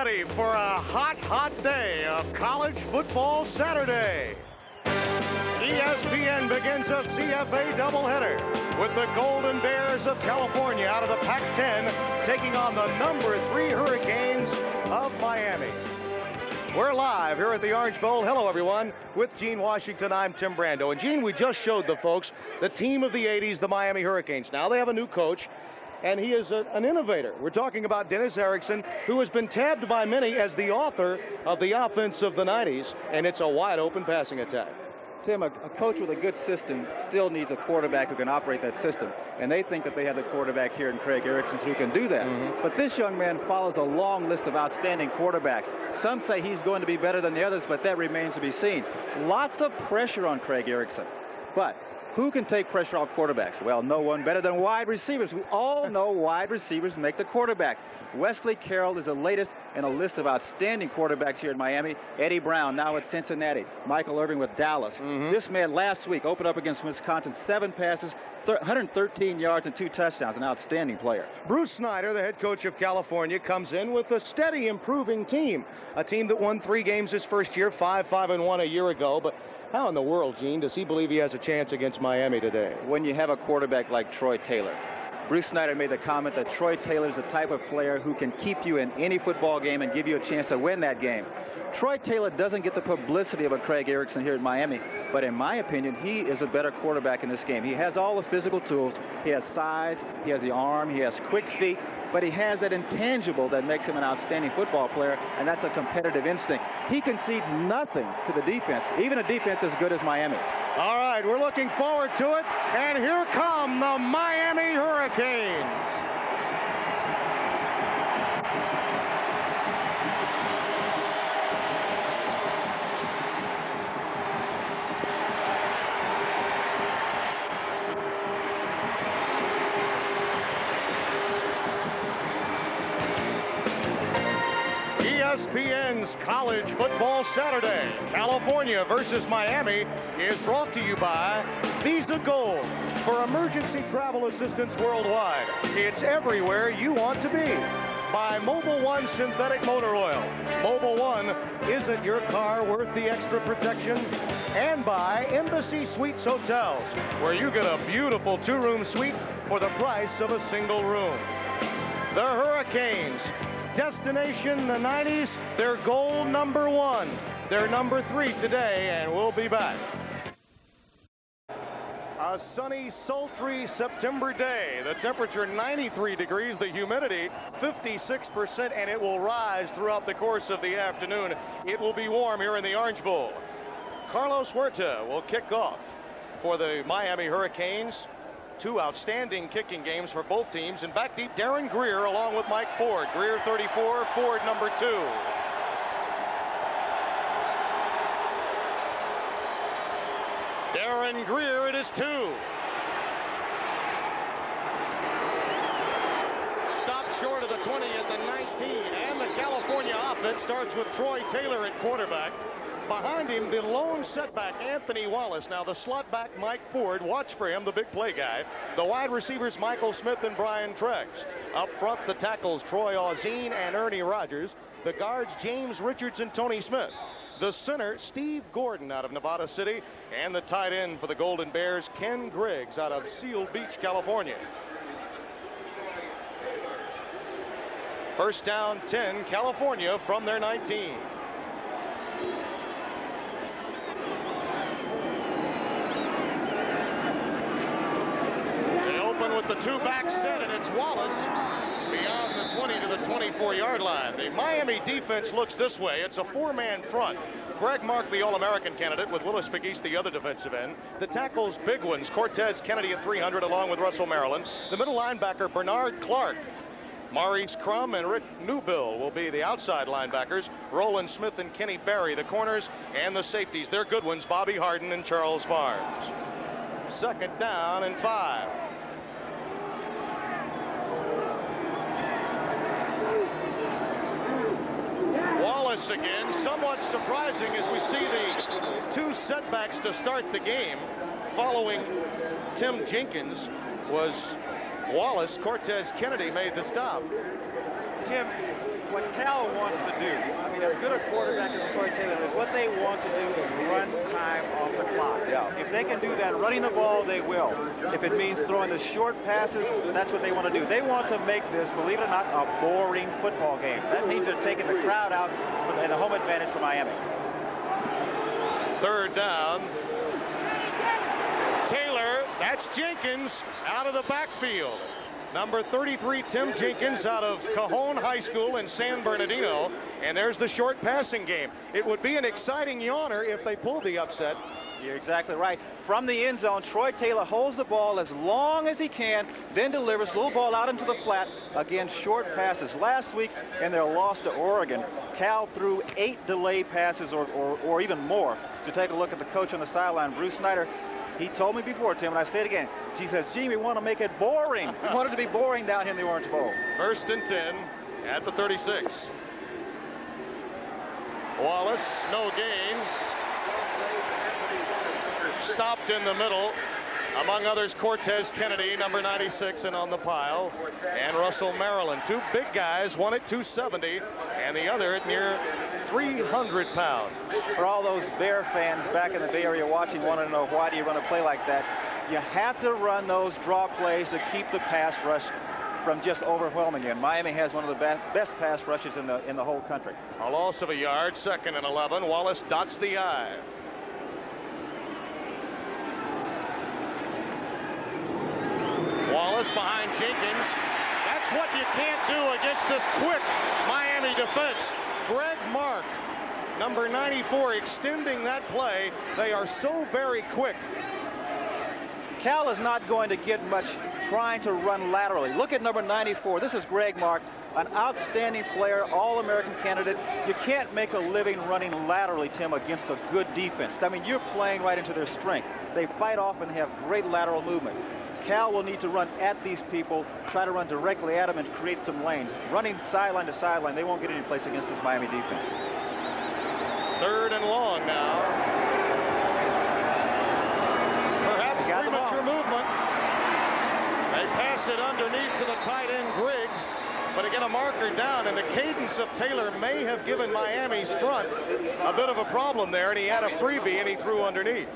ready for a hot, hot day of college football Saturday. ESPN begins a CFA doubleheader with the Golden Bears of California out of the Pac-10 taking on the number 3 Hurricanes of Miami. We're live here at the Orange Bowl. Hello, everyone. With Gene Washington, I'm Tim Brando. And, Gene, we just showed the folks the team of the 80s, the Miami Hurricanes. Now they have a new coach, and he is an innovator. We're talking about Dennis Erickson, who has been tabbed by many as the author of the offense of the 90s, and it's a wide-open passing attack. Tim, a coach with a good system still needs a quarterback who can operate that system. And they think that they have the quarterback here in Craig Erickson who can do that. But this young man follows a long list of outstanding quarterbacks. Some say he's going to be better than the others, but that remains to be seen. Lots of pressure on Craig Erickson. But who can take pressure off quarterbacks? Well, no one better than wide receivers. We all know wide receivers make the quarterbacks. Wesley Carroll is the latest in a list of outstanding quarterbacks here in Miami. Eddie Brown now at Cincinnati. Michael Irvin with Dallas. This man last week opened up against Wisconsin, 7 passes, 113 yards and 2 touchdowns. An outstanding player. Bruce Snyder, the head coach of California, comes in with a steady improving team. A team that won 3 games his first year, 5-5-1 a year ago. But how in the world, Gene, does he believe he has a chance against Miami today? When you have a quarterback like Troy Taylor. Bruce Snyder made the comment that Troy Taylor is the type of player who can keep you in any football game and give you a chance to win that game. Troy Taylor doesn't get the publicity of a Craig Erickson here in Miami, but in my opinion, he is a better quarterback in this game. He has all the physical tools. He has size, he has the arm, he has quick feet, but he has that intangible that makes him an outstanding football player, and that's a competitive instinct. He concedes nothing to the defense, even a defense as good as Miami's. All right, we're looking forward to it, and here come the Miami Hurricanes. ESPN's College Football Saturday, California versus Miami, is brought to you by Visa Gold. For emergency travel assistance worldwide, it's everywhere you want to be. By Mobil 1 Synthetic Motor Oil. Mobil 1 isn't your car worth the extra protection. And by Embassy Suites Hotels, where you get a beautiful 2-room suite for the price of a single room. The Hurricanes. Destination the 90s, their goal number 1. They're number 3 today, and we'll be back. A sunny, sultry September day. The temperature 93 degrees, the humidity 56%, and it will rise throughout the course of the afternoon. It will be warm here in the Orange Bowl. Carlos Huerta will kick off for the Miami Hurricanes. 2 outstanding kicking games for both teams. And back deep, Darren Greer along with Mike Ford. Greer 34, Ford number 2. Darren Greer, it is 2. Stopped short of the 20 at the 19. And the California offense starts with Troy Taylor at quarterback. Behind him, the lone setback, Anthony Wallace. Now, the slot back, Mike Ford. Watch for him, the big play guy. The wide receivers, Michael Smith and Brian Trex. Up front, the tackles, Troy Auzine and Ernie Rogers. The guards, James Richards and Tony Smith. The center, Steve Gordon out of Nevada City. And the tight end for the Golden Bears, Ken Griggs out of Seal Beach, California. First down, 10, California from their 19. With the 2-back set, and it's Wallace beyond the 20 to the 24-yard line. The Miami defense looks this way. It's a 4-man front. Greg Mark, the All-American candidate, with Willis McGeest, the other defensive end. The tackles, big ones. Cortez Kennedy at 300, along with Russell Maryland. The middle linebacker, Bernard Clark. Maurice Crum and Rick Newbill will be the outside linebackers. Roland Smith and Kenny Barry, the corners, and the safeties. They're good ones, Bobby Harden and Charles Farms. Second down and 5. Wallace again, somewhat surprising as we see the 2 setbacks to start the game. Following Tim Jenkins was Wallace. Cortez Kennedy made the stop. Tim, what Cal wants to do, I mean, as good a quarterback as Troy Taylor is, what they want to do is run time off the clock. Yeah. If they can do that running the ball, they will. If it means throwing the short passes, that's what they want to do. They want to make this, believe it or not, a boring football game. That means they're taking the crowd out and a home advantage for Miami. Third down. Taylor, that's Jenkins out of the backfield. Number 33, Tim Jenkins, out of Cajon High School in San Bernardino. And there's the short passing game. It would be an exciting yawner if they pulled the upset. You're exactly right. From the end zone, Troy Taylor holds the ball as long as he can, then delivers little ball out into the flat. Again, short passes. Last week in their loss to Oregon, Cal threw 8 delay passes or even more. To take a look at the coach on the sideline, Bruce Snyder, he told me before, Tim, and I say it again, he says, gee, we want to make it boring. We want it to be boring down here in the Orange Bowl. First and 10 at the 36. Wallace, no gain. Stopped in the middle. Among others, Cortez Kennedy, number 96, and on the pile. And Russell Maryland. 2 big guys, one at 270, and the other at near 300 pounds. For all those Bear fans back in the Bay Area watching, want to know why do you run a play like that? You have to run those draw plays to keep the pass rush from just overwhelming you. And Miami has one of the best pass rushes in the whole country. A loss of a yard, 2nd and 11. Wallace dots the I. Wallace behind Jenkins. That's what you can't do against this quick Miami defense. Greg Mark, number 94, extending that play. They are so very quick. Cal is not going to get much trying to run laterally. Look at number 94. This is Greg Mark, an outstanding player, All-American candidate. You can't make a living running laterally, Tim, against a good defense. I mean, you're playing right into their strength. They fight off and have great lateral movement. Cal will need to run at these people, try to run directly at them and create some lanes. Running sideline to sideline, they won't get any place against this Miami defense. 3rd and long now. Perhaps premature movement. They pass it underneath to the tight end Griggs, but again a marker down, and the cadence of Taylor may have given Miami's front a bit of a problem there, and he had a freebie and he threw underneath.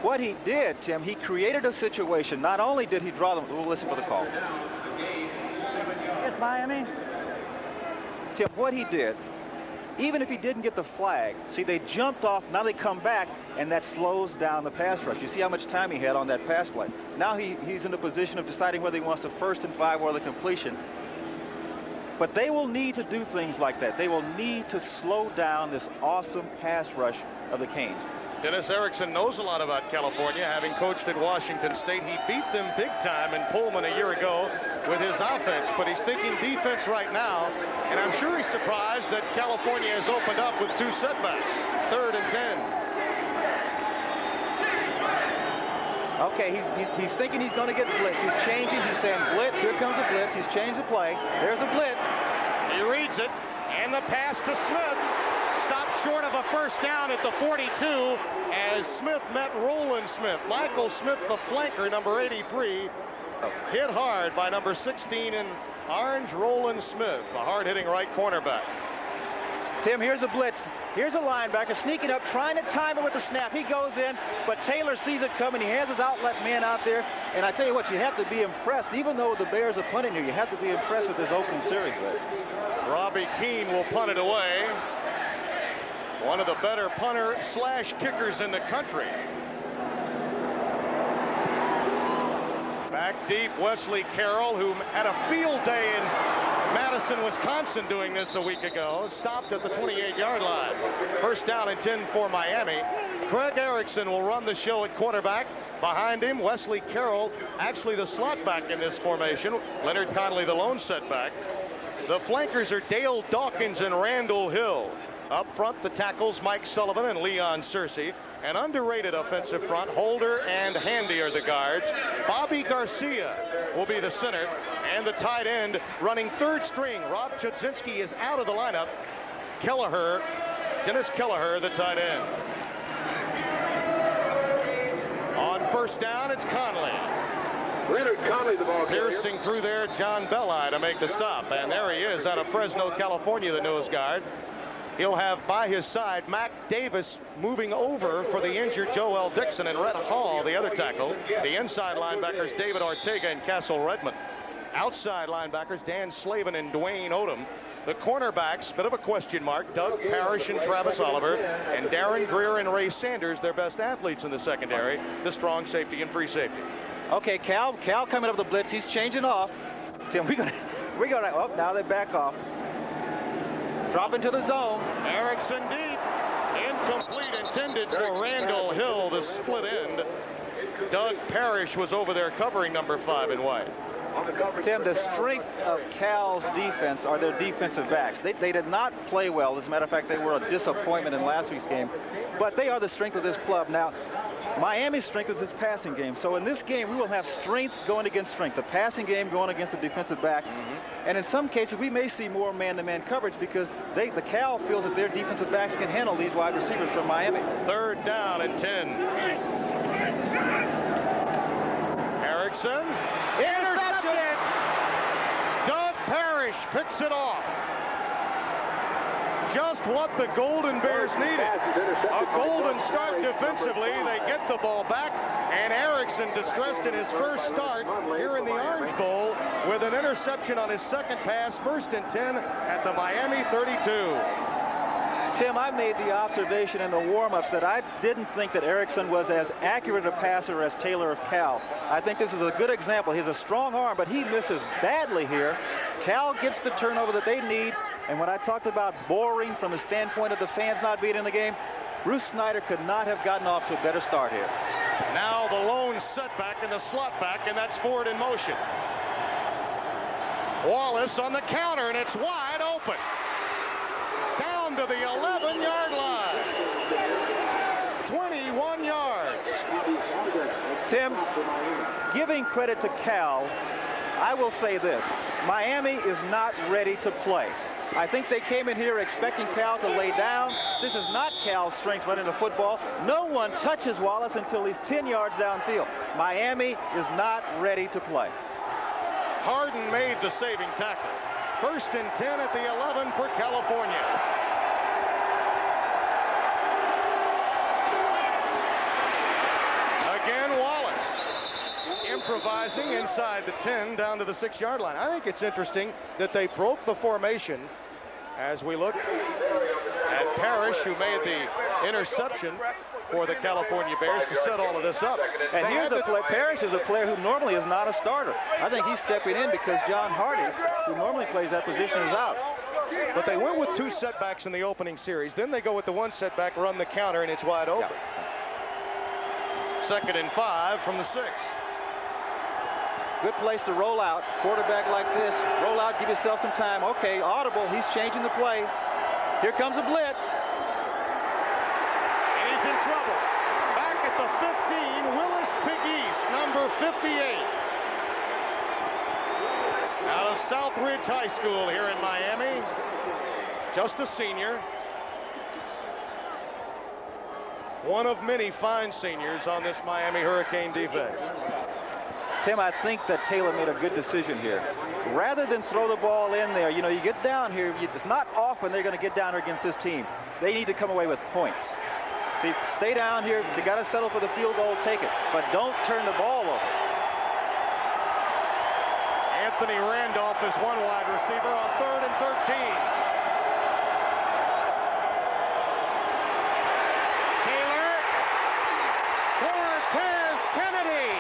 What he did, Tim, he created a situation. Not only did he draw them, we'll listen for the call. It's Miami. Tim, what he did, even if he didn't get the flag, see, they jumped off, now they come back, and that slows down the pass rush. You see how much time he had on that pass play. Now he's in a position of deciding whether he wants the 1st and 5 or the completion. But they will need to do things like that. They will need to slow down this awesome pass rush of the Canes. Dennis Erickson knows a lot about California, having coached at Washington State. He beat them big time in Pullman a year ago with his offense, but he's thinking defense right now, and I'm sure he's surprised that California has opened up with 2 setbacks. 3rd and 10. Okay, he's thinking he's going to get blitz. He's changing. He's saying blitz. Here comes a blitz. He's changed the play. There's a blitz. He reads it, and the pass to Smith. Stopped short of a 1st down at the 42 as Smith met Roland Smith. Michael Smith, the flanker, number 83, hit hard by number 16 in orange, Roland Smith, the hard-hitting right cornerback. Tim, here's a blitz. Here's a linebacker sneaking up, trying to time it with the snap. He goes in, but Taylor sees it coming. He has his outlet man out there. And I tell you what, you have to be impressed. Even though the Bears are punting here, you have to be impressed with this opening series. Robbie Keane will punt it away. One of the better punter/kickers in the country. Back deep, Wesley Carroll, who had a field day in Madison, Wisconsin doing this a week ago, stopped at the 28-yard line. 1st down and 10 for Miami. Craig Erickson will run the show at quarterback. Behind him, Wesley Carroll, actually the slot back in this formation. Leonard Connolly, the lone setback. The flankers are Dale Dawkins and Randall Hill. Up front, the tackles, Mike Sullivan and Leon Searcy. An underrated offensive front, Holder and Handy are the guards. Bobby Garcia will be the center. And the tight end running 3rd string. Rob Chudzinski is out of the lineup. Kelleher, Dennis Kelleher, the tight end. On 1st down, it's Conley. Leonard Conley, the ball carrier. Piercing through there, John Belli to make the stop. And there he is out of Fresno, California, the nose guard. He'll have by his side Mac Davis moving over for the injured Joel Dixon, and Rhett Hall, the other tackle. The inside linebackers, David Ortega and Castle Redmond. Outside linebackers, Dan Slavin and Dwayne Odom. The cornerbacks, bit of a question mark, Doug Parrish and Travis Oliver, and Darren Greer and Ray Sanders, their best athletes in the secondary, the strong safety and free safety. Okay, Cal coming up the blitz. He's changing off. Tim, we're gonna. Oh, now they back off. Drop into the zone. Erickson deep. Incomplete, intended for Randall Hill, the split end. Doug Parrish was over there covering number 5 in white. Tim, the strength of Cal's defense are their defensive backs. They did not play well. As a matter of fact, they were a disappointment in last week's game. But they are the strength of this club. Now, Miami's strength is its passing game. So in this game, we will have strength going against strength. The passing game going against the defensive backs. And in some cases, we may see more man-to-man coverage because the Cal feels that their defensive backs can handle these wide receivers from Miami. 3rd down and 10. Erickson. Intercepted. Doug Parrish picks it off. Just what the Golden Bears needed. A golden start defensively. They get the ball back, and Erickson, distressed in his first start here in the Orange Bowl, with an interception on his second pass. 1st and 10 at the Miami 32. Tim, I made the observation in the warm-ups that I didn't think that Erickson was as accurate a passer as Taylor of Cal. I think this is a good example. He has a strong arm, but he misses badly here. Cal gets the turnover that they need. And when I talked about boring from the standpoint of the fans not being in the game, Bruce Snyder could not have gotten off to a better start here. Now the lone setback in the slot back, and that's Ford in motion. Wallace on the counter, and it's wide open. Down to the 11-yard line. 21 yards. Tim, giving credit to Cal, I will say this. Miami is not ready to play. I think they came in here expecting Cal to lay down. This is not Cal's strength running the football. No one touches Wallace until he's 10 yards downfield. Miami is not ready to play. Harden made the saving tackle. 1st and 10 at the 11 for California. Again, Wallace improvising inside the 10 down to the 6-yard line. I think it's interesting that they broke the formation as we look at Parrish, who made the interception for the California Bears to set all of this up. And here's the play. Parrish is a player who normally is not a starter. I think he's stepping in because John Hardy, who normally plays that position, is out. But they went with 2 setbacks in the opening series. Then they go with the 1 setback, run the counter, and it's wide open. Yeah. 2nd and 5 from the 6. Good place to roll out. Quarterback like this. Roll out, give yourself some time. Okay, audible. He's changing the play. Here comes a blitz. And he's in trouble. Back at the 15, Willis Pegues, number 58. Out of Southridge High School here in Miami. Just a senior. One of many fine seniors on this Miami Hurricane defense. Tim, I think that Taylor made a good decision here. Rather than throw the ball in there, you get down here, it's not often they're going to get down here against this team. They need to come away with points. See, stay down here. You got to settle for the field goal, take it. But don't turn the ball over. Anthony Randolph is one wide receiver on 3rd and 13. Taylor. Cortez Kennedy.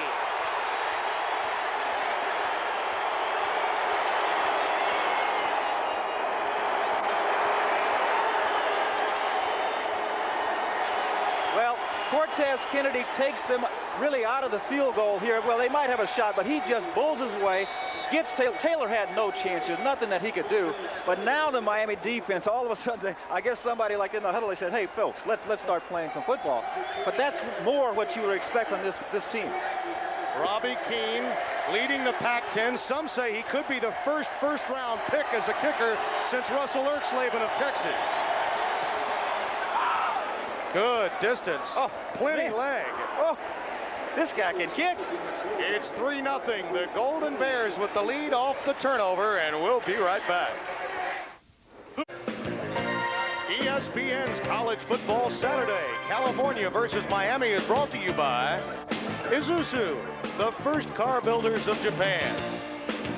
Well, Cortez Kennedy takes them really out of the field goal here. Well, they might have a shot, but he just bulls his way. Gets Taylor had no chance. There's nothing that he could do. But now the Miami defense, all of a sudden, I guess somebody like in the huddle, they said, hey, folks, let's start playing some football. But that's more what you would expect from this team. Robbie Keane leading the Pac-10. Some say he could be the first-round pick as a kicker since Russell Erxleben of Texas. Good distance. Oh, plenty man. leg. Oh, This guy can kick. It's 3-0. The Golden Bears with the lead off the turnover, and we'll be right back. ESPN's College Football Saturday, California versus Miami, is brought to you by Isuzu, the first car builders of Japan,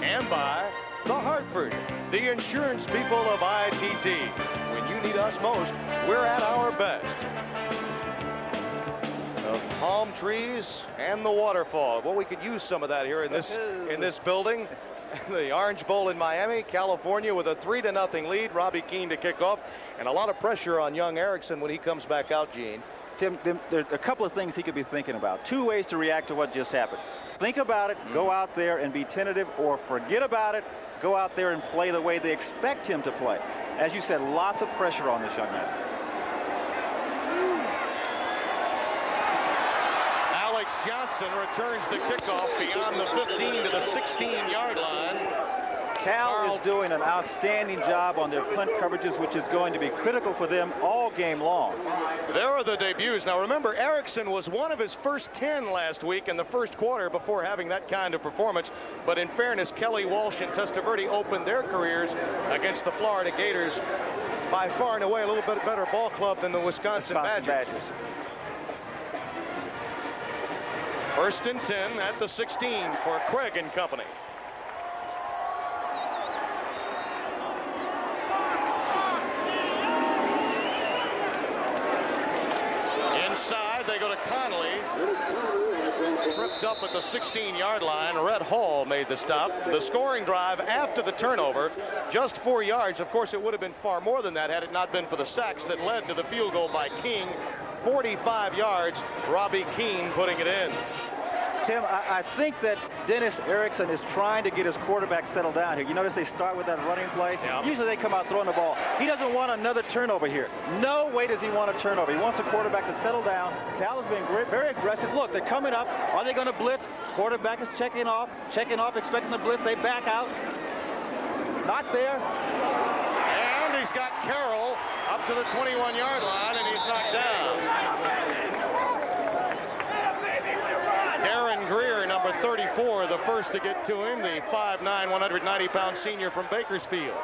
and by The Hartford, the insurance people of ITT. When you need us most, we're at our best. The palm trees and the waterfall. Well, we could use some of that here in this building. The Orange Bowl in Miami, California, with a 3-0 lead. Robbie Keane to kick off, and a lot of pressure on young Erickson when he comes back out, Gene. Tim, there's a couple of things he could be thinking about. Two ways to react to what just happened. Think about it, go out there and be tentative, or forget about it, go out there and play the way they expect him to play. As you said, lots of pressure on this young man. Alex Johnson returns the kickoff beyond the 15 to the 16-yard line. Cal is doing an outstanding job on their punt coverages, which is going to be critical for them all game long. There are the debuts. Now remember, Erickson was one of his first 10 last week in the first quarter before having that kind of performance. But in fairness, Kelly Walsh and Testaverde opened their careers against the Florida Gators, by far and away a little bit better ball club than the Wisconsin Badgers. First and 10 at the 16 for Craig and company. Inside, they go to Conley. Tripped up at the 16-yard line. Rhett Hall made the stop. The scoring drive after the turnover, just 4 yards. Of course, it would have been far more than that had it not been for the sacks that led to the field goal by King. 45 yards, Robbie Keane putting it in. Tim, I think that Dennis Erickson is trying to get his quarterback settled down here. You notice they start with that running play. Yeah. Usually they come out throwing the ball. He doesn't want another turnover here. No way does he want a turnover. He wants the quarterback to settle down. Cal has been very aggressive. Look, they're coming up. Are they going to blitz? Quarterback is checking off, expecting the blitz. They back out. Not there. And he's got Carroll up to the 21-yard line, and he's knocked down. Darren Greer, number 34, the first to get to him, the 5'9", 190-pound senior from Bakersfield.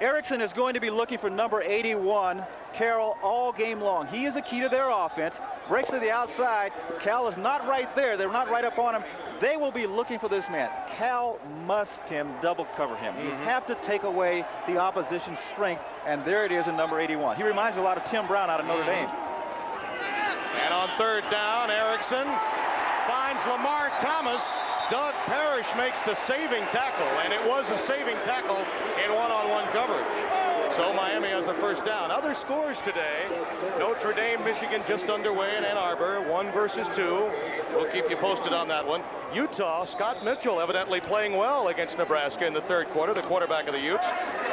Erickson is going to be looking for number 81, Carroll, all game long. He is the key to their offense. Breaks to the outside. Cal is not right there. They're not right up on him. They will be looking for this man. Cal must, Tim, double cover him. You have to take away the opposition's strength, and there it is in number 81. He reminds me a lot of Tim Brown out of Notre Dame. And on third down, Erickson finds Lamar Thomas. Doug Parrish makes the saving tackle, and it was a saving tackle in one-on-one coverage. So Miami has a first down. Other scores today: Notre Dame, Michigan just underway in Ann Arbor, 1 versus 2. We'll keep you posted on that one. Utah, Scott Mitchell evidently playing well against Nebraska in the third quarter, the quarterback of the Utes.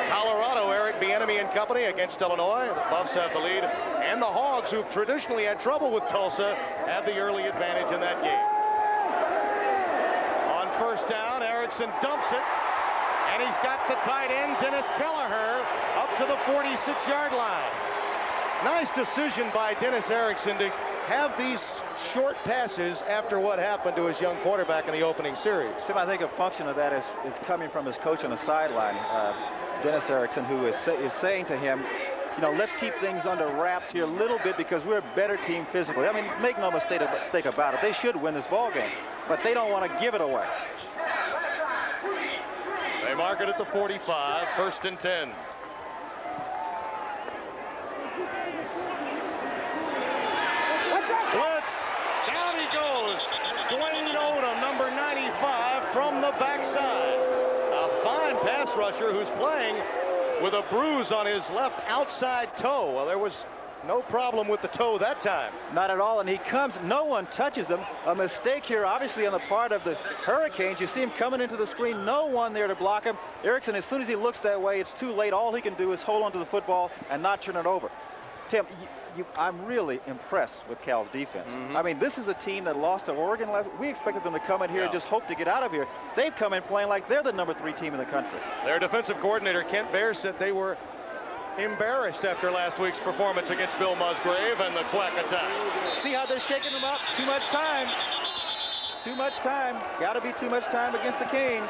Colorado, Eric Bieniemy and company against Illinois. The Buffs have the lead. And the Hogs, who've traditionally had trouble with Tulsa, have the early advantage in that game. On first down, Erickson dumps it. And he's got the tight end, Dennis Kelleher, up to the 46-yard line. Nice decision by Dennis Erickson to have these short passes after what happened to his young quarterback in the opening series. Tim, I think a function of that is coming from his coach on the sideline, Dennis Erickson, who is saying to him, you know, let's keep things under wraps here a little bit because we're a better team physically. I mean, make no mistake about it. They should win this ball game, but they don't want to give it away. They mark it at the 45, first and 10. Blitz, down he goes. Dwayne Odom, number 95, from the backside. A fine pass rusher who's playing with a bruise on his left outside toe. Well, there was no problem with the toe that time. Not at all, and he comes, no one touches him. A mistake here, obviously, on the part of the Hurricanes. You see him coming into the screen, no one there to block him. Erickson, as soon as he looks that way, it's too late. All he can do is hold on to the football and not turn it over. Tim, I'm really impressed with Cal's defense. I mean, this is a team that lost to Oregon last. We expected them to come in here and just hope to get out of here. They've come in playing like they're the number 3 team in the country. Their defensive coordinator, Kent Baer, said they were embarrassed after last week's performance against Bill Musgrave and the Quack attack. See how they're shaking them up? Too much time. Too much time. Got to be too much time against the Canes.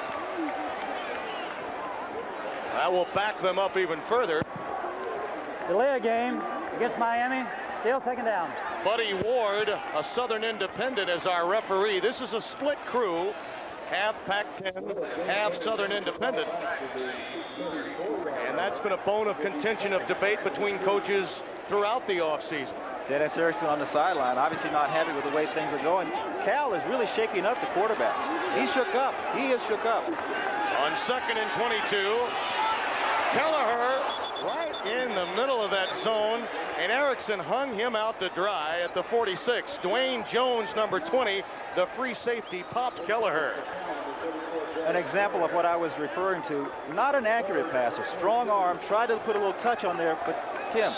That will back them up even further. Delay a game against Miami. Still second down. Buddy Ward, a Southern Independent, as our referee. This is a split crew. Half Pac-10, half Southern Independent. And that's been a bone of contention of debate between coaches throughout the offseason. Dennis Erickson on the sideline, obviously not happy with the way things are going. Cal is really shaking up the quarterback. He shook up. He is shook up. On 2nd and 22, Kelleher right in the middle of that zone, and Erickson hung him out to dry at the 46. Dwayne Jones, number 20, the free safety, popped Kelleher. An example of what I was referring to. Not an accurate passer. Strong arm. Tried to put a little touch on there, but Tim,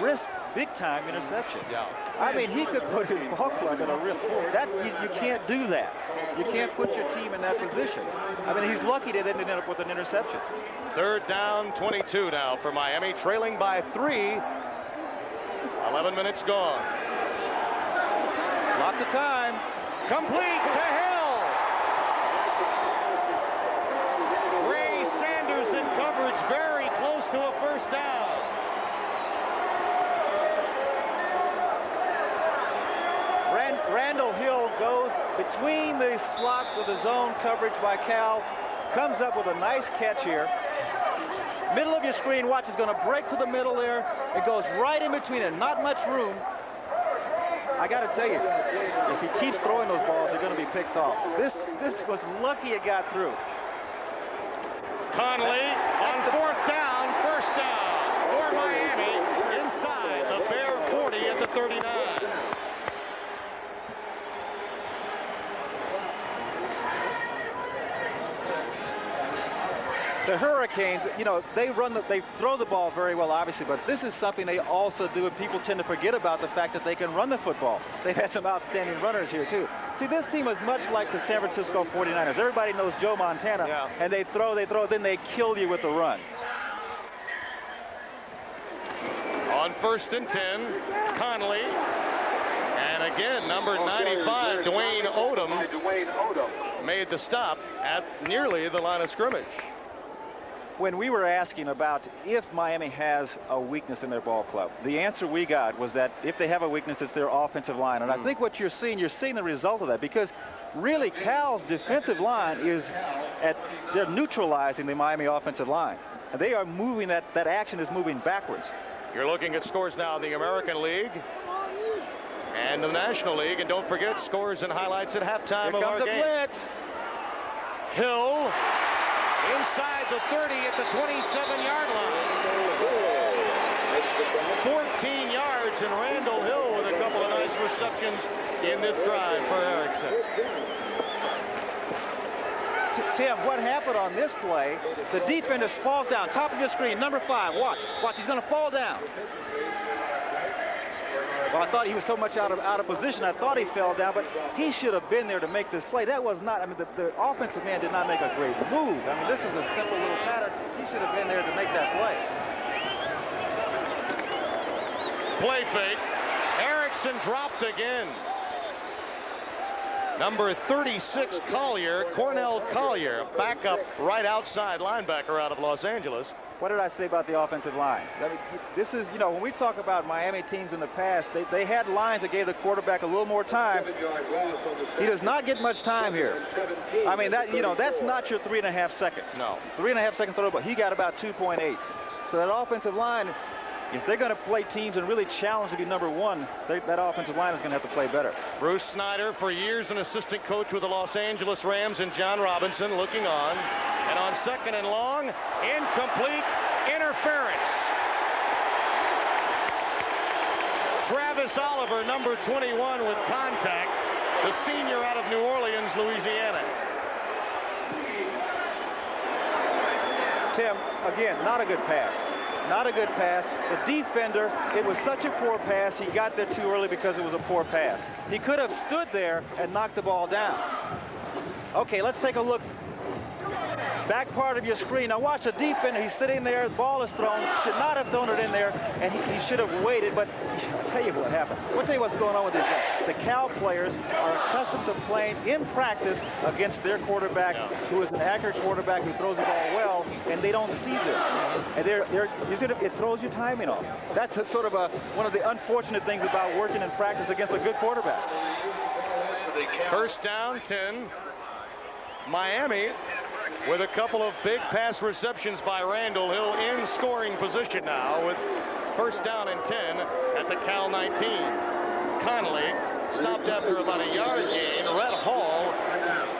risked big-time interception. Yeah. I mean, he could put his ball club in a real... You can't do that. You can't put your team in that position. I mean, he's lucky they didn't end up with an interception. 3rd down, 22 now for Miami, trailing by 3. 11 minutes gone. Lots of time. Complete to Hill. Ray Sanders in coverage, very close to a first down. Randall Hill goes between the slots of the zone coverage by Cal, comes up with a nice catch here. Middle of your screen, watch, is going to break to the middle there. It goes right in between it, not much room. I got to tell you, if he keeps throwing those balls, they're going to be picked off. This was lucky it got through. Conley on 4th down, first down for Miami inside the Bear 40 at the 39. The Hurricanes, you know, they throw the ball very well, obviously, but this is something they also do, and people tend to forget about the fact that they can run the football. They've had some outstanding runners here, too. See, this team is much like the San Francisco 49ers. Everybody knows Joe Montana, yeah. And they throw, then they kill you with the run. On 1st and 10, Conley. And again, number 95, Dwayne Odom, made the stop at nearly the line of scrimmage. When we were asking about if Miami has a weakness in their ball club, the answer we got was that if they have a weakness, it's their offensive line. And I think what you're seeing the result of that, because really Cal's defensive line they're neutralizing the Miami offensive line. And they are moving, that action is moving backwards. You're looking at scores now in the American League and the National League. And don't forget scores and highlights at halftime of our game. Here comes the blitz. Hill inside the 30 at the 27-yard line. 14 yards, and Randall Hill with a couple of nice receptions in this drive for Erickson. Tim, what happened on this play, the defender falls down, top of your screen, number 5, watch, he's going to fall down. Well, I thought he was so much out of position, I thought he fell down, but he should have been there to make this play. That was not, I mean, the offensive man did not make a great move. I mean, this was a simple little pattern. He should have been there to make that play. Play fake. Erickson dropped again. Number 36, Cornell Collier, backup right outside linebacker out of Los Angeles. What did I say about the offensive line? I mean, this is, you know, when we talk about Miami teams in the past, they had lines that gave the quarterback a little more time. He does not get much time here. I mean, that's not your 3.5 seconds. No. 3.5 second throw, but he got about 2.8. So that offensive line, if they're going to play teams and really challenge to be number 1, that offensive line is going to have to play better. Bruce Snyder, for years an assistant coach with the Los Angeles Rams, and John Robinson looking on. And on 2nd and long, incomplete, interference. Travis Oliver, number 21, with contact, the senior out of New Orleans, Louisiana. Tim, again, not a good pass. Not a good pass. The defender, it was such a poor pass, he got there too early because it was a poor pass. He could have stood there and knocked the ball down. Okay, let's take a look. back part of your screen. Now watch the defender. He's sitting there. The ball is thrown. Should not have thrown it in there, and he should have waited. But I'll tell you what happens. I'll tell you what's going on with these guys. The Cal players are accustomed to playing in practice against their quarterback, who is an accurate quarterback who throws the ball well, and they don't see this. And it throws your timing off. That's sort of one of the unfortunate things about working in practice against a good quarterback. First down, 10. Miami with a couple of big pass receptions by Randall Hill in scoring position now with first down and 10 at the Cal 19. Connolly stopped after about a yard gain. Rhett Hall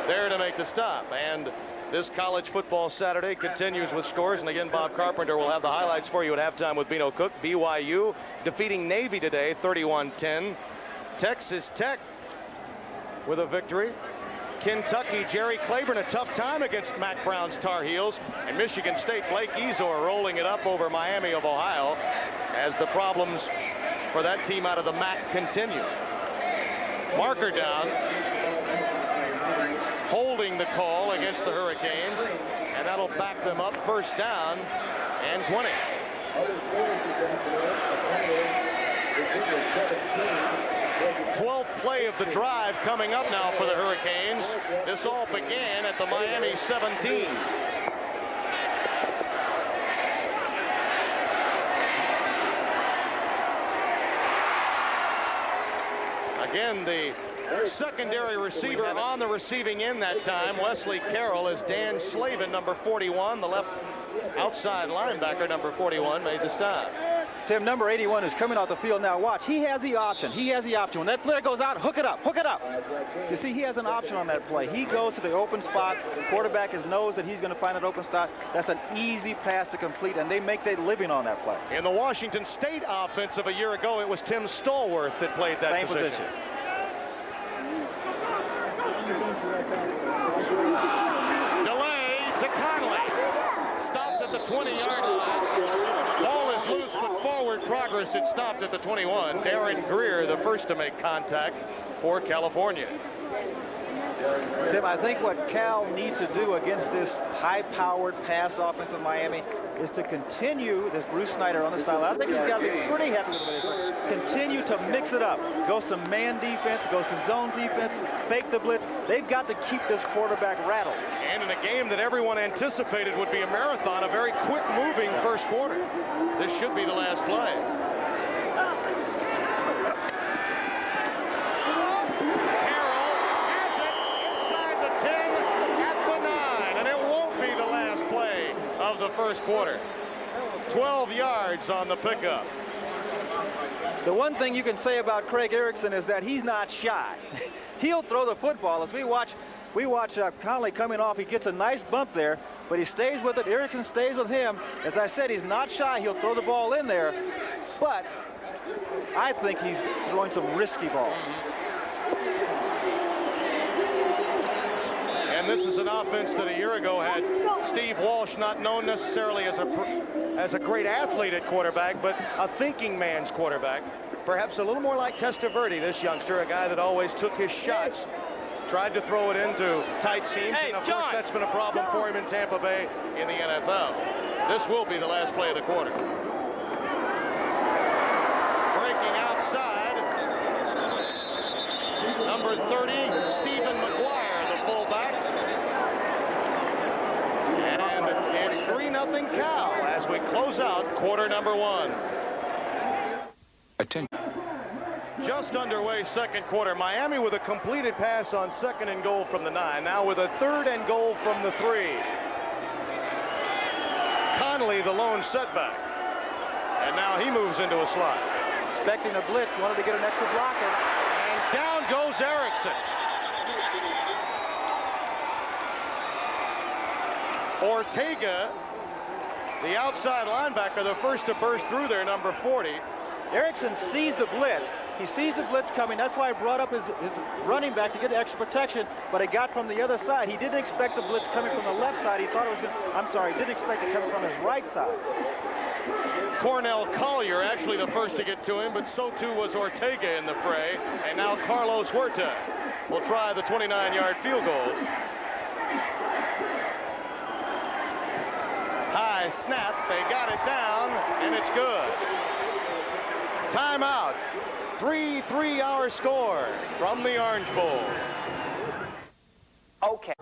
there to make the stop. And this college football Saturday continues with scores. And again, Bob Carpenter will have the highlights for you at halftime with Bino Cook. BYU defeating Navy today, 31-10. Texas Tech with a victory. Kentucky, Jerry Claiborne, a tough time against Mac Brown's Tar Heels. And Michigan State, Blake Ezor rolling it up over Miami of Ohio as the problems for that team out of the MAC continue. Marker down, holding the call against the Hurricanes, and that'll back them up first down and 20. 12th play of the drive coming up now for the Hurricanes. This all began at the Miami 17. Again, the secondary receiver on the receiving end that time, Wesley Carroll, as Dan Slavin, number 41, the left outside linebacker, number 41, made the stop. Tim, number 81 is coming off the field now. Watch, he has the option. When that player goes out, hook it up. You see, he has an option on that play. He goes to the open spot. The quarterback knows that he's going to find an open spot. That's an easy pass to complete, and they make their living on that play. In the Washington State offense of a year ago, it was Tim Stallworth that played that Same position. Delay to Connolly. Stopped at the 20-yard line. Ball is loose, but forward progress. It stopped at the 21. Darren Greer, the first to make contact for California. Tim, I think what Cal needs to do against this high-powered pass offense of Miami is to continue this Bruce Snyder on the sideline. I think he's got to be pretty happy with it. Continue to mix it up. Go some man defense, go some zone defense, fake the blitz. They've got to keep this quarterback rattled. And in a game that everyone anticipated would be a marathon, a very quick-moving first quarter. This should be the last play. Of the first quarter. 12 yards on the pickup. The one thing you can say about Craig Erickson is that he's not shy. He'll throw the football. As we watch Connolly coming off, he gets a nice bump there, but he stays with it. Erickson stays with him. As I said, he's not shy. He'll throw the ball in there, but I think he's throwing some risky balls. And this is an offense that a year ago had Steve Walsh, not known necessarily as a great athlete at quarterback, but a thinking man's quarterback. Perhaps a little more like Testaverde, this youngster, a guy that always took his shots, tried to throw it into tight seams, and of course that's been a problem for him in Tampa Bay in the NFL. This will be the last play of the quarter. Breaking outside, number 30, Stephen McGuire, the fullback. And it's 3-0 Cal as we close out quarter number one. Just underway second quarter. Miami with a completed pass on 2nd and goal from the 9. Now with a 3rd and goal from the 3. Connolly the lone setback. And now he moves into a slot. Expecting a blitz, wanted to get an extra blocker. And down goes Erickson. Ortega, the outside linebacker, the first to burst through there, number 40. Erickson sees the blitz. He sees the blitz coming. That's why he brought up his running back to get extra protection, but it got from the other side. He didn't expect the blitz coming from the left side. He thought it was going to, I'm sorry, he didn't expect it coming from his right side. Cornell Collier actually the first to get to him, but so too was Ortega in the fray. And now Carlos Huerta will try the 29-yard field goal. high snap. They got it down, and it's good. Timeout. 3-3 score from the Orange Bowl. Okay.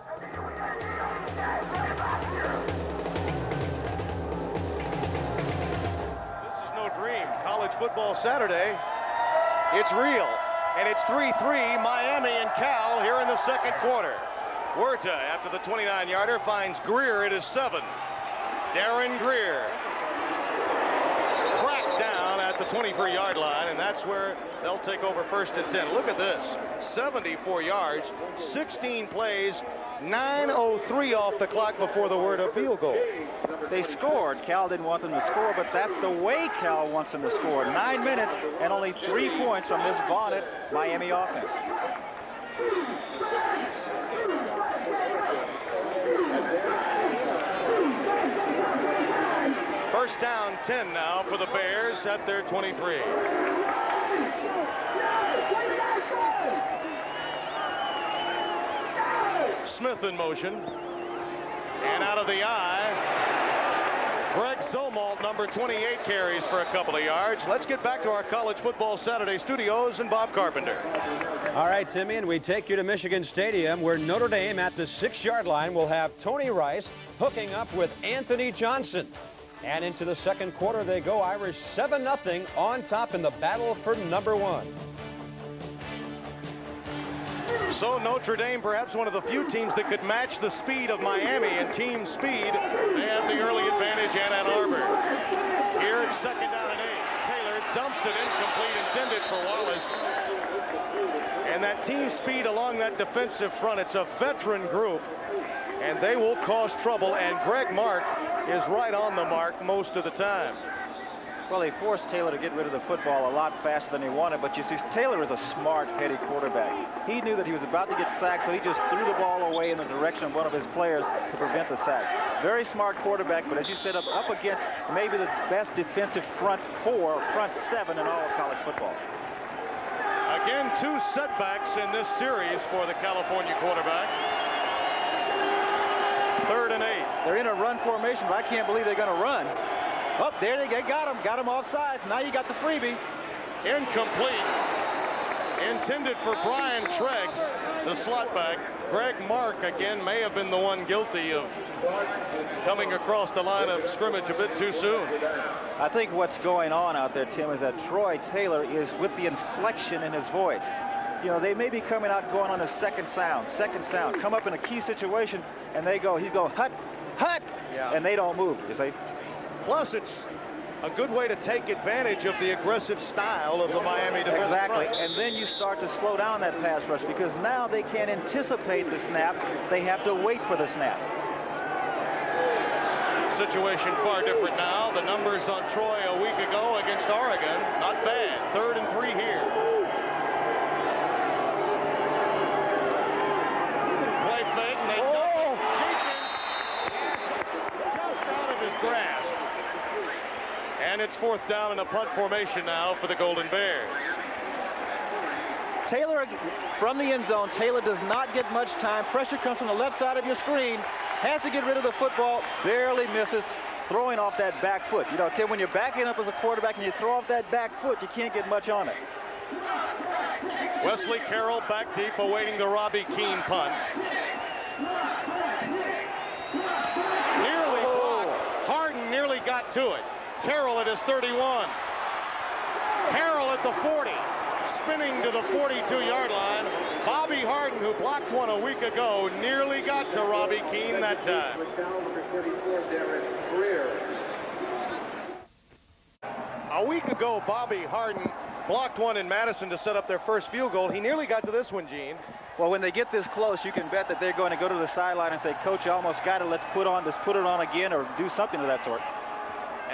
This is no dream. College football Saturday. It's real. And it's 3-3 Miami and Cal here in the second quarter. Huerta after the 29-yarder finds Greer at his 7. Darren Greer cracked down at the 23-yard line, and that's where they'll take over first and 10. Look at this. 74 yards, 16 plays, 9:03 off the clock before the word of field goal. They scored. Cal didn't want them to score, but that's the way Cal wants them to score. 9 minutes and only 3 points from this vaunted Miami offense. First down 10 now for the Bears at their 23. Smith in motion. And out of the eye, Greg Zolmalt, number 28, carries for a couple of yards. Let's get back to our College Football Saturday studios and Bob Carpenter. All right, Timmy, and we take you to Michigan Stadium, where Notre Dame at the 6-yard line will have Tony Rice hooking up with Anthony Johnson. And into the second quarter they go. Irish 7-0 on top in the battle for number 1. So Notre Dame, perhaps one of the few teams that could match the speed of Miami in team speed. They have the early advantage at Ann Arbor. Here it's second down and 8. Taylor dumps it incomplete, intended for Wallace. And that team speed along that defensive front, it's a veteran group, and they will cause trouble. And Greg Mark is right on the mark most of the time. Well, they forced Taylor to get rid of the football a lot faster than he wanted, but you see, Taylor is a smart, heady quarterback. He knew that he was about to get sacked, so he just threw the ball away in the direction of one of his players to prevent the sack. Very smart quarterback, but as you said, up against maybe the best defensive front 4, front 7 in all of college football. Again, 2 setbacks in this series for the California quarterback. 3rd and 8. They're in a run formation, but I can't believe they're going to run. Oh, there they go. Got him off sides. Now you got the freebie. Incomplete. Intended for Brian Treggs, the slot back. Greg Mark, again, may have been the one guilty of coming across the line of scrimmage a bit too soon. I think what's going on out there, Tim, is that Troy Taylor is with the inflection in his voice. You know, they may be coming out going on a second sound, come up in a key situation, and he's going, hut, Yeah. and they don't move, you see. Plus, it's a good way to take advantage of the aggressive style of the Miami defensive Exactly, front. and then you start to slow down that pass rush because now they can't anticipate the snap. They have to wait for the snap. Situation far different now. The numbers on Troy a week ago against Oregon, not bad. 3rd and 3 here. Play fake, and they dump it. Jenkins just out of his grasp. And it's 4th down in a punt formation now for the Golden Bears. Taylor from the end zone. Taylor does not get much time. Pressure comes from the left side of your screen. Has to get rid of the football. Barely misses. Throwing off that back foot. You know, Tim, when you're backing up as a quarterback and you throw off that back foot, you can't get much on it. Wesley Carroll back deep, awaiting the Robbie Keane punt. Nearly blocked. Harden nearly got to it. Carroll at his 31. Carroll at the 40. Spinning to the 42-yard line. Bobby Harden, who blocked one a week ago, nearly got to Robbie Keane that time. A week ago, Bobby Harden blocked one in Madison to set up their first field goal. He nearly got to this one, Gene. Well, when they get this close, you can bet that they're going to go to the sideline and say, Coach, you almost got it. Let's put it on again or do something of that sort.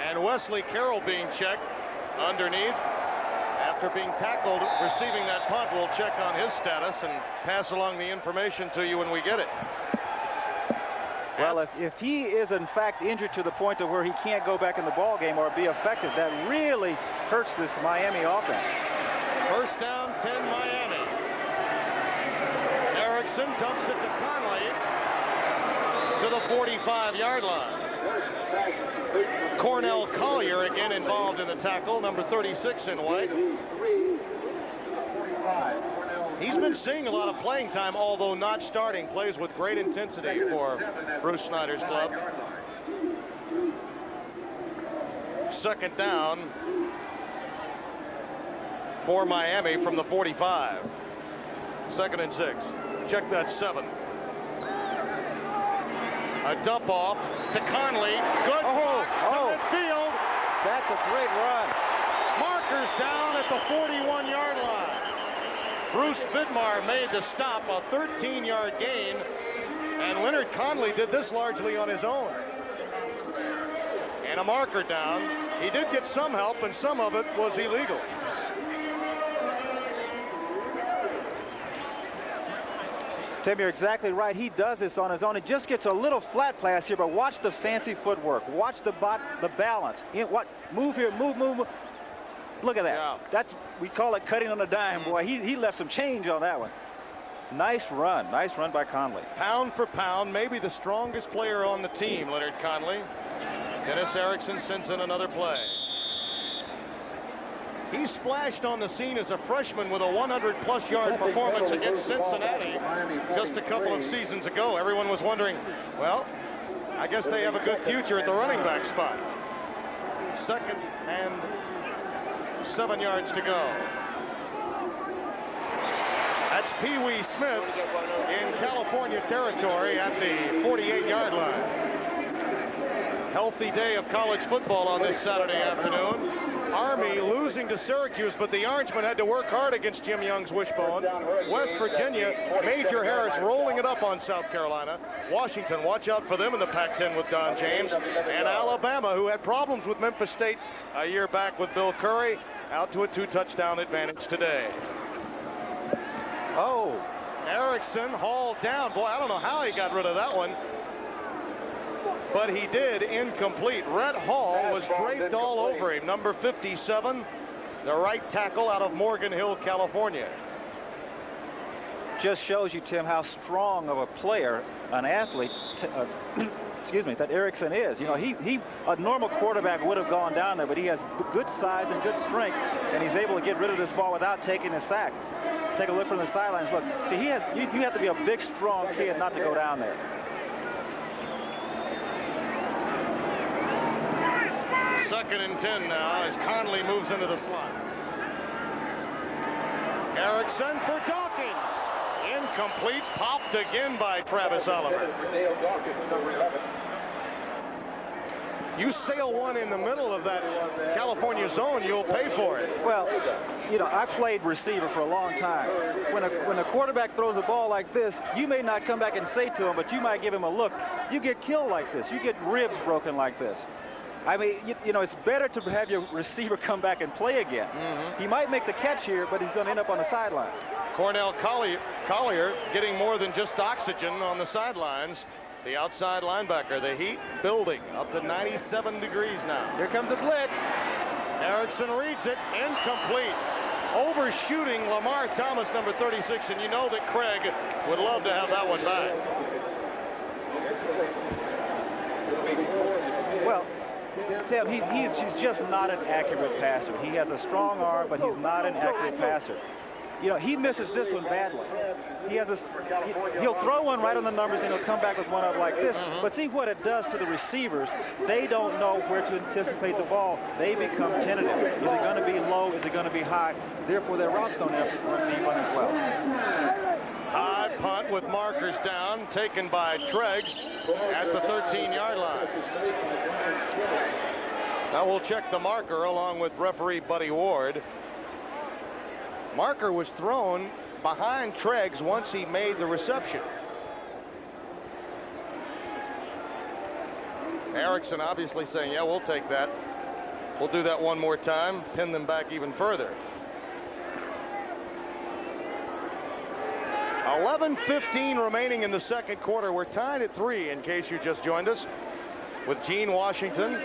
And Wesley Carroll being checked underneath. After being tackled, receiving that punt, we'll check on his status and pass along the information to you when we get it. Well, if he is in fact injured to the point of where he can't go back in the ball game or be effective, that really hurts this Miami offense. First down, 10 Miami. Erickson dumps it to Conley. to the 45-yard line. Cornell Collier again involved in the tackle, number 36 in white. He's been seeing a lot of playing time, although not starting. Plays with great intensity for Bruce Snyder's club. Second down for Miami from the 45. 2nd and 6. Check that 7. A dump off to Conley. Good block to midfield. That's a great run. Markers down at the 41-yard line. Bruce Vidmar made the stop, a 13-yard gain, and Leonard Conley did this largely on his own. And a marker down. He did get some help, and some of it was illegal. Tim, you're exactly right. He does this on his own. He just gets a little flat pass here, but watch the fancy footwork. Watch the balance. Move here, move. Look at that. Yeah. We call it cutting on a dime, boy. He left some change on that one. Nice run by Conley. Pound for pound, maybe the strongest player on the team, Leonard Conley. Dennis Erickson sends in another play. He splashed on the scene as a freshman with a 100-plus yard performance against Cincinnati just a couple of seasons ago. Everyone was wondering, well, I guess they have a good future at the running back spot. 2nd and 7 yards to go. That's Pee Wee Smith in California territory at the 48-yard line. Healthy day of college football on this Saturday afternoon. Army losing to Syracuse, but the Orangemen had to work hard against Jim Young's wishbone. West Virginia, Major Harris rolling it up on South Carolina. Washington, watch out for them in the Pac-10 with Don James. And Alabama, who had problems with Memphis State a year back with Bill Curry, out to a 2-touchdown advantage today. Oh. Erickson hauled down. Boy, I don't know how he got rid of that one. But he did. Incomplete. Rhett Hall was draped all over him. Number 57, the right tackle out of Morgan Hill, California. Just shows you, Tim, how strong of a player, an athlete, that Erickson is. You know, a normal quarterback would have gone down there, but he has good size and good strength, and he's able to get rid of this ball without taking a sack. Take a look from the sidelines. Look, see, you have to be a big, strong kid not to go down there. 2nd and 10 now as Conley moves into the slot. Erickson for Dawkins. Incomplete. Popped again by Travis Oliver. You sail one in the middle of that California zone, you'll pay for it. Well, you know, I played receiver for a long time. When a quarterback throws a ball like this, you may not come back and say to him, but you might give him a look. You get killed like this. You get ribs broken like this. I mean, you know, it's better to have your receiver come back and play again. He might make the catch here, but he's going to end up on the sideline. Cornell Collier getting more than just oxygen on the sidelines. The outside linebacker, the heat building up to 97 degrees now. Here comes the blitz. Erickson reads it, incomplete. Overshooting Lamar Thomas, number 36, and you know that Craig would love to have that one back. Well, Tim, he's just not an accurate passer. He has a strong arm, but he's not an accurate passer. You know, he misses this one badly. He'll throw one right on the numbers, and he'll come back with one up like this. But see what it does to the receivers. They don't know where to anticipate the ball. They become tentative. Is it going to be low? Is it going to be high? Therefore, their routes don't have to be run as well. High punt with markers down, taken by Treggs at the 13-yard line. Now we'll check the marker along with referee Buddy Ward. Marker was thrown behind Treggs once he made the reception. Erickson obviously saying, yeah, we'll take that. We'll do that one more time, pin them back even further. 11:15 remaining in the second quarter. We're tied at 3 in case you just joined us. With Gene Washington,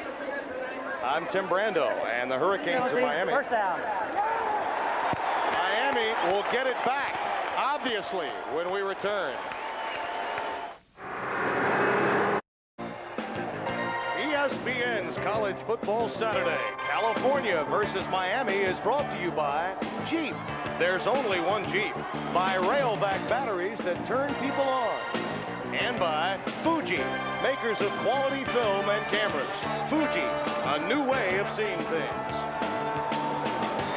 I'm Tim Brando, and the Hurricanes of Miami. First down. Miami will get it back, obviously, when we return. College Football Saturday. California versus Miami is brought to you by Jeep. There's only one Jeep. By Rayovac batteries that turn people on. And by Fuji, makers of quality film and cameras. Fuji, a new way of seeing things.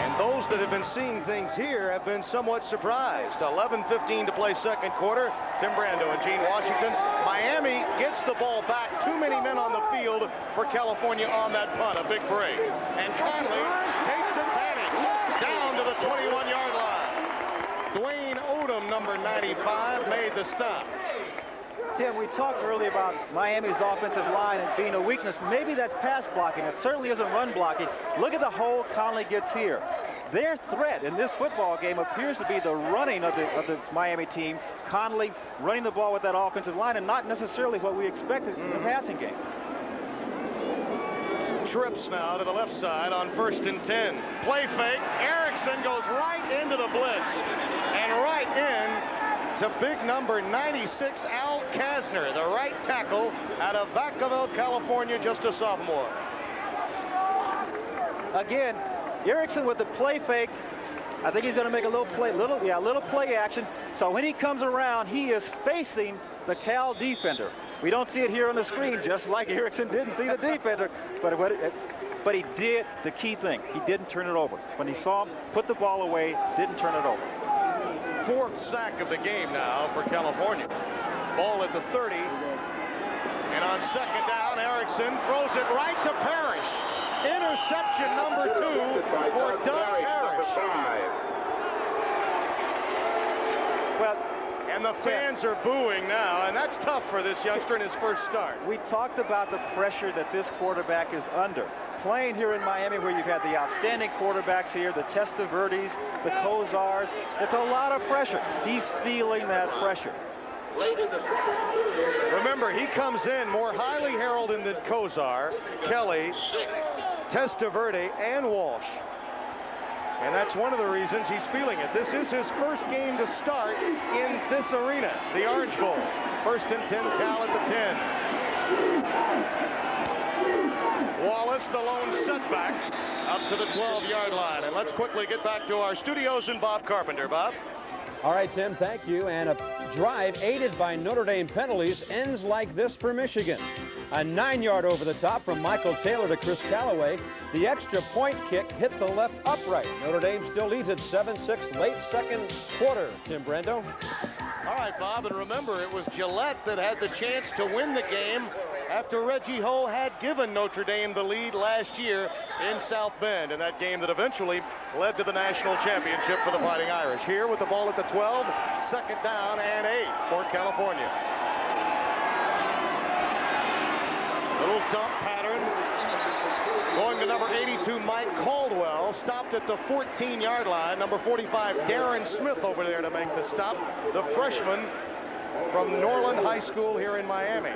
And those that have been seeing things here have been somewhat surprised. 11:15 to play second quarter. Tim Brando and Gene Washington. Miami gets the ball back. Too many men on the field for California on that punt. A big break. And Conley takes advantage down to the 21-yard line. Dwayne Odom, number 95, made the stop. Tim, we talked earlier about Miami's offensive line and being a weakness. Maybe that's pass blocking. It certainly isn't run blocking. Look at the hole Conley gets here. Their threat in this football game appears to be the running of the Miami team. Conley running the ball with that offensive line, and not necessarily what we expected in the passing game. Trips now to the left side on 1st and 10. Play fake. Erickson goes right into the blitz and right in to big number 96, Al Kasner, the right tackle out of Vacaville, California, just a sophomore. Again, Erickson with the play fake. I think he's going to make a little play action. So when he comes around, he is facing the Cal defender. We don't see it here on the screen, just like Erickson didn't see the defender. But he did the key thing. He didn't turn it over. When he saw him put the ball away, didn't turn it over. 4th sack of the game now for California. Ball at the 30. And on 2nd down, Erickson throws it right to Parrish. Interception number 2 for Doug Parrish. Well, and the fans are booing now, and that's tough for this youngster in his first start. We talked about the pressure that this quarterback is under. Playing here in Miami, where you've had the outstanding quarterbacks here, the Testaverdes, the Kozars, it's a lot of pressure. He's feeling that pressure. Remember, he comes in more highly heralded than Kozar, Kelly, Testaverde, and Walsh. And that's one of the reasons he's feeling it. This is his first game to start in this arena, the Orange Bowl. 1st and 10, Cal at the 10. Wallace, the lone setback, up to the 12-yard line. And let's quickly get back to our studios and Bob Carpenter. Bob? All right, Tim, thank you. And a drive aided by Notre Dame penalties ends like this for Michigan. A 9-yard over the top from Michael Taylor to Chris Callaway. The extra point kick hit the left upright. Notre Dame still leads at 7-6 late second quarter. Tim Brando. All right, Bob, and remember, it was Gillette that had the chance to win the game after Reggie Ho had given Notre Dame the lead last year in South Bend, in that game that eventually led to the national championship for the Fighting Irish. Here with the ball at the 12, 2nd down and 8 for California. Little dump pattern. Going to number 82, Mike Caldwell, stopped at the 14-yard line. Number 45, Darren Smith over there to make the stop. The freshman from Norland High School here in Miami.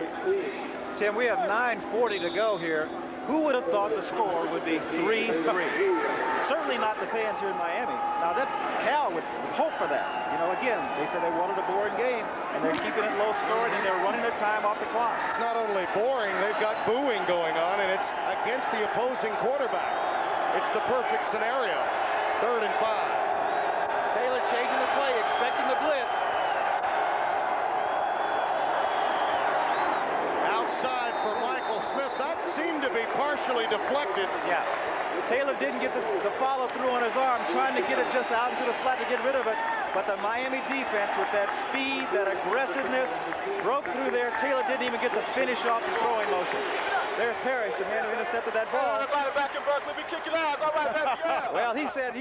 Tim, we have 9:40 to go here. Who would have thought the score would be 3-3? Certainly not the fans here in Miami. Now, that Cal would hope for that. You know, again, they said they wanted a boring game, and they're keeping it low scoring, and they're running the time off the clock. It's not only boring, they've got booing going on, and it's against the opposing quarterback. It's the perfect scenario. 3rd and 5. Taylor changing the play, expecting the blitz. Outside for Michael Smith. That seemed to be partially deflected. Yeah. Taylor didn't get the follow-through on his arm, trying to get it just out into the flat to get rid of it. But the Miami defense, with that speed, that aggressiveness, broke through there. Taylor didn't even get the finish off the throwing motion. There's Parrish, the man who intercepted that ball. Back in Berkeley, we kick your ass. All right, let's go. Well, he said,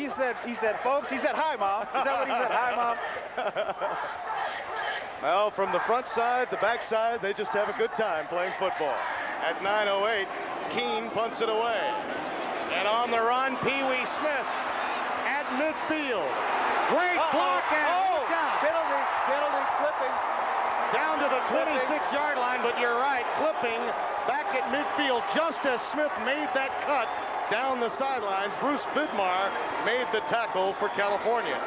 folks, he said, hi, Mom. Is that what he said? Hi, Mom. Well, from the front side, the back side, they just have a good time playing football. At 9:08, Keene punts it away. And on the run, Pee Wee Smith at midfield. Great block and penalty, clipping. Down to the 26-yard line, but you're right, clipping back at midfield just as Smith made that cut down the sidelines. Bruce Vidmar made the tackle for California.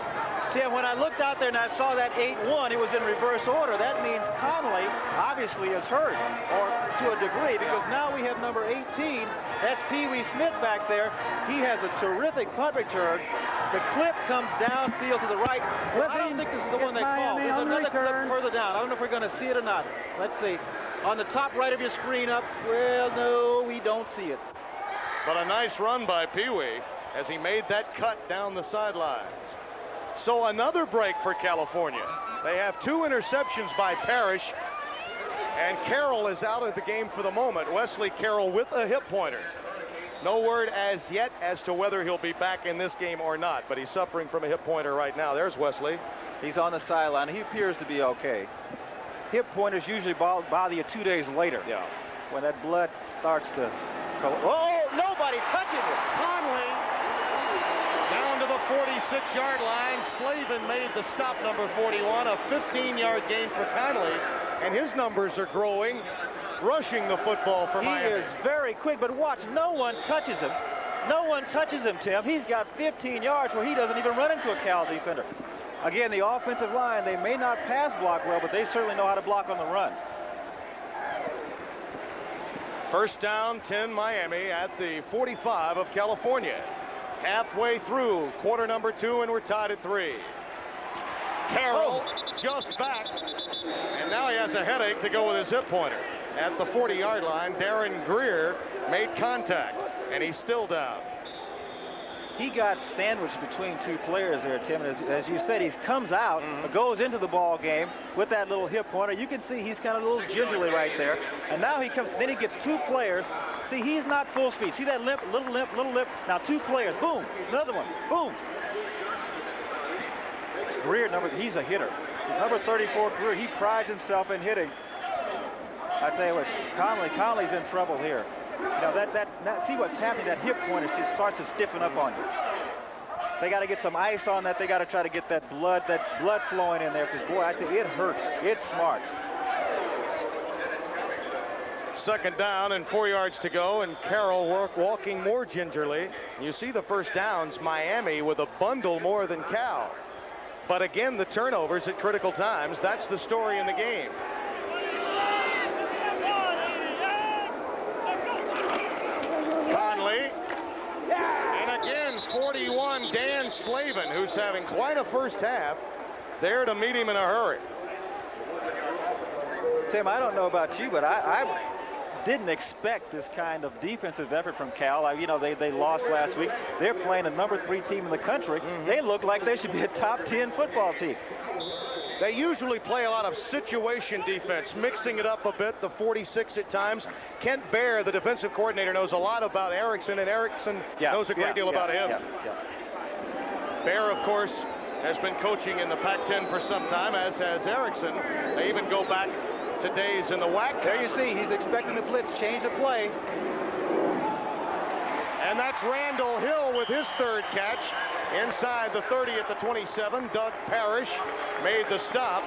Tim, when I looked out there and I saw that 8-1, it was in reverse order. That means Conley obviously is hurt, or to a degree, because now we have number 18. That's Pee Wee Smith back there. He has a terrific punt return. The clip comes downfield to the right. Well, I don't think this is the one they called. There's another clip further down. I don't know if we're going to see it or not. Let's see. On the top right of your screen up. Well, no, we don't see it. But a nice run by Pee Wee as he made that cut down the sidelines. So another break for California. They have 2 interceptions by Parrish, and Carroll is out of the game for the moment. Wesley Carroll with a hip pointer. No word as yet as to whether he'll be back in this game or not, but he's suffering from a hip pointer right now. There's Wesley. He's on the sideline. He appears to be okay. Hip pointers usually bother you 2 days later. Yeah. When that blood starts to go. Oh, nobody touching it. Conley down to the 46-yard line. Slavin made the stop, number 41. A 15-yard gain for Conley, and his numbers are growing, rushing the football for Miami. He is very quick, but watch, no one touches him. No one touches him, Tim. He's got 15 yards where he doesn't even run into a Cal defender. Again, the offensive line, they may not pass block well, but they certainly know how to block on the run. First down, 10 Miami at the 45 of California. Halfway through quarter number 2, and we're tied at 3. Carroll just back, and now he has a headache to go with his hip pointer. At the 40-yard line, Darren Greer made contact, and he's still down. He got sandwiched between 2 players there, Tim. As you said, he comes out, goes into the ball game with that little hip pointer. You can see he's kind of a little gingerly right there. And now he comes, then he gets 2 players. See, he's not full speed. See that limp, little limp, little limp. Now 2 players, boom, another one, boom. Greer, he's a hitter. Number 34, Greer, he prides himself in hitting. I tell you what, Conley's in trouble here. You know, now see what's happening. That hip pointer starts to stiffen up on you. They got to get some ice on that. They got to try to get that blood flowing in there. Because boy, I tell you, it hurts. It smarts. Second down and 4 yards to go, and Carroll walking more gingerly. You see the first downs, Miami with a bundle more than Cal. But again, the turnovers at critical times. That's the story in the game. Conley, and again 41, Dan Slavin, who's having quite a first half, there to meet him in a hurry. Tim, I don't know about you, but I didn't expect this kind of defensive effort from Cal. You know, they lost last week. They're playing a number 3 team in the country. They look like they should be a top 10 football team. They usually play a lot of situation defense, mixing it up a bit, the 46 at times. Kent Baer, the defensive coordinator, knows a lot about Erickson, and Erickson knows a great deal about him. Baer, of course, has been coaching in the Pac-10 for some time, as has Erickson. They even go back to days in the WAC. There you see, he's expecting the blitz, change the play. And that's Randall Hill with his 3rd catch. Inside the 30 at the 27, Doug Parrish made the stop,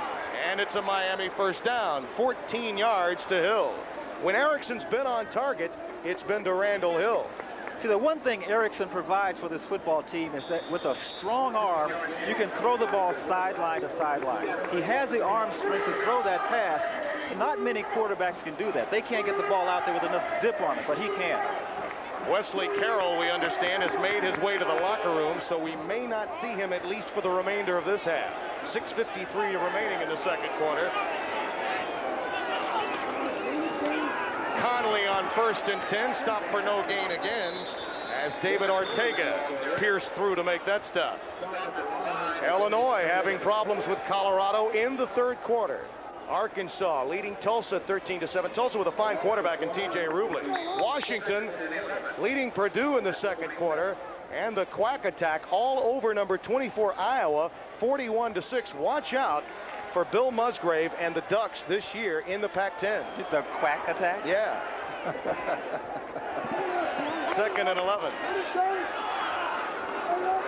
and it's a Miami first down, 14 yards to Hill. When Erickson's been on target, it's been to Randall Hill. See, the one thing Erickson provides for this football team is that with a strong arm, you can throw the ball sideline to sideline. He has the arm strength to throw that pass. Not many quarterbacks can do that. They can't get the ball out there with enough zip on it, but he can. Wesley Carroll, we understand, has made his way to the locker room, so we may not see him at least for the remainder of this half. 6:53 remaining in the second quarter. Conley on 1st and 10, stop for no gain again, as David Ortega pierced through to make that stop. Illinois having problems with Colorado in the 3rd quarter. Arkansas leading Tulsa 13-7. Tulsa with a fine quarterback in T.J. Rubley. Washington leading Purdue in the 2nd quarter, and the Quack attack all over number 24 Iowa 41-6. Watch out for Bill Musgrave and the Ducks this year in the Pac-10. The Quack attack? Yeah. 2nd and 11.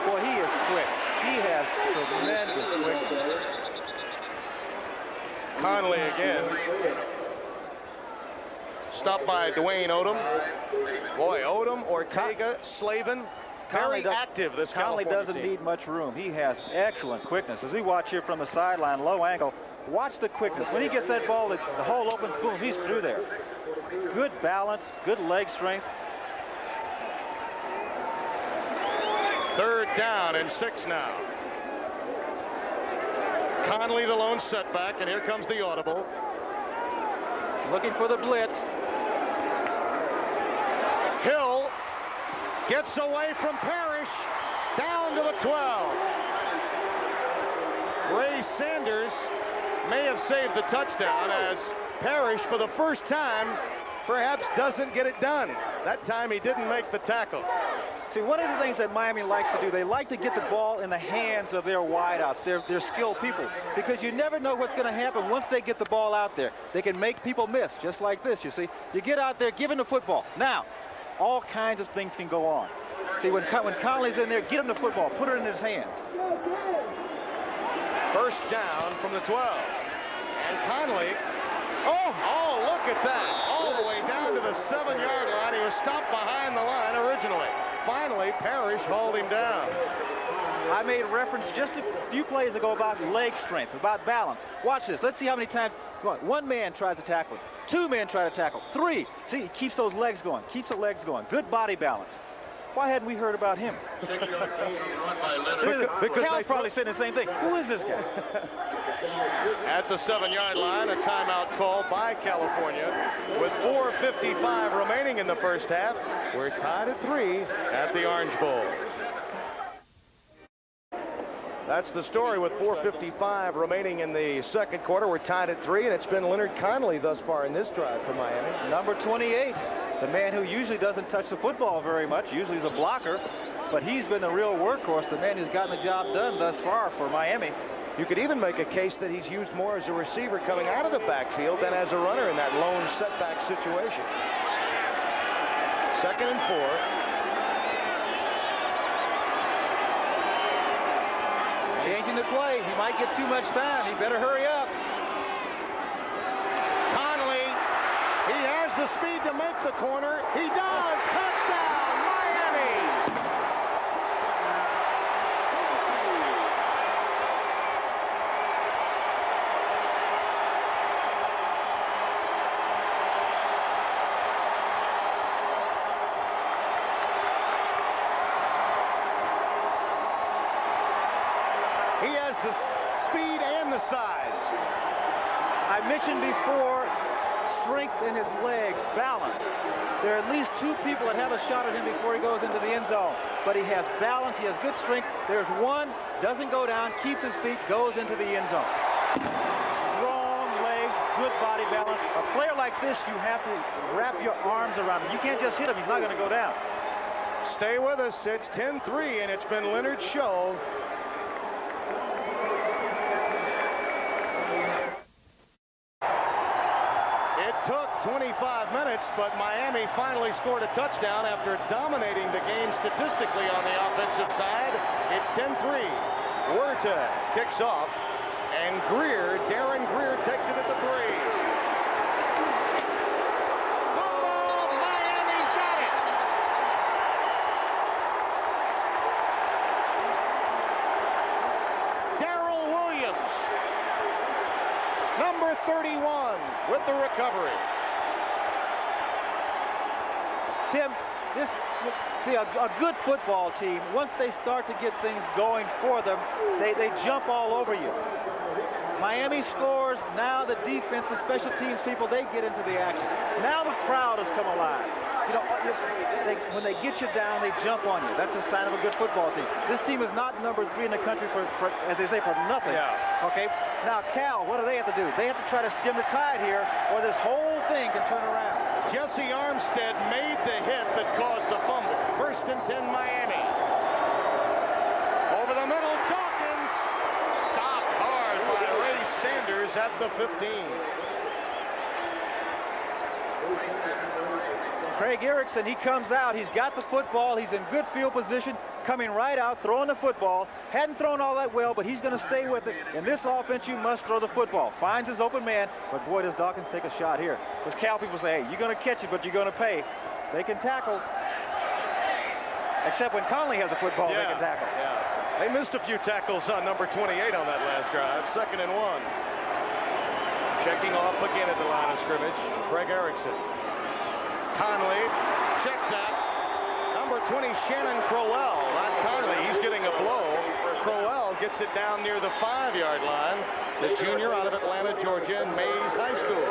Boy, he is quick. He has tremendous quickness. Conley again. Stopped by Dwayne Odom. Boy, Odom, Ortega, Slavin, very active this Conley California doesn't team. need much room. He has excellent quickness. As we watch here from the sideline, low angle, Watch the quickness. When he gets that ball, the hole opens, boom, he's through there. Good balance, good leg strength. 3rd down and 6 now. Conley the lone setback, and here comes the audible. Looking for the blitz. Hill gets away from Parrish, down to the 12. Ray Sanders may have saved the touchdown as Parrish, for the first time, perhaps doesn't get it done. That time he didn't make the tackle. See, one of the things that Miami likes to do, they like to get the ball in the hands of their wideouts, their skilled people, because you never know what's going to happen once they get the ball out there. They can make people miss, just like this, you see. You get out there, give him the football. Now, all kinds of things can go on. See, when Conley's in there, get him the football, put it in his hands. 1st down from the 12. And Conley, oh, look at that. All the way down to the 7-yard line. He was stopped behind the line originally. Finally, Parrish hauled him down. I made reference just a few plays ago about leg strength, about balance. Watch this. Let's see how many times. One man tries to tackle him. 2 men try to tackle. 3. See, he keeps those legs going. Keeps the legs going. Good body balance. Why hadn't we heard about him? Because Cal's probably saying the same thing. Who is this guy? At the 7-yard line, a timeout called by California with 4:55 remaining in the first half. We're tied at 3 at the Orange Bowl. That's the story with 4:55 remaining in the second quarter. We're tied at 3, and it's been Leonard Conley thus far in this drive for Miami. Number 28, the man who usually doesn't touch the football very much. Usually he's a blocker, but he's been the real workhorse, the man who's gotten the job done thus far for Miami. You could even make a case that he's used more as a receiver coming out of the backfield than as a runner in that lone setback situation. 2nd and 4. Changing the play. He might get too much time. He better hurry up. Conley, he has the speed to make the corner. He does. Touchdown, Miami. He has the speed and the size. I mentioned before strength in his legs, balance. There are at least 2 people that have a shot at him before he goes into the end zone. But he has balance, he has good strength. There's one, doesn't go down, keeps his feet, goes into the end zone. Strong legs, good body balance. A player like this, you have to wrap your arms around him. You can't just hit him, he's not going to go down. Stay with us. It's 10-3, and it's been Leonard's show. It took 25 minutes, but Miami finally scored a touchdown after dominating the game statistically on the offensive side. It's 10-3. Huerta kicks off, and Darren Greer takes it at the 3. Football, Miami's got it. Darrell Williams, number 31, with the recovery. Tim, a good football team, once they start to get things going for them, they jump all over you. Miami scores, now the defense, the special teams people, they get into the action. Now the crowd has come alive. You know, when they get you down, they jump on you. That's a sign of a good football team. This team is not number 3 in the country for as they say, for nothing. Yeah. Okay. Now, Cal, what do they have to do? They have to try to stem the tide here, or this whole thing can turn around. Jesse Armstead made the hit that caused the fumble. 1st and 10, Miami. Over the middle, Dawkins. Stopped hard by Ray Sanders at the 15. Craig Erickson, he comes out. He's got the football. He's in good field position, coming right out, throwing the football. Hadn't thrown all that well, but he's going to stay with it. In this offense, you must throw the football. Finds his open man, but boy, does Dawkins take a shot here. As Cal people say, hey, you're going to catch it, but you're going to pay. They can tackle. Except when Conley has the football, they can tackle. Yeah. They missed a few tackles on number 28 on that last drive. 2nd and 1. Checking off again at the line of scrimmage, Craig Erickson. Conley, check that. Number 20, Shannon Crowell. Not Conley, he's getting a blow. Crowell gets it down near the 5-yard line. The junior out of Atlanta, Georgia, and Mays High School.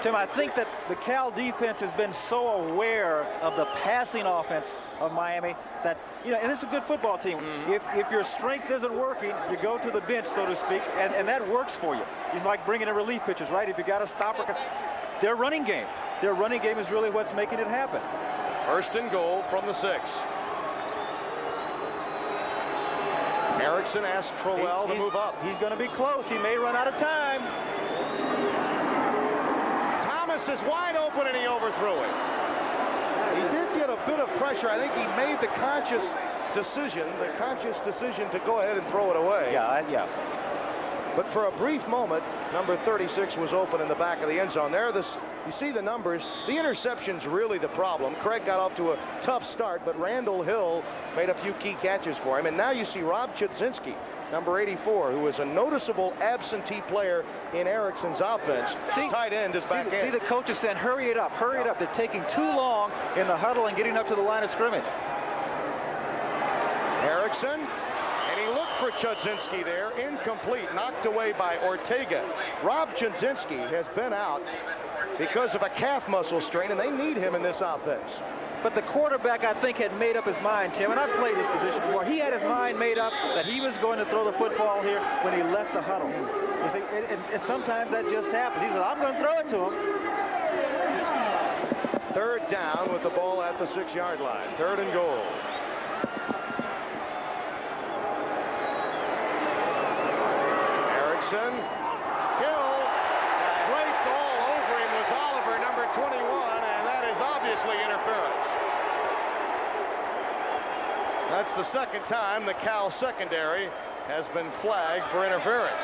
Tim, I think that the Cal defense has been so aware of the passing offense of Miami that, and it's a good football team. If your strength isn't working, you go to the bench, so to speak, and that works for you. It's like bringing in relief pitchers, right? If you got a stopper, their running game is really what's making it happen. First and goal from the 6. Erickson asks Crowell to move up. He's going to be close. He may run out of time. Thomas is wide open, and he overthrew it. He did get a bit of pressure. I think he made the conscious decision to go ahead and throw it away. Yeah. But for a brief moment, number 36 was open in the back of the end zone. You see the numbers. The interception's really the problem. Craig got off to a tough start, but Randall Hill made a few key catches for him. And now you see Rob Chudzinski, number 84, who is a noticeable absentee player in Erickson's offense. Tight end is back in. See the coaches saying, hurry it up. They're taking too long in the huddle and getting up to the line of scrimmage. Erickson, and he looked for Chudzinski there. Incomplete, knocked away by Ortega. Rob Chudzinski has been out because of a calf muscle strain, and they need him in this offense. But the quarterback, I think, had made up his mind, Tim, and I've played this position before. He had his mind made up that he was going to throw the football here when he left the huddle. You see, and sometimes that just happens. He said, I'm going to throw it to him. Third down with the ball at the 6-yard line. Third and goal. Erickson. Hill. Draped all over him was Oliver, number 21, and that is obviously interference. That's the second time the Cal secondary has been flagged for interference.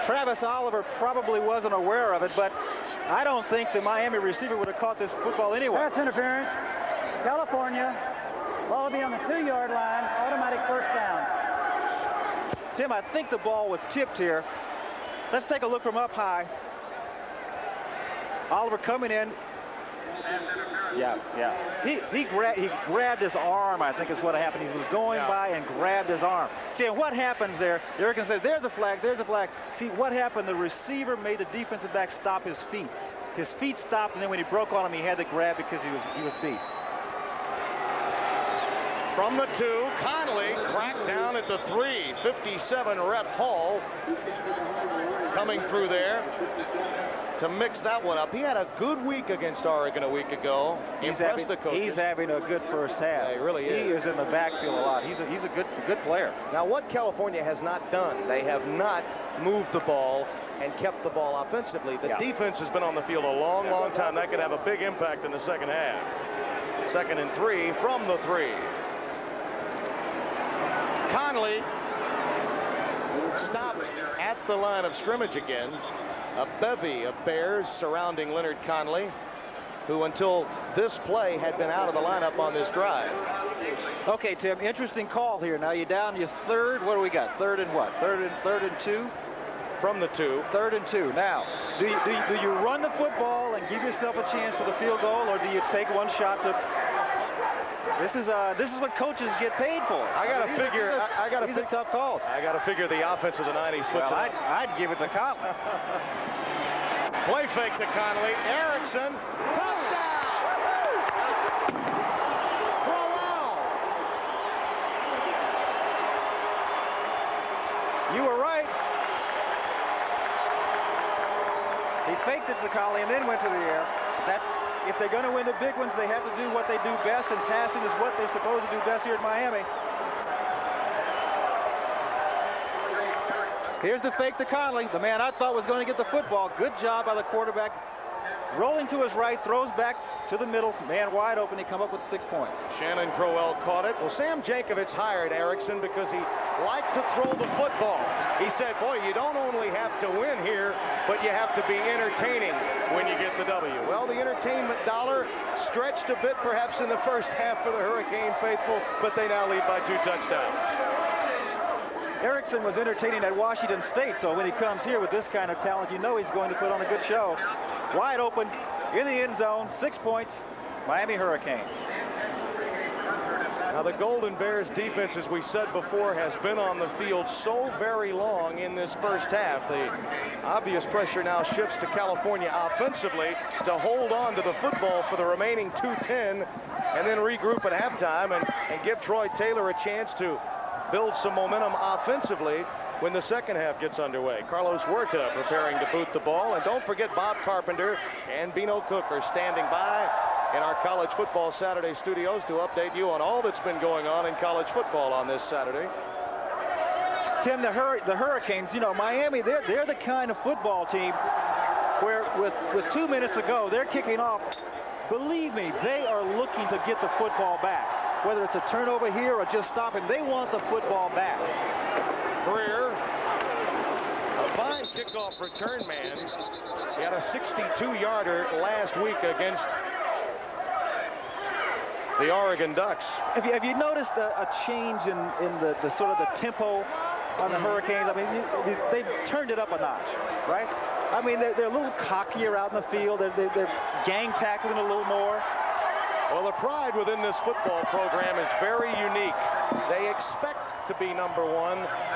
Travis Oliver probably wasn't aware of it, but I don't think the Miami receiver would have caught this football anyway. Pass interference. California. Ball will be on the 2-yard line. Automatic first down. Tim, I think the ball was tipped here. Let's take a look from up high. Oliver coming in. Yeah. He grabbed his arm, I think is what happened. He was going by and grabbed his arm. See, and what happens there, Erickson says, there's a flag. See, what happened, the receiver made the defensive back stop his feet. His feet stopped, and then when he broke on him, he had to grab because he was beat. From the 2, Conley cracked down at the 3. 57, Rhett Hall coming through there to mix that one up. He had a good week against Oregon a week ago. He's having a good first half. Yeah, he really is. He is in the backfield a lot. He's a good player. Now, what California has not done, they have not moved the ball and kept the ball offensively. The defense has been on the field a long time. That could have a big impact in the second half. 2nd and 3 from the 3. Conley stopped at the line of scrimmage again. A bevy of Bears surrounding Leonard Conley, who until this play had been out of the lineup on this drive. Okay, Tim, interesting call here. Now you're down your third. What do we got? Third and what? Third and 2? From the 2. 3rd and 2. Now, do you run the football and give yourself a chance for the field goal, or do you take one shot to... This is what coaches get paid for. These are tough calls. I got to figure the offense of the 90s puts well, I'd give it to Conley. Play fake to Conley. Erickson. Touchdown! Crowell. You were right. He faked it to Conley and then went to the air. If they're going to win the big ones, they have to do what they do best, and passing is what they're supposed to do best here at Miami. Here's the fake to Conley, the man I thought was going to get the football. Good job by the quarterback. Rolling to his right, throws back to the middle. Man wide open, he come up with 6 points. Shannon Crowell caught it. Well, Sam Jankovich hired Erickson because he liked to throw the football. He said, boy, you don't only have to win here, but you have to be entertaining when you get the W. Well, the entertainment dollar stretched a bit perhaps in the first half for the Hurricane faithful, but they now lead by 2 touchdowns. Erickson was entertaining at Washington State, so when he comes here with this kind of talent, you know he's going to put on a good show. Wide open, in the end zone, 6 points, Miami Hurricanes. Now, the Golden Bears defense, as we said before, has been on the field so very long in this first half. The obvious pressure now shifts to California offensively to hold on to the football for the remaining 2:10 and then regroup at halftime and give Troy Taylor a chance to build some momentum offensively when the second half gets underway. Carlos Huerta preparing to boot the ball. And don't forget Bob Carpenter and Bino Cook are standing by in our College Football Saturday studios to update you on all that's been going on in college football on this Saturday. Tim, the Hurricanes, you know, Miami, they're the kind of football team where with 2 minutes to go, they're kicking off. Believe me, they are looking to get the football back. Whether it's a turnover here or just stopping, they want the football back. Greer, a fine kickoff return man. He had a 62-yarder last week against the Oregon Ducks. Have you noticed a change in the sort of the tempo on the Hurricanes? I mean, they've turned it up a notch, right? I mean, they're a little cockier out in the field. They're gang tackling a little more. Well, the pride within this football program is very unique. They expect to be #1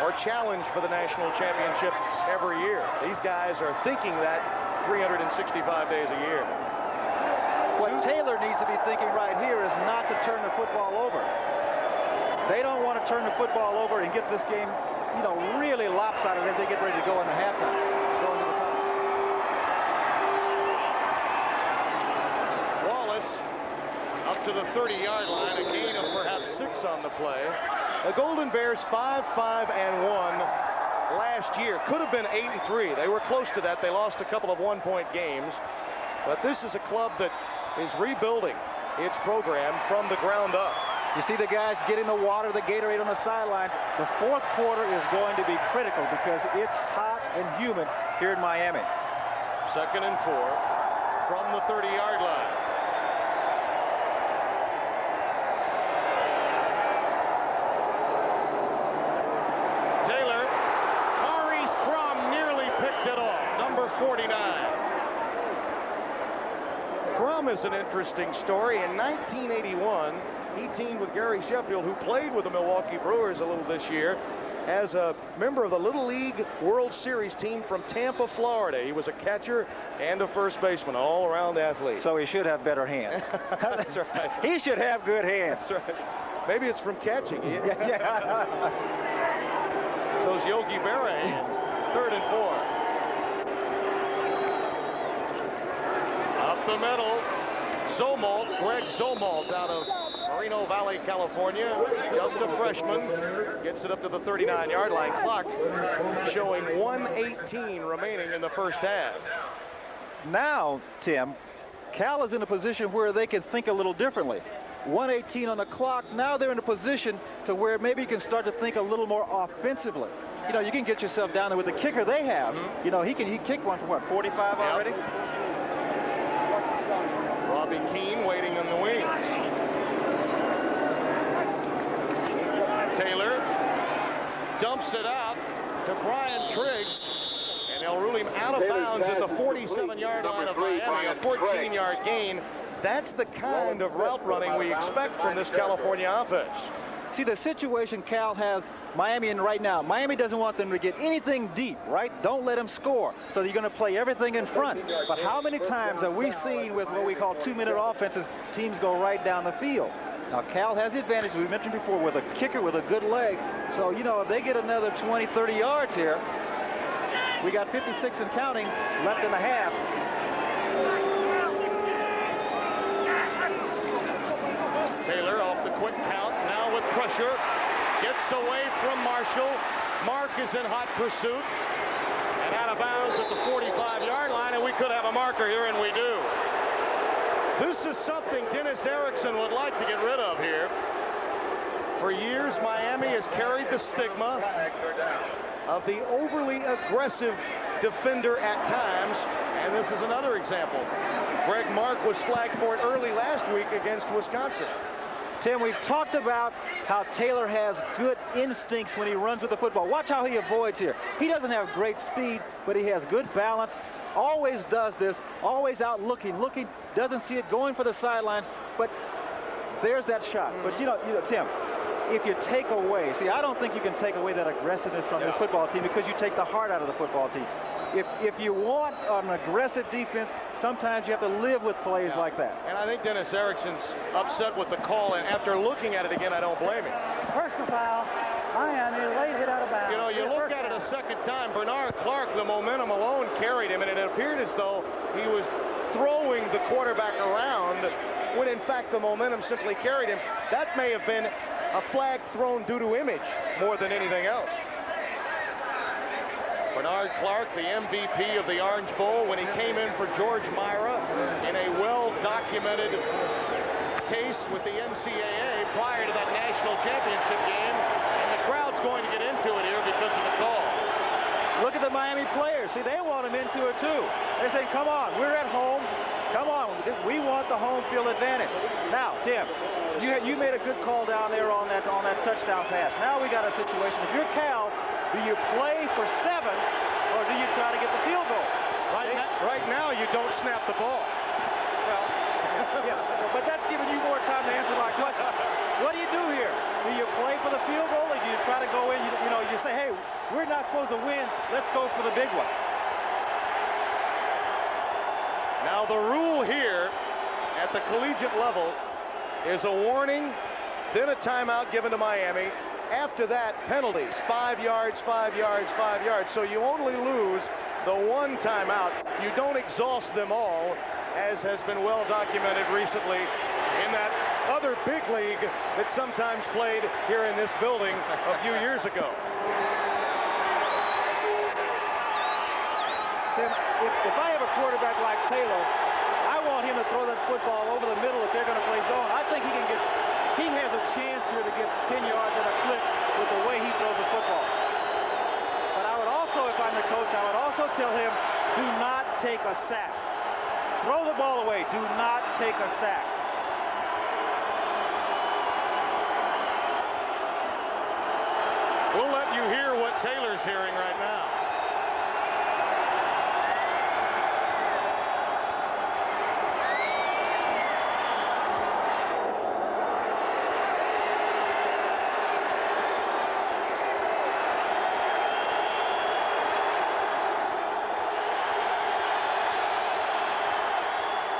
or challenge for the national championship every year. These guys are thinking that 365 days a year. What Taylor needs to be thinking right here is not to turn the football over. They don't want to turn the football over and get this game, you know, really lopsided as they get ready to go into halftime. Go into the top. Wallace up to the 30-yard line, a gain of perhaps 6 on the play. The Golden Bears 5-5-1 last year. Could have been 8-3. They were close to that. They lost a couple of one-point games. But this is a club that is rebuilding its program from the ground up. You see the guys getting the water, the Gatorade on the sideline. The fourth quarter is going to be critical because it's hot and humid here in Miami. 2nd and 4 from the 30-yard line. Taylor, Maurice Crum nearly picked it off. Number 49. Crum is an interesting story. In 1981, he teamed with Gary Sheffield, who played with the Milwaukee Brewers a little this year, as a member of the Little League World Series team from Tampa, Florida. He was a catcher and a first baseman, all-around athlete. So he should have better hands. That's right. He should have good hands. That's right. Maybe it's from catching. Yeah. Those Yogi Berra hands. 3rd and 4. Up the middle, Zomalt, Greg Zomalt out of Moreno Valley, California. Just a freshman. Gets it up to the 39-yard line. Clock showing 1:18 remaining in the first half. Now, Tim, Cal is in a position where they can think a little differently. 1:18 on the clock. Now they're in a position to where maybe you can start to think a little more offensively. You know, you can get yourself down there with the kicker they have. You know, he kicked one from what, 45 already? Robbie Keane waiting in the wings. Taylor dumps it out to Brian Triggs, and they'll rule him out of bounds at the 47-yard line of Miami, a 14-yard gain. That's the kind of route running we expect from this California offense. See, the situation Cal has Miami in right now, Miami doesn't want them to get anything deep, right? Don't let them score. So you're going to play everything in front. But how many times have we seen with what we call 2-minute offenses, teams go right down the field? Now, Cal has the advantage, we mentioned before, with a kicker with a good leg. So, you know, if they get another 20, 30 yards here, we got 56 and counting left in the half. Taylor off the quick count, now with pressure. Gets away from Marshall. Mark is in hot pursuit. And out of bounds at the 45-yard line, and we could have a marker here, and we do. This is something Dennis Erickson would like to get rid of here. For years, Miami has carried the stigma of the overly aggressive defender at times, and this is another example. Greg Mark was flagged for it early last week against Wisconsin. Tim, we've talked about how Taylor has good instincts when he runs with the football. Watch how he avoids here. He doesn't have great speed, but he has good balance. Always does this, always out looking, doesn't see it going for the sidelines, but there's that shot. But you know, Tim, if you take away, see, I don't think you can take away that aggressiveness from this football team because you take the heart out of the football team. If you want an aggressive defense, sometimes you have to live with plays like that. And I think Dennis Erickson's upset with the call, and after looking at it again, I don't blame him. Personal foul. Miami, late hit out of bounds. You know, you look at it a second time, Bernard Clark, the momentum alone carried him, and it appeared as though he was throwing the quarterback around when, in fact, the momentum simply carried him. That may have been a flag thrown due to image more than anything else. Bernard Clark, the MVP of the Orange Bowl, when he came in for George Myra in a well-documented case with the NCAA prior to that national championship game, and the crowd's going to get into it here because of the call. Look at the Miami players. See, they want him into it too. They're saying, come on, we're at home. Come on, we want the home field advantage. Now, Tim, you made a good call down there on that touchdown pass. Now we got a situation. If you're Cal, do you play for 7 or do you try to get the field goal? Right now, you don't snap the ball. Well, yeah, but that's giving you more time to answer my question. What do you do here? Do you play for the field goal, or do you try to go in? You say, hey, we're not supposed to win. Let's go for the big one. Now, the rule here at the collegiate level is a warning, then a timeout given to Miami. After that, penalties, 5 yards, 5 yards, 5 yards. So you only lose the one timeout. You don't exhaust them all, as has been well documented recently in that other big league that sometimes played here in this building a few years ago. Tim, if I have a quarterback like Taylor, I want him to throw that football over the middle if they're going to play zone. I think he has a chance here to get 10 yards at a clip with the way he throws the football. But I would also, if I'm the coach, I would also tell him, do not take a sack. Throw the ball away. Do not take a sack. We'll let you hear what Taylor's hearing right now.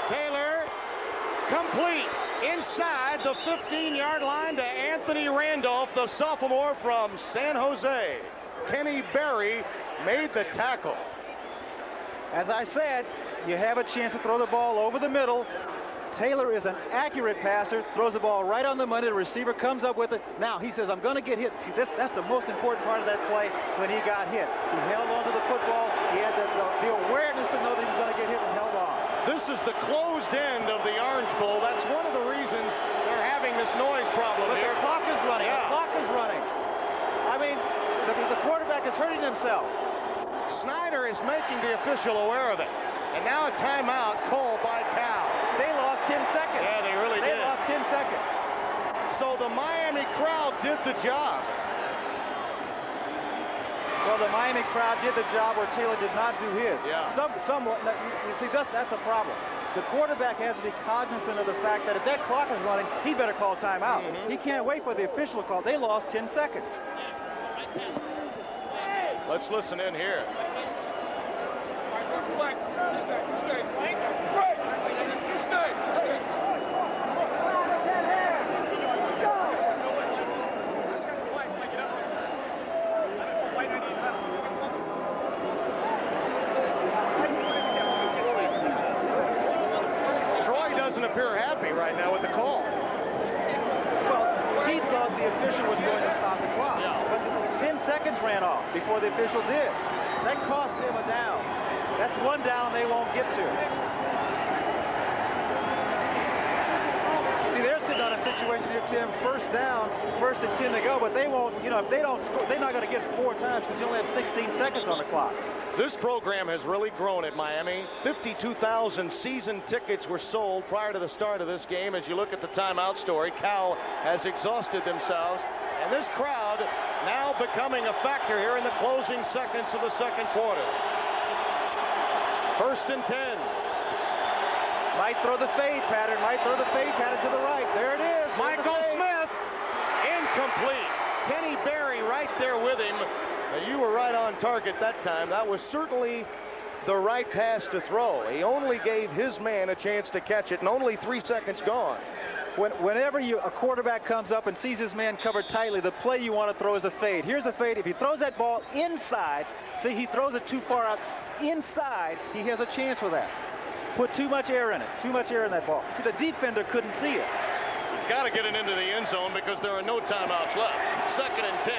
Taylor, complete inside the 15-yard line to Anthony Randolph, the sophomore from San Jose. Kenny Berry made the tackle. As I said, you have a chance to throw the ball over the middle. Taylor is an accurate passer, throws the ball right on the money. The receiver comes up with it. Now he says, I'm going to get hit. See, that's the most important part of that play when he got hit. He held on to the football. He had the awareness to know that he was going to get hit and held on. This is the closed end of the Orange Bowl. That's one of the reasons they're having this noise problem But here. the clock is running. Yeah. The clock is running. I mean, the quarterback is hurting himself. Snyder is making the official aware of it. And now a timeout called by Cal. They lost 10 seconds. Yeah, they really They did. lost 10 seconds. So the Miami crowd did the job. Well, the Miami crowd did the job where Taylor did not do his. Yeah. Somewhat. You see, that's the problem. The quarterback has to be cognizant of the fact that if that clock is running, he better call timeout. He can't wait for the official call. They lost 10 seconds. Let's listen in here. Troy doesn't appear happy right now with the call. Well, he thought the official was going to stop the clock. Yeah. But 10 seconds ran off before the official did. That cost them a down. That's one down they won't get to. See, they're sitting on got a situation here, Tim. First down, 1st and 10 to go, but they won't, you know, if they don't score, they're not going to get 4 times because you only have 16 seconds on the clock. This program has really grown at Miami. 52,000 season tickets were sold prior to the start of this game. As you look at the timeout story, Cal has exhausted themselves. And this crowd now becoming a factor here in the closing seconds of the second quarter. 1st and 10. Might throw the fade pattern, to the right. There it is. Michael Smith, incomplete. Kenny Berry right there with him. Now, you were right on target that time. That was certainly the right pass to throw. He only gave his man a chance to catch it, and only 3 seconds gone. Whenever a quarterback comes up and sees his man covered tightly, the play you want to throw is a fade. Here's a fade. If he throws that ball inside, see, he throws it too far out inside, he has a chance for that. Put too much air in it, too much air in that ball. See, the defender couldn't see it. He's got to get it into the end zone because there are no timeouts left. 2nd and 10,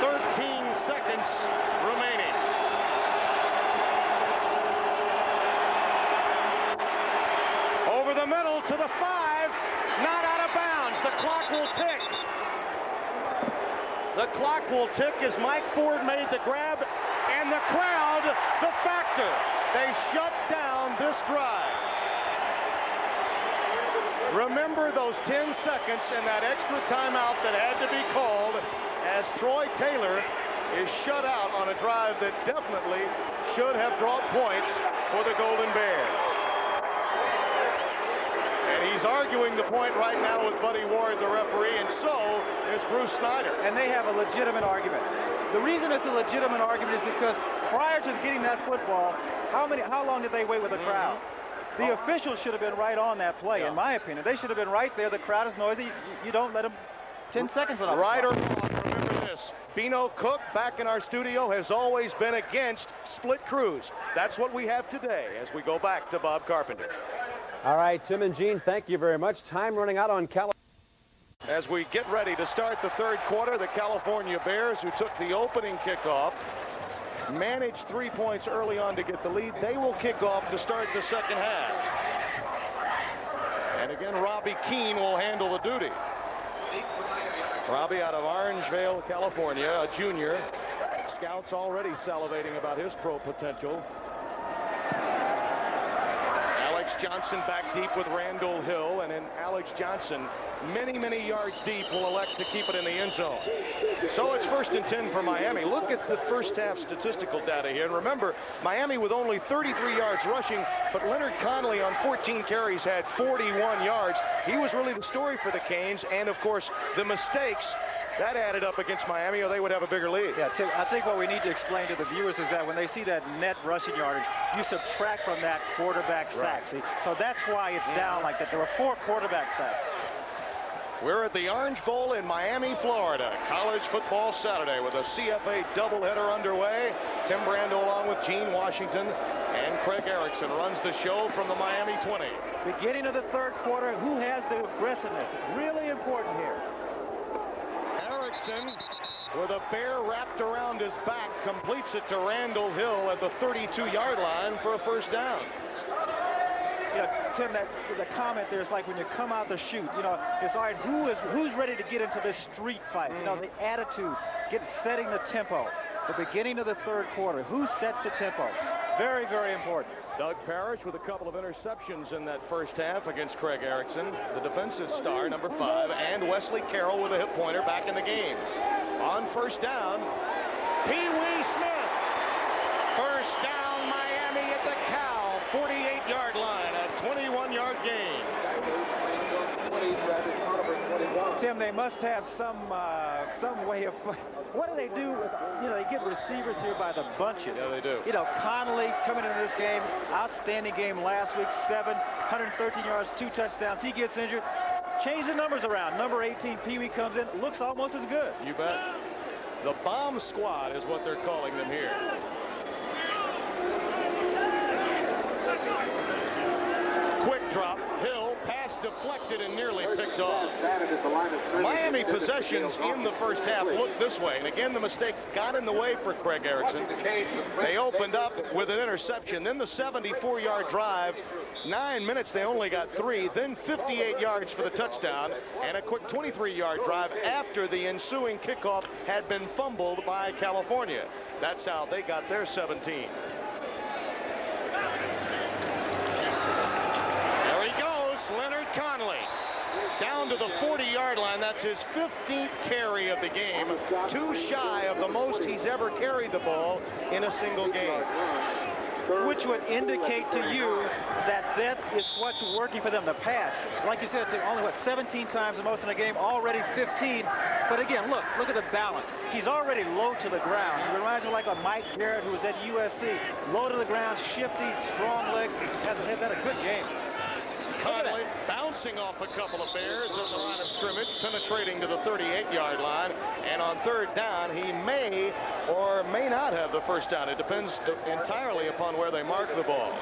13 seconds remaining. Over the middle to the 5, not out of bounds. The clock will tick. The clock will tick as Mike Ford made the grab, and the crowd, the factor. They shut down this drive. Remember those 10 seconds and that extra timeout that had to be called as Troy Taylor is shut out on a drive that definitely should have brought points for the Golden Bears. And he's arguing the point right now with Buddy Ward, the referee, and so is Bruce Snyder. And they have a legitimate argument. The reason it's a legitimate argument is because prior to getting that football, how long did they wait with the crowd? The officials should have been right on that play, in my opinion. They should have been right there. The crowd is noisy. You don't let them 10 seconds on. Right or wrong, remember this. Bino Cook, back in our studio, has always been against split crews. That's what we have today as we go back to Bob Carpenter. All right, Tim and Gene, thank you very much. Time running out on California. As we get ready to start the third quarter, the California Bears, who took the opening kickoff, managed 3 points early on to get the lead. They will kick off to start the second half. And again, Robbie Keane will handle the duty. Robbie out of Orangevale, California, a junior. Scouts already salivating about his pro potential. Alex Johnson back deep with Randall Hill, and then Alex Johnson many yards deep will elect to keep it in the end zone. So it's 1st and 10 for Miami. Look at the first half statistical data here. And remember, Miami with only 33 yards rushing, but Leonard Connolly on 14 carries had 41 yards. He was really the story for the Canes, and of course the mistakes that added up against Miami, or they would have a bigger lead. Yeah, Tim, I think what we need to explain to the viewers is that when they see that net rushing yardage, you subtract from that quarterback sack. See? So that's why it's down like that. There were 4 quarterback sacks. We're at the Orange Bowl in Miami, Florida. College football Saturday with a CFA doubleheader underway. Tim Brando along with Gene Washington and Craig Erickson runs the show from the Miami 20. Beginning of the third quarter, who has the aggressiveness? Really important here. Erickson, with a bear wrapped around his back, completes it to Randall Hill at the 32-yard line for a first down. You know, Tim, the comment there is like when you come out the chute, you know, it's all right, who's ready to get into this street fight? You know, the attitude, setting the tempo. The beginning of the third quarter, who sets the tempo? Very, very important. Doug Parrish with a couple of interceptions in that first half against Craig Erickson, the defensive star, number 5, and Wesley Carroll with a hip pointer back in the game. On first down, Pee Wee Smith. First down, Miami at the Cal 48-yard line, a 21-yard gain. Tim, they must have some way of. What do they do? You know, they get receivers here by the bunches. Yeah, they do. You know, Connolly coming into this game, outstanding game last week, 113 yards, 2 touchdowns. He gets injured. Change the numbers around. Number 18, Pee Wee comes in, looks almost as good. You bet. The bomb squad is what they're calling them here. Quick drop. Hill, pass deflected and nearly picked off. Miami possessions in the first half looked this way. And again, the mistakes got in the way for Craig Erickson. They opened up with an interception. Then the 74-yard drive 9 minutes, they only got 3, then 58 yards for the touchdown, and a quick 23-yard drive after the ensuing kickoff had been fumbled by California. That's how they got their 17. There he goes, Leonard Conley. Down to the 40-yard line. That's his 15th carry of the game. Too shy of the most he's ever carried the ball in a single game. Which would indicate to you that is what's working for them, the pass. Like you said, it's only, 17 times the most in a game, already 15. But again, look at the balance. He's already low to the ground. He reminds me like a Mike Garrett who was at USC. Low to the ground, shifty, strong legs. Has had a good game. Conley bouncing off a couple of Bears at the line of scrimmage, penetrating to the 38-yard line, and on third down he may or may not have the first down. It depends entirely upon where they mark the ball.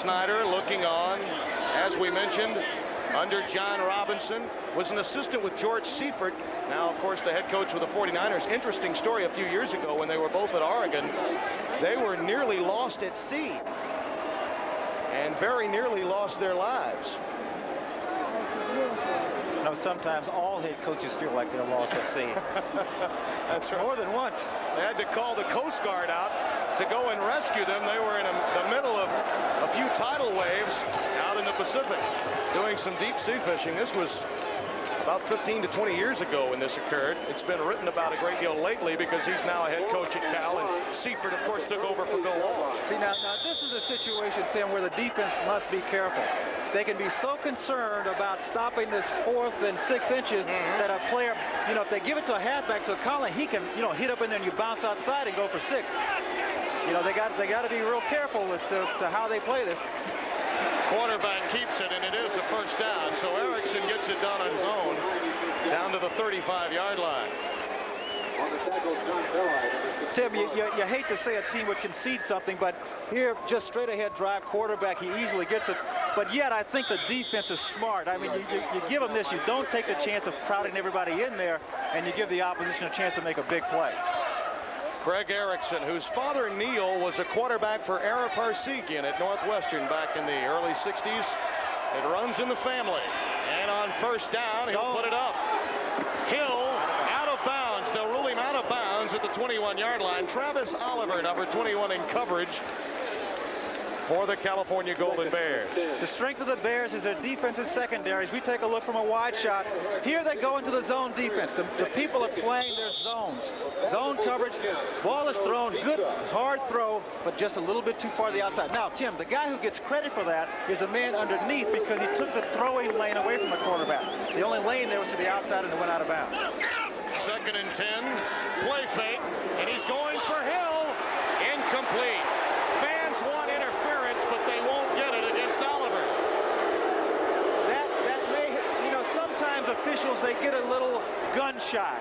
Snyder looking on, as we mentioned, under John Robinson, was an assistant with George Seifert. Now, of course, the head coach with the 49ers. Interesting story a few years ago when they were both at Oregon. They were nearly lost at sea and very nearly lost their lives. You know, sometimes all head coaches feel like they're lost at sea. That's right. More than once. They had to call the Coast Guard out to go and rescue them. They were in the middle of a few tidal waves out in the Pacific doing some deep sea fishing. This was about 15 to 20 years ago when this occurred. It's been written about a great deal lately because he's now a head coach at Cal, and Seifert, of course, took over for Bill Walsh. See, now this is a situation, Tim, where the defense must be careful. They can be so concerned about stopping this 4th and 6 inches that a player, you know, if they give it to a halfback, to Conley, he can, you know, hit up in there and you bounce outside and go for 6. You know, they got to be real careful as to how they play this. Quarterback keeps it, and it is a first down. So Erickson gets it done on his own, down to the 35-yard line. Tim, you hate to say a team would concede something, but here, just straight ahead drive quarterback, he easily gets it. But yet, I think the defense is smart. I mean, you give them this, you don't take the chance of crowding everybody in there, and you give the opposition a chance to make a big play. Greg Erickson, whose father Neil was a quarterback for Ara Parsegian at Northwestern back in the early 60s. It runs in the family. And on first down, he'll put it up. Hill out of bounds. They'll rule him out of bounds at the 21-yard line. Travis Oliver, number 21 in coverage for the California Golden Bears. The strength of the Bears is their defensive secondaries. We take a look from a wide shot. Here they go into the zone defense. The people are playing their zones. Zone coverage. Ball is thrown. Good, hard throw, but just a little bit too far to the outside. Now, Tim, the guy who gets credit for that is the man underneath because he took the throwing lane away from the quarterback. The only lane there was to the outside and it went out of bounds. 2nd and 10. Play fake. And he's going for Hill. Incomplete. Fans want interference, but they won't get it against Oliver. That may, you know, sometimes officials, they get a little gun shy.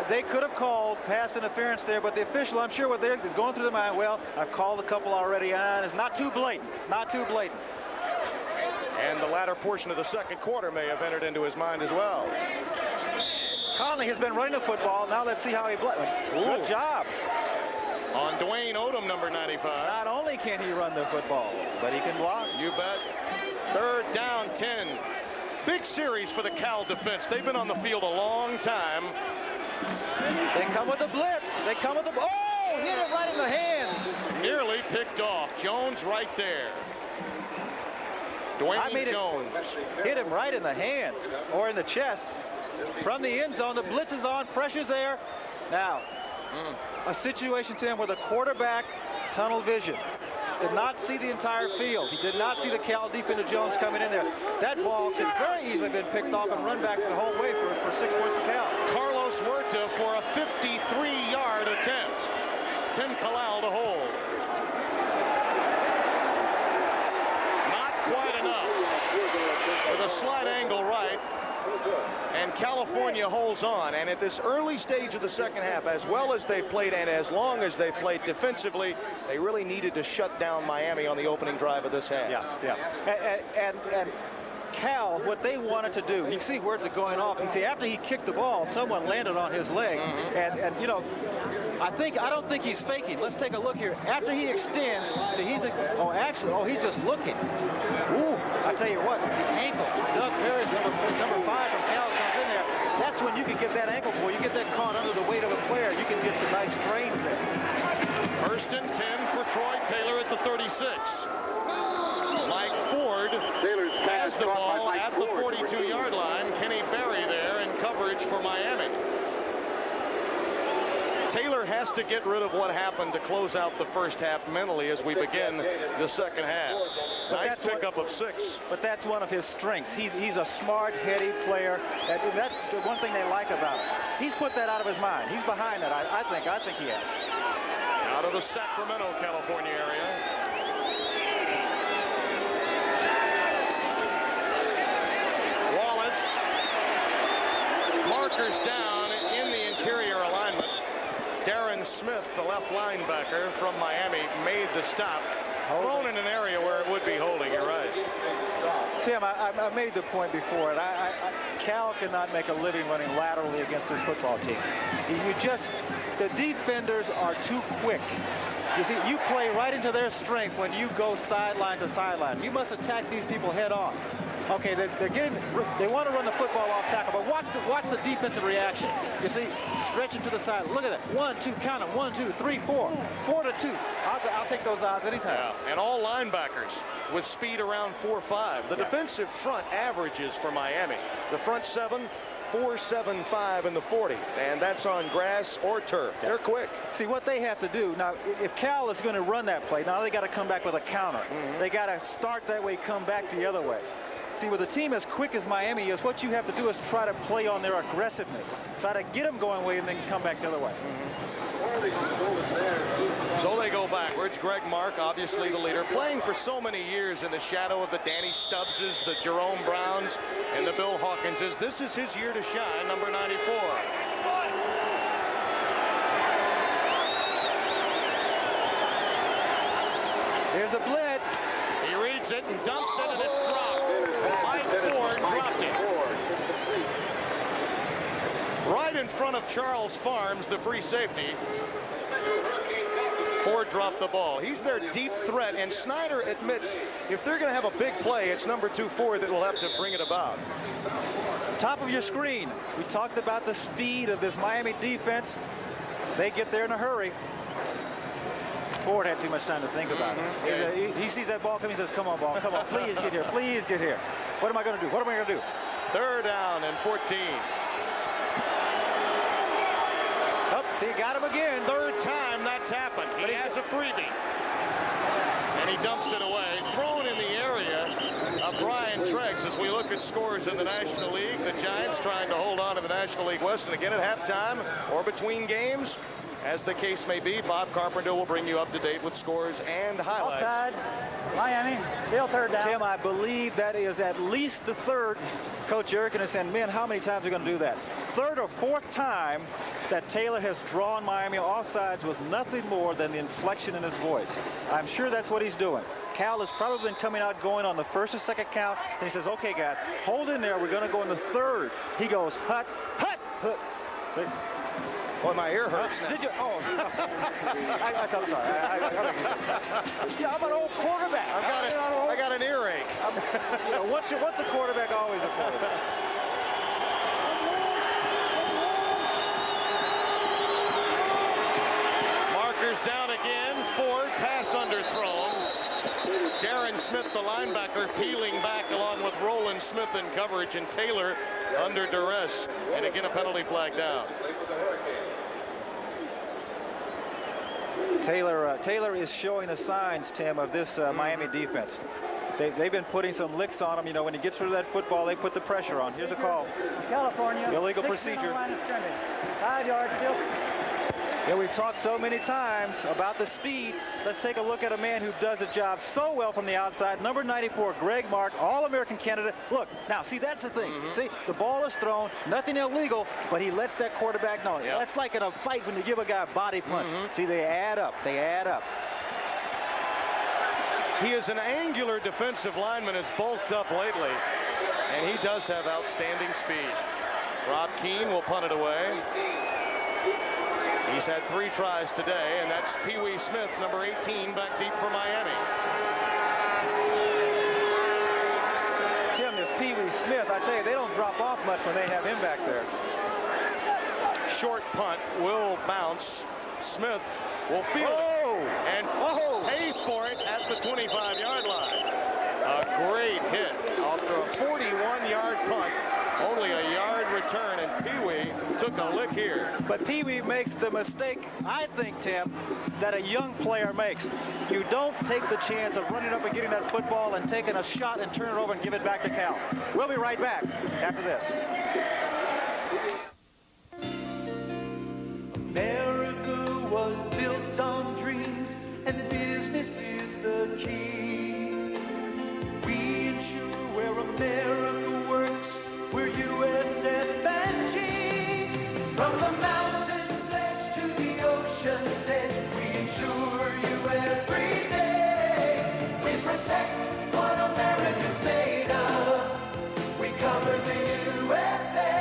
They could have called pass interference there, but the official, I'm sure what they're going through their mind, well, I've called a couple already on. It's not too blatant. Not too blatant. And the latter portion of the second quarter may have entered into his mind as well. Conley has been running the football. Now let's see how he plays. Good job. On Dwayne Odom, number 95. Not only can he run the football, but he can block. You bet. 3rd down, 10. Big series for the Cal defense. They've been on the field a long time. They come with the blitz. They come with the... Oh, hit it right in the hands. Nearly picked off. Jones right there. Dwayne Jones. Hit him right in the hands or in the chest. From the end zone, the blitz is on. Pressure's there. Now, a situation, Tim, where the quarterback, tunnel vision, did not see the entire field. He did not see the Cal defender Jones coming in there. That ball could very easily have been picked off and run back the whole way for 6 points for Cal. Carlos Huerta for a 53-yard attempt. Tim Kalal to hold. Not quite enough. With a slight angle right. And California holds on, and at this early stage of the second half, as well as they played and as long as they played defensively, they really needed to shut down Miami on the opening drive of this half. Yeah. And Cal, what they wanted to do, you see words are going off. You see, after he kicked the ball, someone landed on his leg. And you know, I don't think he's faking. Let's take a look here. After he extends, see, he's just looking. Ooh, I tell you what, the ankle. Doug Perry's number 5 from Cal comes in there. That's when you can get that ankle pull. You get that caught under the weight of a player. You can get some nice strains there. First and 10 for Troy Taylor at the 36. Mike Ford has the ball at the 42-yard line. Kenny Berry there in coverage for Miami. Taylor has to get rid of what happened to close out the first half mentally as we begin the second half. Nice pickup of 6. But that's one of his strengths. He's a smart, heady player. That's the one thing they like about him. He's put that out of his mind. He's behind that. I think he has. Out of the Sacramento, California area. Wallace. Markers down in the interior alignment. Darren Smith, the left linebacker from Miami, made the stop. Thrown in an area where it would be holding. You're right. Tim, I made the point before, and Cal cannot make a living running laterally against this football team. The defenders are too quick. You see, you play right into their strength when you go sideline to sideline. You must attack these people head on. Okay, they want to run the football off tackle, but watch the defensive reaction. You see, stretching to the side. Look at that. 1, 2, count them. 1, 2, 3, 4. 4 to 2. I'll take those odds anytime. Yeah, and all linebackers with speed around 4.5. The defensive front averages for Miami. The front 7, 4.75 in the 40, and that's on grass or turf. Yeah. They're quick. See, what they have to do now, if Cal is going to run that play, now they got to come back with a counter. They got to start that way, come back the other way. See, with a team as quick as Miami is, what you have to do is try to play on their aggressiveness. Try to get them going away and then come back the other way. So they go backwards. Greg Mark, obviously the leader, playing for so many years in the shadow of the Danny Stubbses, the Jerome Browns, and the Bill Hawkinses. This is his year to shine, number 94. There's a blitz. He reads it and dumps it, and it's dropped. Mike Ford dropped it. Right in front of Charles Farms, the free safety. Ford dropped the ball. He's their deep threat, and Snyder admits if they're going to have a big play, it's number 2 Ford that will have to bring it about. Top of your screen, we talked about the speed of this Miami defense. They get there in a hurry. Ford had too much time to think about it. He sees that ball coming. He says, come on, ball. Come on. Please get here. Please get here. What am I going to do? What am I going to do? 3rd down and 14. Oh, see, got him again. 3rd time that's happened. He has a freebie. And he dumps it away. Thrown in the area of Brian Treggs as we look at scores in the National League. The Giants trying to hold on to the National League West. And again at halftime or between games, as the case may be, Bob Carpenter will bring you up to date with scores and highlights. Outside, Miami, still 3rd down. Tim, I believe that is at least the 3rd. Coach Erickson has said, man, how many times are we going to do that? 3rd or 4th time that Taylor has drawn Miami off sides with nothing more than the inflection in his voice. I'm sure that's what he's doing. Cal has probably been coming out going on the 1st or 2nd count, and he says, okay, guys, hold in there. We're going to go in the 3rd. He goes, hut, hut, hut. Boy, my ear hurts now. Did you? Oh, I'm sorry. Yeah, I'm an old quarterback. I got an earache. What's a quarterback? Always a quarterback. Markers down again. Ford, pass underthrown. Darren Smith, the linebacker, peeling back along with Roland Smith in coverage, and Taylor under duress. And again, a penalty flag down. Taylor is showing the signs, Tim, of this Miami defense. They've been putting some licks on him. You know, when he gets rid of that football, they put the pressure on. Here's a call. California. Illegal procedure. 5 yards still. Yeah, we've talked so many times about the speed. Let's take a look at a man who does the job so well from the outside. Number 94, Greg Mark, All-American candidate. Look, now, see, that's the thing. See, the ball is thrown, nothing illegal, but he lets that quarterback know. Yep. That's like in a fight when you give a guy a body punch. See, they add up. They add up. He is an angular defensive lineman, has bulked up lately. And he does have outstanding speed. Rob Keane will punt it away. He's had 3 tries today, and that's Pee Wee Smith, number 18, back deep for Miami. Tim, this Pee Wee Smith, I tell you, they don't drop off much when they have him back there. Short punt will bounce. Smith will field it and pays for it at the 25-yard line. A great hit after a 41-yard punt. Only a yard return, and Pee Wee took a lick here. But Pee Wee makes the mistake, I think, Tim, that a young player makes. You don't take the chance of running up and getting that football and taking a shot and turn it over and give it back to Cal. We'll be right back after this. America was built on dreams, and business is the key. We ensure where America works, we're USF&G. From the mountain's edge to the ocean's edge, we insure you every day. We protect what America's made of. We cover the USA.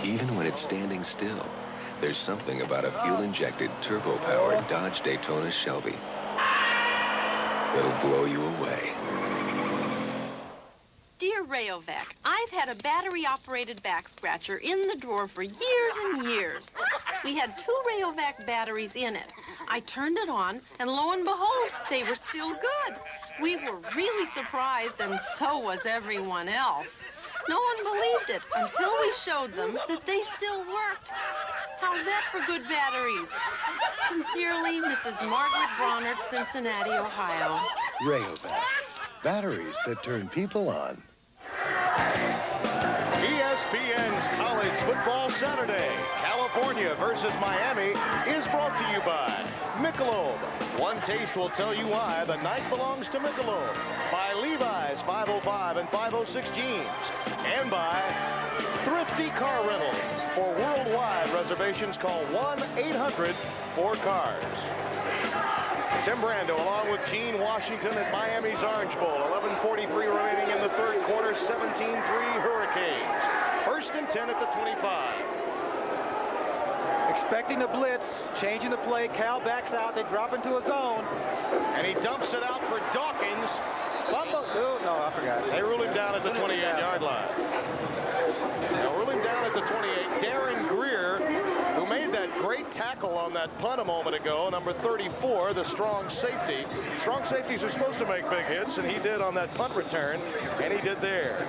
Even when it's standing still, there's something about a fuel-injected, turbo-powered Dodge Daytona Shelby that'll blow you away. Dear Rayovac, I've had a battery-operated back scratcher in the drawer for years and years. We had 2 Rayovac batteries in it. I turned it on, and lo and behold, they were still good. We were really surprised, and so was everyone else. No one believed it until we showed them that they still worked. How's that for good batteries? Sincerely, Mrs. Margaret Bronert, Cincinnati, Ohio. Rayovac. Batteries that turn people on. ESPN's College Football Saturday, California versus Miami, is brought to you by Michelob. One taste will tell you why the night belongs to Michelob. By Levi's 505 and 506 jeans. And by Thrifty Car Rentals. For worldwide reservations, call 1-800-4CARS. Tim Brando along with Gene Washington at Miami's Orange Bowl. 11:43 remaining in the third quarter. 17-3 Hurricanes. 1st and 10 at the 25. Expecting a blitz, changing the play. Cal backs out. They drop into a zone. And he dumps it out for Dawkins. No, I forgot. They rule him down at the 28-yard line. They'll rule him down at the 28. Darren Greer, who made that great tackle on that punt a moment ago, number 34, the strong safety. Strong safeties are supposed to make big hits, and he did on that punt return, and he did there.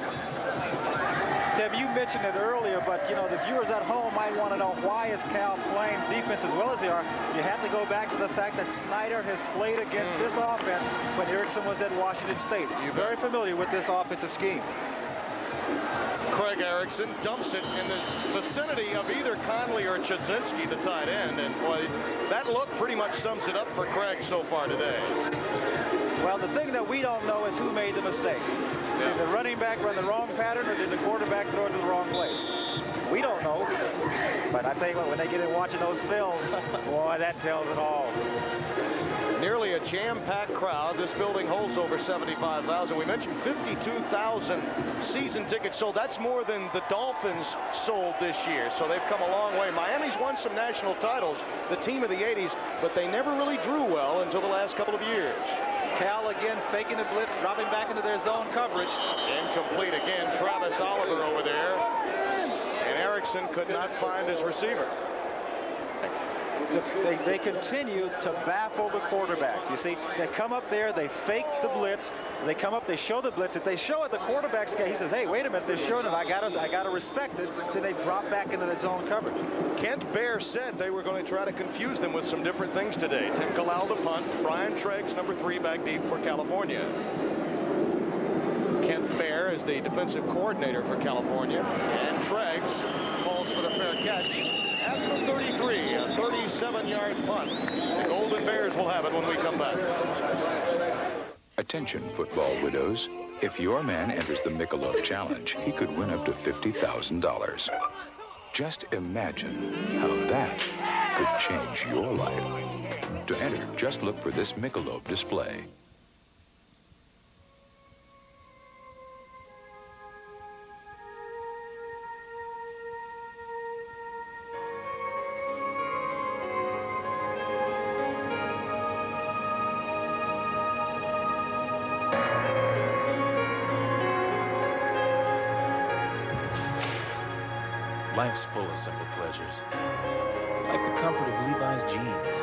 Tim, you mentioned it earlier, but, you know, the viewers at home might want to know why is Cal playing defense as well as they are. You have to go back to the fact that Snyder has played against this offense when Erickson was at Washington State. You're very familiar with this offensive scheme. Craig Erickson dumps it in the vicinity of either Conley or Chudzinski, the tight end, and boy, that look pretty much sums it up for Craig so far today. Well, the thing that we don't know is who made the mistake. Did the running back run the wrong pattern, or did the quarterback throw it to the wrong place? We don't know. But I tell you what, when they get in watching those films, boy, that tells it all. Nearly a jam-packed crowd. This building holds over 75,000. We mentioned 52,000 season tickets sold. That's more than the Dolphins sold this year. So they've come a long way. Miami's won some national titles, the team of the 80s, but they never really drew well until the last couple of years. Cal again faking the blitz, dropping back into their zone coverage. Incomplete again. Travis Oliver over there. And Erickson could not find his receiver. They continue to baffle the quarterback. You see, they come up there, they fake the blitz, they come up, they show the blitz. If they show it, the quarterback's guy, he says, hey, wait a minute, they're showing it, I gotta respect it. Then they drop back into the zone coverage. Kent Baer said they were going to try to confuse them with some different things today. Tim Kalal the punt, Brian Treggs, number 3, back deep for California. Kent Baer is the defensive coordinator for California, and Treggs calls for the fair catch at the 33, a 37-yard punt. The Golden Bears will have it when we come back. Attention, football widows. If your man enters the Michelob Challenge, he could win up to $50,000. Just imagine how that could change your life. To enter, just look for this Michelob display. Life's full of simple pleasures, like the comfort of Levi's jeans.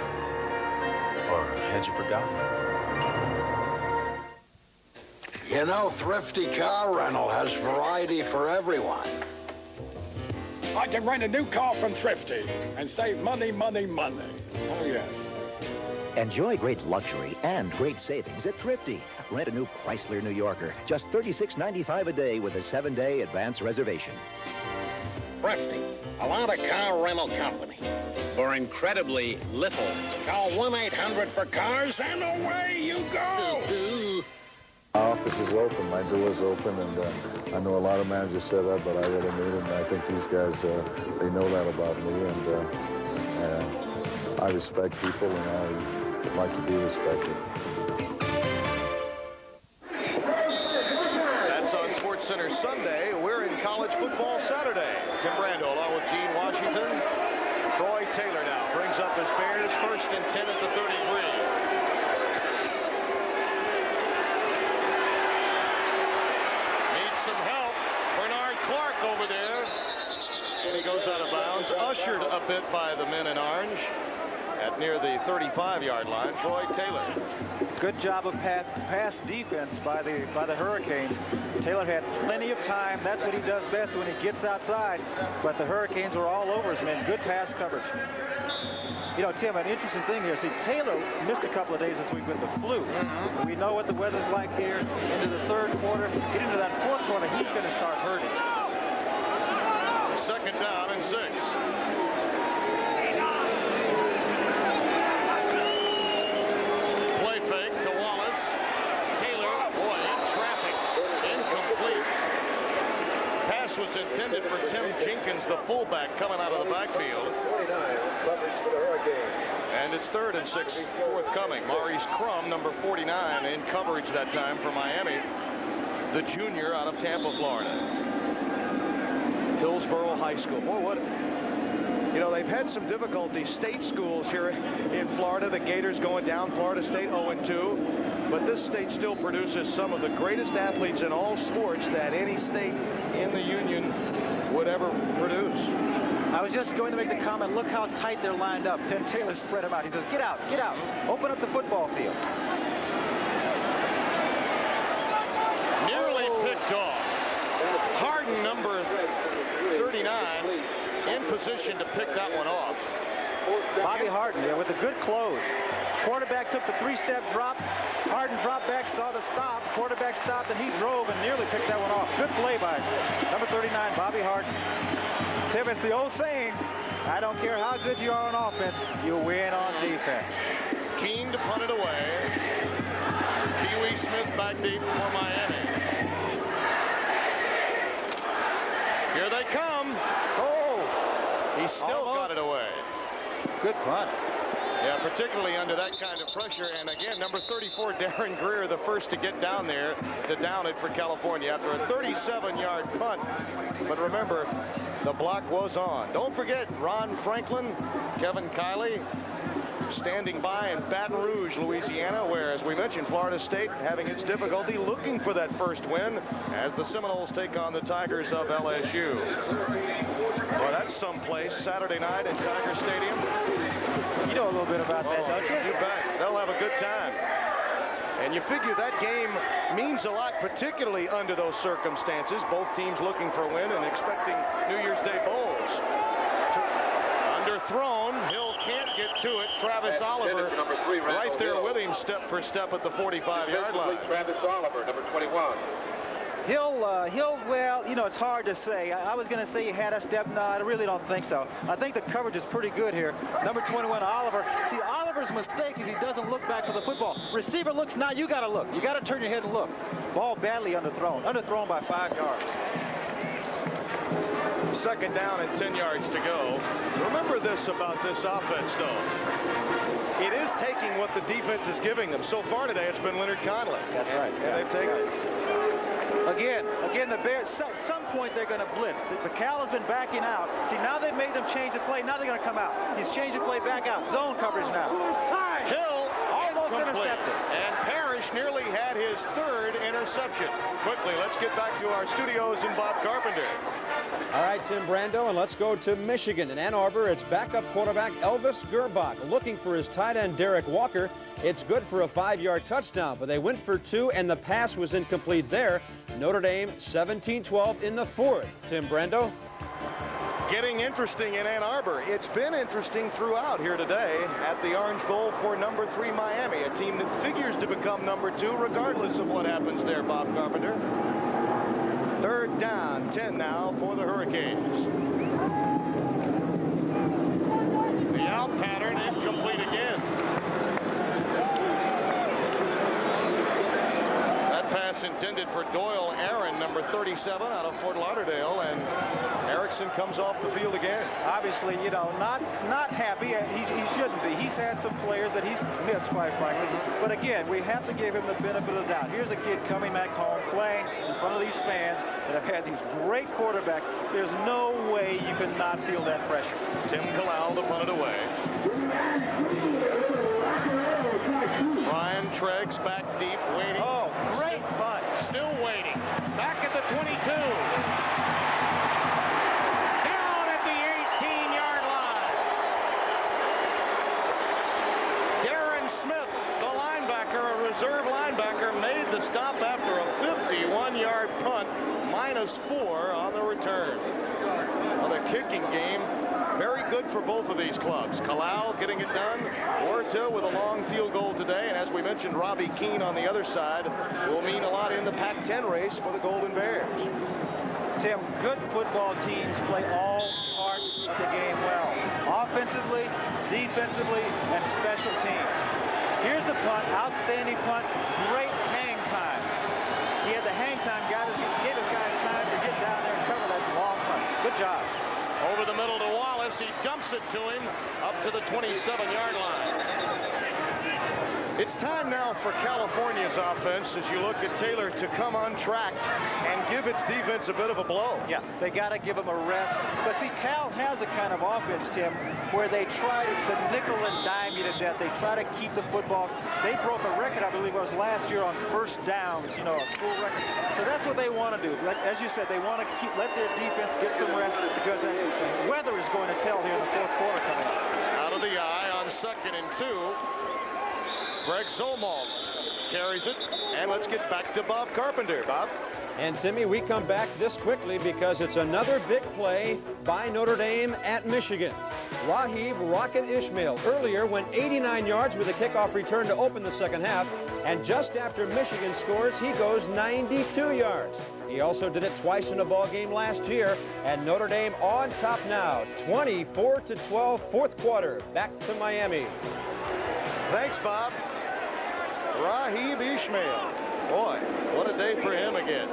Or had you forgotten? You know, Thrifty Car Rental has variety for everyone. I can rent a new car from Thrifty and save money, money, money. Oh, yeah. Enjoy great luxury and great savings at Thrifty. Rent a new Chrysler New Yorker, just $36.95 a day with a 7-day advance reservation. Thrifty, a lot of car rental company. For incredibly little. Call 1-800-for-cars and away you go. My office is open, my door is open, and I know a lot of managers say that, but I really mean it, and I think these guys, they know that about me, and I respect people, and I like to be respected. That's on SportsCenter Sunday. We're in College Football Saturday. Tim Brando along with Gene Washington. Troy Taylor now brings up his Bears 1st and 10 at the 33. Clark over there, and he goes out of bounds, ushered a bit by the men in orange at near the 35-yard line. Troy Taylor. Good job of pass defense by the Hurricanes. Taylor had plenty of time. That's what he does best when he gets outside, but the Hurricanes were all over his men. Good pass coverage. You know, Tim, an interesting thing here. See, Taylor missed a couple of days this week with the flu. We know what the weather's like here into the third quarter. Get into that fourth quarter, he's going to start hurting. 2nd down and 6. Play fake to Wallace. Taylor, boy, in traffic. Incomplete. Pass was intended for Tim Jenkins, the fullback, coming out of the backfield. And it's 3rd and 6 forthcoming. Maurice Crum, number 49, in coverage that time for Miami. The junior out of Tampa, Florida. Hillsborough High School. Boy, what, you know, they've had some difficulty. State schools here in Florida. The Gators going down. Florida State 0-2. But this state still produces some of the greatest athletes in all sports that any state in the union would ever produce. I was just going to make the comment, look how tight they're lined up. Then Taylor spread them out. He says, get out, open up the football field. Nearly picked off. Harden, number 39, in position to pick that one off. Bobby Harden, yeah, with a good close. Quarterback took the 3-step drop. Harden dropped back, saw the stop. Quarterback stopped, and he drove and nearly picked that one off. Good play by number 39, Bobby Harden. Tim, it's the old saying, I don't care how good you are on offense, you win on defense. Keen to punt it away. Pee Wee Smith back deep for Miami. Here they come. Oh, he still got it away. Good punt. Yeah, particularly under that kind of pressure. And again, number 34, Darren Greer, the first to get down there to down it for California after a 37-yard punt. But remember, the block was on. Don't forget Ron Franklin, Kevin Kiley, standing by in Baton Rouge, Louisiana, where, as we mentioned, Florida State having its difficulty looking for that first win as the Seminoles take on the Tigers of LSU. Well, that's someplace Saturday night in Tiger Stadium. You know a little bit about that, don't you? You bet. They'll have a good time. And you figure that game means a lot, particularly under those circumstances. Both teams looking for a win and expecting New Year's Day bowls. Underthrown. Hill can't get to it. Travis Oliver right there with him step for step at the 45-yard line. Travis Oliver, number 21. Well, you know, it's hard to say. I was going to say he had a step. No, I really don't think so. I think the coverage is pretty good here. Number 21, Oliver. See, Oliver's mistake is he doesn't look back for the football. Receiver looks, now you got to look. You got to turn your head and look. Ball badly underthrown by 5 yards. Second down and 10 yards to go. Remember this about this offense, though. It is taking what the defense is giving them. So far today, it's been Leonard Conley. That's right. And they've taken it. Again, the Bears, at some point they're going to blitz. The Cal has been backing out. See, now they've made them change the play. Now they're going to come out. He's changed the play back out. Zone coverage now. Hill almost intercepted. And Parrish nearly had his 3rd interception. Quickly, let's get back to our studios and Bob Carpenter. All right, Tim Brando, and let's go to Michigan. In Ann Arbor, it's backup quarterback Elvis Gerbach looking for his tight end Derek Walker. It's good for a 5-yard touchdown, but they went for 2, and the pass was incomplete there. Notre Dame 17-12 in the 4th. Tim Brando. Getting interesting in Ann Arbor. It's been interesting throughout here today at the Orange Bowl for number 3 Miami, a team that figures to become number 2 regardless of what happens there, Bob Carpenter. 3rd down, 10 now for the Hurricanes. The out pattern incomplete again. That pass intended for Doyle Aaron, number 37 out of Fort Lauderdale, and Erickson comes off the field again. Obviously, you know, not happy. He shouldn't be. He's had some players that he's missed, quite frankly. But again, we have to give him the benefit of the doubt. Here's a kid coming back home, playing in front of these fans that have had these great quarterbacks. There's no way you can not feel that pressure. Tim Kalal to punt it away. Brian Treggs back deep, waiting. Oh, great punt. Still waiting. Back at the 22. Reserve linebacker made the stop after a 51-yard punt, -4 on the return. Well, the kicking game, very good for both of these clubs. Kalal getting it done. Huerta with a long field goal today, and as we mentioned, Robbie Keane on the other side will mean a lot in the Pac-10 race for the Golden Bears. Tim, good football teams play all parts of the game well. Offensively, defensively, and special teams. Here's the punt, outstanding punt, great hang time. He had the hang time, gave his guys time to get down there and cover that long punt. Good job. Over the middle to Wallace, he dumps it to him up to the 27-yard line. It's time now for California's offense, as you look at Taylor, to come untracked and give its defense a bit of a blow. Yeah, they got to give him a rest. But see, Cal has a kind of offense, Tim, where they try to nickel and dime you to death. They try to keep the football. They broke a record, I believe it was last year, on first downs, you know, a school record. So that's what they want to do. As you said, they want to let their defense get some rest because the weather is going to tell here in the 4th quarter coming up. Out of the eye on 2nd and 2. Greg Zolmalt carries it, and let's get back to Bob Carpenter. Bob? And, Timmy, we come back this quickly because it's another big play by Notre Dame at Michigan. Rahib Rocket Ishmael earlier went 89 yards with a kickoff return to open the second half, and just after Michigan scores, he goes 92 yards. He also did it twice in a ball game last year, and Notre Dame on top now, 24-12, 4th quarter. Back to Miami. Thanks, Bob. Rahib Ishmael. Boy, what a day for him again.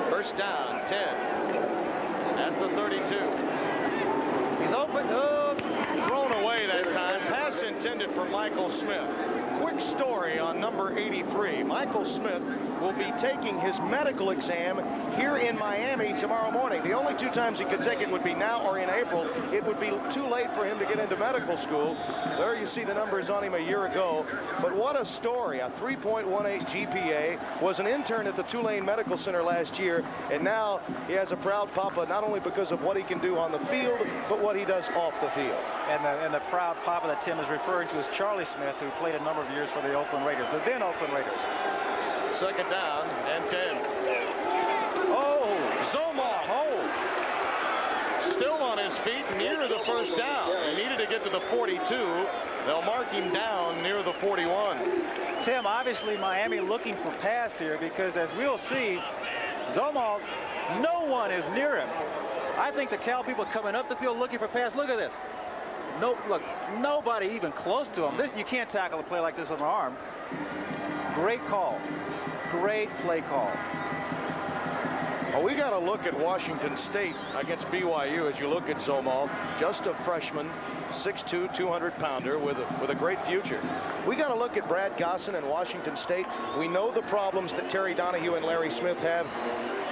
First down, 10. At the 32. He's open. Thrown away that time. Pass intended for Michael Smith. Quick story on number 83. Michael Smith will be taking his medical exam here in Miami tomorrow morning. The only 2 times he could take it would be now or in April. It would be too late for him to get into medical school. There you see the numbers on him a year ago. But what a story. A 3.18 GPA. Was an intern at the Tulane Medical Center last year. And now he has a proud papa, not only because of what he can do on the field, but what he does off the field. And the proud papa that Tim is referring to is Charlie Smith, who played a number of years for the Oakland Raiders, the then Oakland Raiders. Second down and 10. Oh, Zolmalt. Still on his feet near the first down. He needed to get to the 42. They'll mark him down near the 41. Tim, obviously Miami looking for pass here because, as we'll see, Zomalt, no one is near him. I think the Cal people coming up the field looking for pass. Look at this. No, look, nobody even close to him. You can't tackle a play like this with an arm. Great call. Great play call. Well, we got to look at Washington State against BYU as you look at Zomalt, just a freshman, 6'2", 200-pounder with a great future. We got to look at Brad Gosson and Washington State. We know the problems that Terry Donahue and Larry Smith have.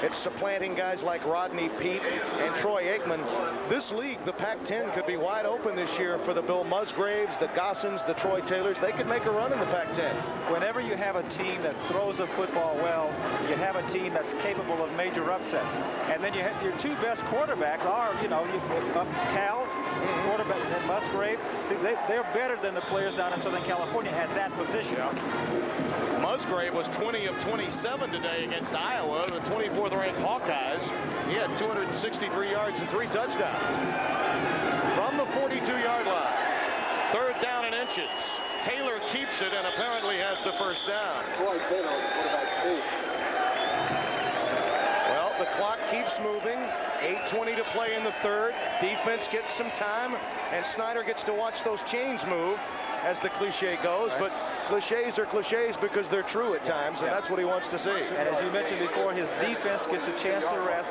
It's supplanting guys like Rodney Peete and Troy Aikman. This league, the Pac-10, could be wide open this year for the Bill Musgraves, the Gossons, the Troy Taylors. They could make a run in the Pac-10. Whenever you have a team that throws the football well, you have a team that's capable of major upsets. And then you have your two best quarterbacks are, Cal, quarterback, and Musgrave. See, they're better than the players down in Southern California at that position. Musgrave was 20 of 27 today against Iowa, the 24th-ranked Hawkeyes. He had 263 yards and 3 touchdowns. From the 42-yard line, 3rd down and inches. Taylor keeps it and apparently has the first down. Well, the clock keeps moving. 8:20 to play in the 3rd. Defense gets some time, and Snyder gets to watch those chains move, as the cliche goes. Right. But cliches are cliches because they're true at times, and that's what he wants to see. And as you mentioned before, his defense gets a chance to rest.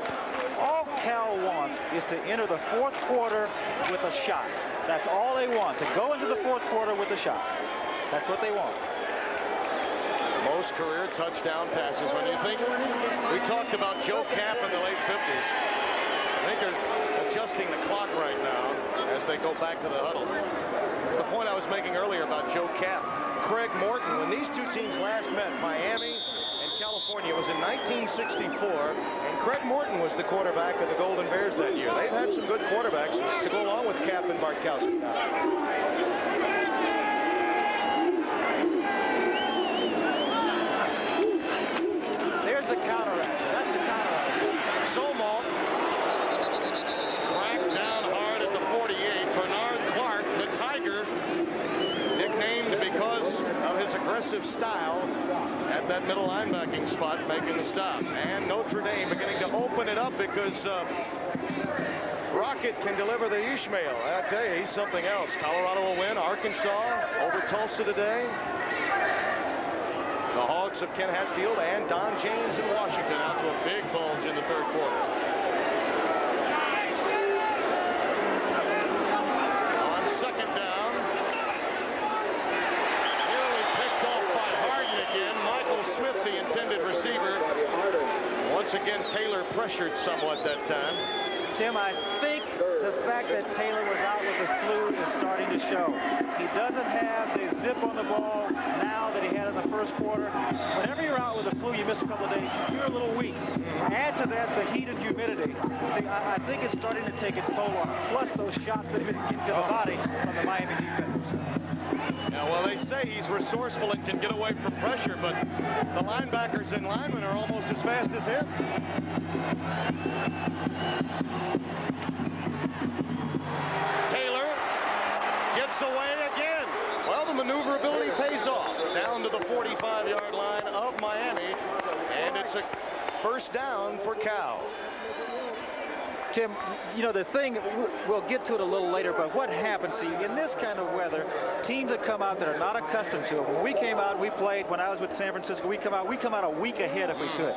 All Cal wants is to enter the 4th quarter with a shot. That's all they want, to go into the 4th quarter with a shot. That's what they want. Most career touchdown passes. When you think, we talked about Joe Kapp in the late 50s. I think they're adjusting the clock right now as they go back to the huddle. The point I was making earlier about Joe Kapp, Craig Morton, when these two teams last met, Miami and California, was in 1964, and Craig Morton was the quarterback of the Golden Bears that year. They've had some good quarterbacks to go along with Kapp and Bartkowski. There's the counteract. That's the counteract. Zomalt cracked down hard at the 48. Bernard Clark, the Tiger, nicknamed because of his aggressive style at that middle linebacking spot, making the stop. And Notre Dame beginning to open it up because Rocket can deliver the Ishmael. I tell you, he's something else. Colorado will win. Arkansas over Tulsa today. The Hogs of Ken Hatfield and Don James in Washington out to a big bulge in the 3rd quarter. On 2nd down, nearly picked off by Harden again. Michael Smith, the intended receiver. Once again, Taylor pressured somewhat that time. Tim, I think the fact that Taylor was out with the flu is starting to show. He doesn't have the zip on the ball now that he had in the 1st quarter. Whenever you're out with the flu, you miss a couple of days, you're a little weak. Add to that the heat and humidity. See, I think it's starting to take its toll on him. Plus those shots that have been getting to the body from the Miami defense. Yeah, well, they say he's resourceful and can get away from pressure, but the linebackers and linemen are almost as fast as him. Taylor gets away again. Well, the maneuverability pays off. Down to the 45-yard line of Miami, and it's a first down for Cal. Tim, the thing, we'll get to it a little later, but what happens, see, in this kind of weather, teams that come out that are not accustomed to it. When we came out, we played, when I was with San Francisco, we come out a week ahead if we could.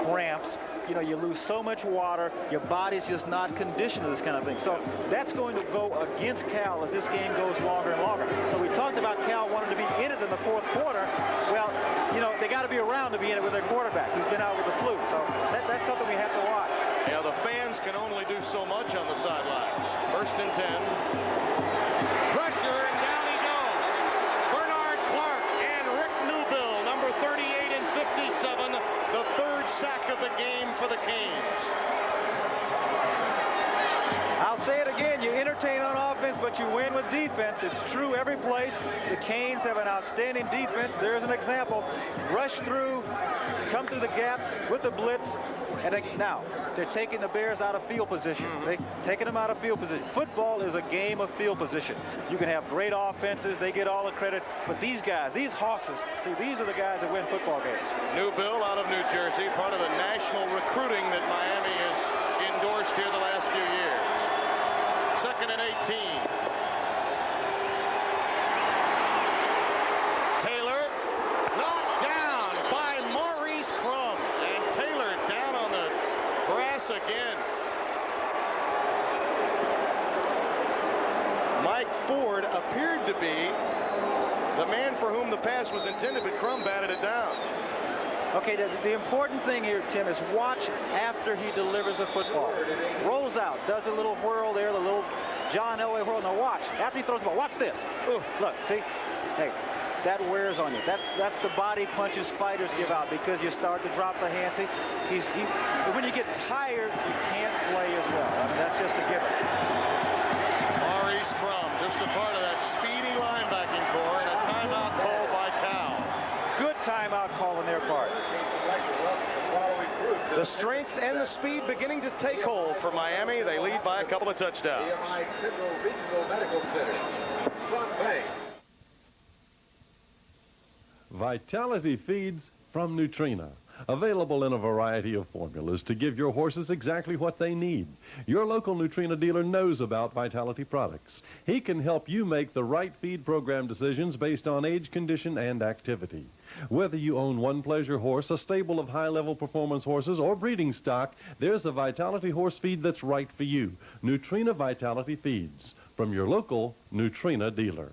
Cramps. You lose so much water, your body's just not conditioned to this kind of thing. So that's going to go against Cal as this game goes longer and longer. So we talked about Cal wanting to be in it in the 4th quarter. Well, they got to be around to be in it with their quarterback who's been out with the flu. So that's something we have to watch. Yeah, the fans can only do so much on the sidelines. 1st and 10. Pressure, and down he goes. Bernard Clark and Rick Newbill, number 38 and 57, the 3rd sack of the game for the Canes. I'll say it again, you entertain on offense, but you win with defense. It's true every place. The Canes have an outstanding defense. There's an example. Rush through, come through the gaps with the blitz. And now, they're taking the Bears out of field position. They're taking them out of field position. Football is a game of field position. You can have great offenses. They get all the credit. But these guys, these horses, see, these are the guys that win football games. Newbill out of New Jersey, part of the National Recruit to be the man for whum the pass was intended, but Crum batted it down. Okay, the important thing here, Tim, is watch after he delivers the football. Rolls out, does a little whirl there, the little John Elway whirl. Now watch, after he throws the ball, watch this. Ooh, look, see? Hey, that wears on you. That's the body punches fighters give out because you start to drop the hands. See, when you get tired, you can't play as well. I mean, that's just a given. Maurice Crum, just a part of that speedy linebacking core, and a timeout called by Cal. Good timeout call on their part. The strength and the speed beginning to take hold for Miami. They lead by a couple of touchdowns. Vitality Feeds from Nutrena. Available in a variety of formulas to give your horses exactly what they need. Your local Nutrena dealer knows about Vitality products. He can help you make the right feed program decisions based on age, condition, and activity. Whether you own one pleasure horse, a stable of high-level performance horses, or breeding stock, there's a Vitality horse feed that's right for you. Nutrena Vitality Feeds from your local Nutrena dealer.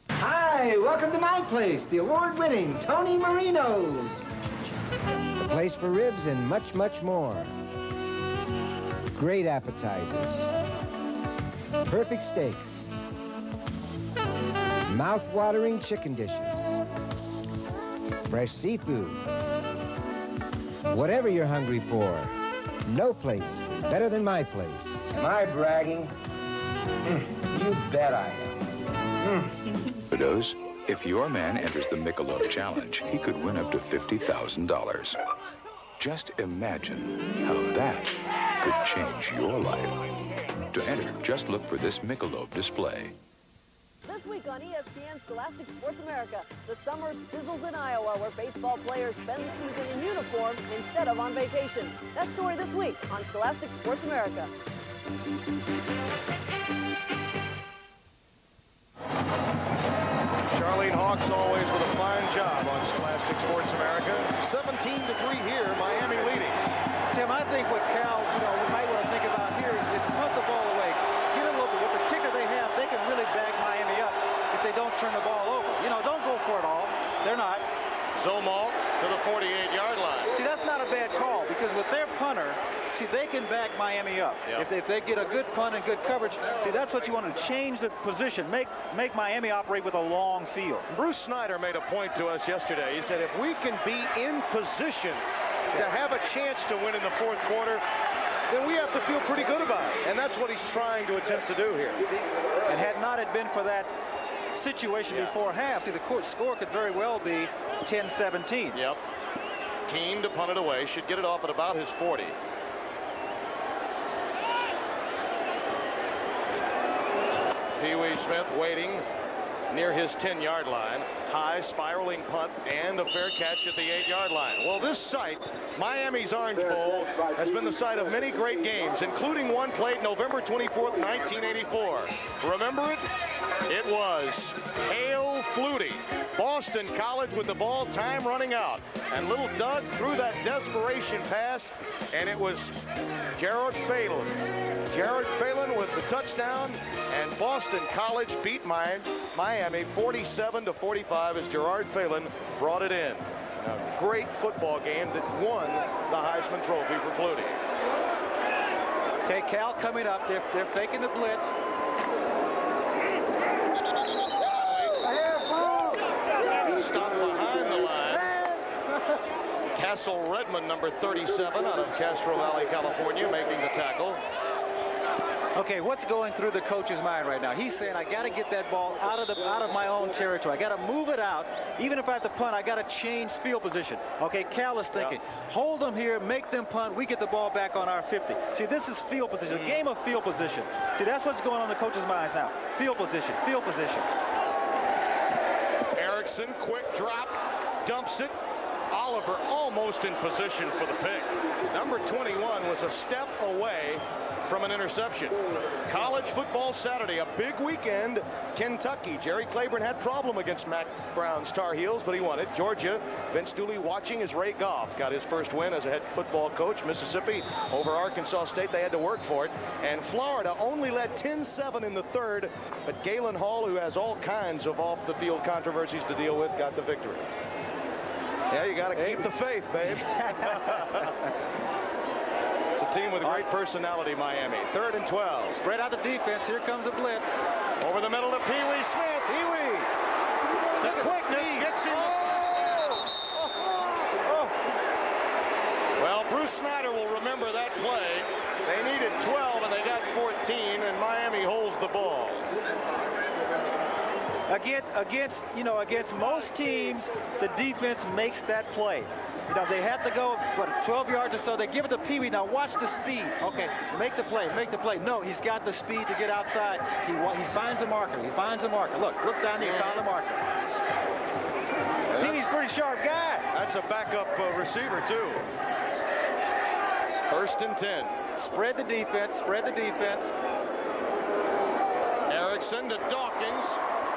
Hi, welcome to my place, the award-winning Tony Marino's. A place for ribs and much, much more. Great appetizers. Perfect steaks. Mouth-watering chicken dishes. Fresh seafood. Whatever you're hungry for, no place is better than my place. Am I bragging? You bet I am. Widows, if your man enters the Michelob Challenge, he could win up to $50,000. Just imagine how that could change your life. To enter, just look for this Michelob display. This week on ESPN Scholastic Sports America, the summer sizzles in Iowa where baseball players spend the season in uniform instead of on vacation. That story this week on Scholastic Sports America. Charlene Hawks always with a fine job on Scholastic Sports America. 17-3 here, Miami leading. Tim, I think what Cal, we might want to think about here is punt the ball away. Get a little bit. With the kicker they have, they can really bag Miami up if they don't turn the ball over. Don't go for it all. They're not. Zomal to the 48-yard line. See, that's not a bad call because with their punter, see, they can back Miami up. Yep. If they get a good punt and good coverage, see, that's what you want to change the position. Make Miami operate with a long field. Bruce Snyder made a point to us yesterday. He said if we can be in position to have a chance to win in the fourth quarter, then we have to feel pretty good about it. And that's what he's trying to attempt to do here. And had not it been for that situation before half, see, the score could very well be 10-17. Yep. Keene to punt it away. Should get it off at about his 40. Pee Wee Smith waiting near his 10-yard line. High spiraling punt and a fair catch at the 8-yard line. Well, this site, Miami's Orange Bowl, has been the site of many great games, including one played November 24th, 1984. Remember it? It was Hale Flutie. Boston College with the ball, time running out. And little Doug threw that desperation pass, and it was Gerard Phelan. Gerard Phelan with the touchdown, and Boston College beat Miami 47-45 as Gerard Phelan brought it in. A great football game that won the Heisman Trophy for Flutie. Okay, Cal coming up. They're faking the blitz. Stop behind the line. Castle Redmond, number 37, out of Castro Valley, California, making the tackle. Okay, what's going through the coach's mind right now? He's saying, I got to get that ball out of my own territory. I got to move it out. Even if I have to punt, I got to change field position. Okay, Cal is thinking, hold them here, make them punt. We get the ball back on our 50. See, this is field position, a game of field position. See, that's what's going on in the coach's minds now. Field position, field position. Erickson, quick drop, dumps it. Oliver almost in position for the pick. Number 21 was a step away from an interception. College football Saturday, a big weekend. Kentucky. Jerry Claiborne had problem against Mac Brown's Tar Heels, but he won it. Georgia, Vince Dooley watching as Ray Goff got his first win as a head football coach. Mississippi over Arkansas State. They had to work for it. And Florida only led 10-7 in the third, but Galen Hall, who has all kinds of off-the-field controversies to deal with, got the victory. Yeah, you got to keep the faith, babe. It's a team with great personality, Miami. 3rd and 12. Spread out the defense. Here comes a blitz. Over the middle to Pee Wee Smith. Pee Wee. The quickness gets him. Well, Bruce Snyder will remember that play. They needed 12 and they got 14, and Miami holds the ball. Against most teams, the defense makes that play. They have to go, 12 yards or so. They give it to Pee Wee. Now watch the speed. Okay, make the play. No, he's got the speed to get outside. He finds a marker. Look down there. He found the marker. Pee Wee's a pretty sharp guy. That's a backup receiver, too. 1st and 10. Spread the defense. Erickson to Dawkins.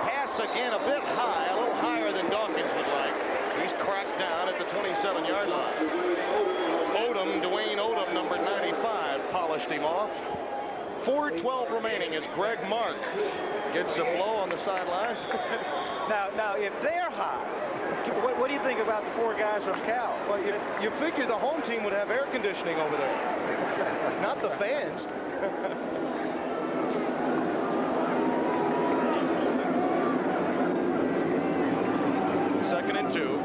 Pass again a bit high, a little higher than Dawkins would like. He's cracked down at the 27-yard line. Dwayne Odom, number 95, polished him off. 4:12 remaining as Greg Mark gets a blow on the sidelines. Now, if they're hot, what do you think about the 4 guys from Cal? Well, you figure the home team would have air conditioning over there, not the fans. 2nd and 2.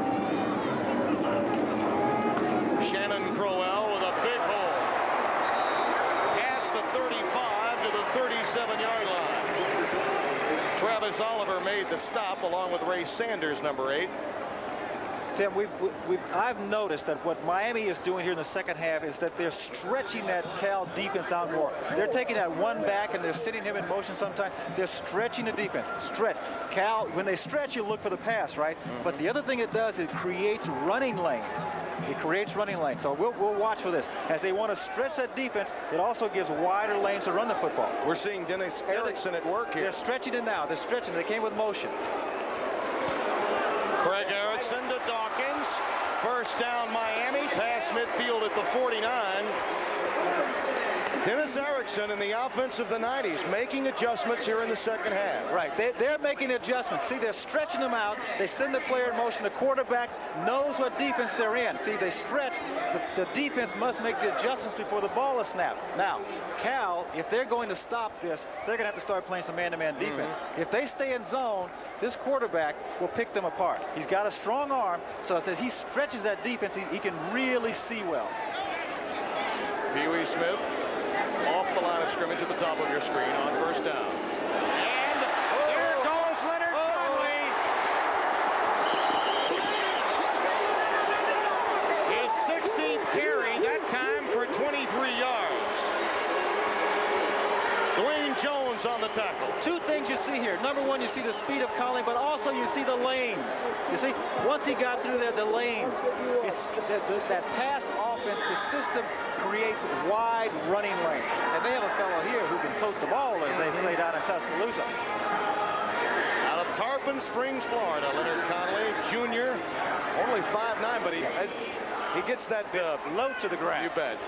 Shannon Crowell with a big hole. Past the 35 to the 37-yard line. Travis Oliver made the stop along with Ray Sanders, number 8. Tim, I've noticed that what Miami is doing here in the second half is that they're stretching that Cal defense out more. They're taking that one back and they're sitting him in motion sometimes. They're stretching the defense. Stretch. Cal, when they stretch, you look for the pass, right? But the other thing it does, it creates running lanes. So we'll watch for this. As they want to stretch that defense, it also gives wider lanes to run the football. We're seeing Dennis Erickson at work here. They're stretching it now. They came with motion. Craig Erickson to Dawkins. First down Miami, past midfield at the 49. Dennis Erickson in the offense of the 90s making adjustments here in the second half. Right, they're making adjustments. See, they're stretching them out. They send the player in motion. The quarterback knows what defense they're in. See, they stretch. The defense must make the adjustments before the ball is snapped. Now, Cal, if they're going to stop this, they're going to have to start playing some man-to-man defense. If they stay in zone, this quarterback will pick them apart. He's got a strong arm, so as he stretches that defense, he can really see well. Pee Wee Smith off the line of scrimmage at the top of your screen on first down. And there goes Leonard Conley. His 16th carry, that time for 23 yards. Dwayne Jones on the tackle. 2 things you see here. Number 1, you see the speed of Conley, but also you see the lanes. You see, once he got through there, the lanes. It's that pass offense, the system creates wide running lanes. And they have a fellow here who can tote the ball, as they say down in Tuscaloosa. Out of Tarpon Springs, Florida, Leonard Conley, Jr., only 5'9", but he gets that low to the ground. You bet.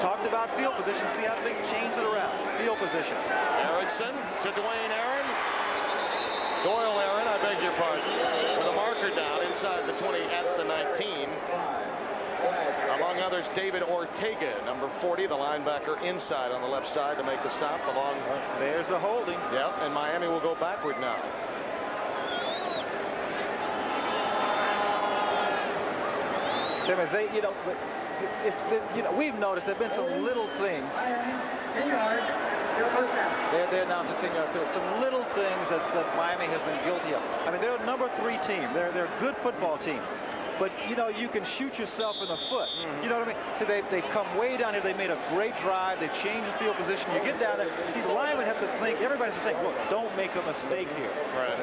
Talked about field position. See how they change it around. Field position. Erickson to Dwayne Aaron. Doyle Aaron, I beg your pardon. With a marker down inside the 20 at the 19. Among others, David Ortega, number 40, the linebacker inside on the left side to make the stop along. There's the holding. Yep, and Miami will go backward now. Tim, as they, we've noticed there have been some little things. They're announced a 10-yard field. Some little things that Miami has been guilty of. I mean, they're a number 3 team. They're a good football team. But, you can shoot yourself in the foot. You know what I mean? So they come way down here. They made a great drive. They changed the field position. You get down there. See, the linemen have to think. Everybody has to think, look, don't make a mistake here. Right.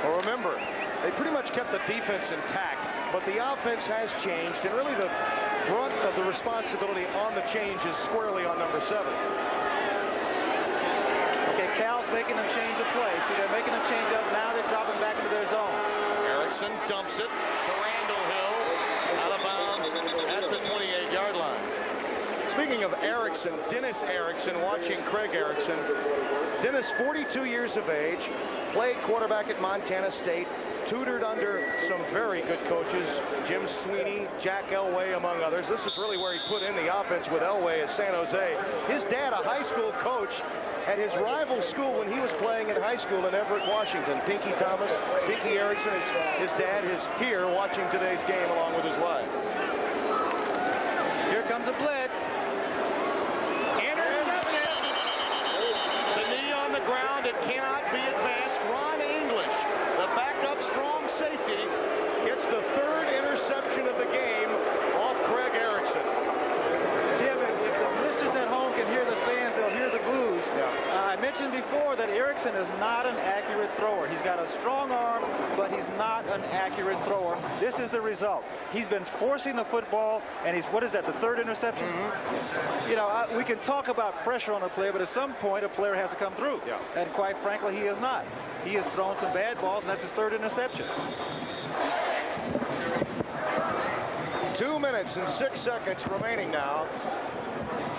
Well, remember, They pretty much kept the defense intact, but the offense has changed, and really the brunt of the responsibility on the change is squarely on number 7. Okay, Cal's making them change the play. See, they're making them change up. Now they're dropping back into their zone. Erickson dumps it to Randall Hill, out of bounds at the 28-yard line. Speaking of Erickson, Dennis Erickson, watching Craig Erickson. Dennis, 42 years of age, played quarterback at Montana State, tutored under some very good coaches, Jim Sweeney, Jack Elway, among others. This is really where he put in the offense with Elway at San Jose. His dad, a high school coach, at his rival school when he was playing in high school in Everett, Washington. Pinky Thomas, Pinky Erickson, his dad is here watching today's game along with his wife. Here comes a blitz. Intercepted. The knee on the ground, it cannot be advanced. Ron English, the backup strong safety, gets the 3rd interception of the game off Craig Erickson. Tim, if the listeners at home can hear the fans, they'll hear the boos. I mentioned before that Erickson is not an accurate thrower. He's got a strong arm, but he's not an accurate thrower. This is the result. He's been forcing the football, and he's, what is that, the 3rd interception? You know, we can talk about pressure on a player, but at some point a player has to come through. And quite frankly, he has not. He has thrown some bad balls, and that's his 3rd interception. 2 minutes and 6 seconds remaining now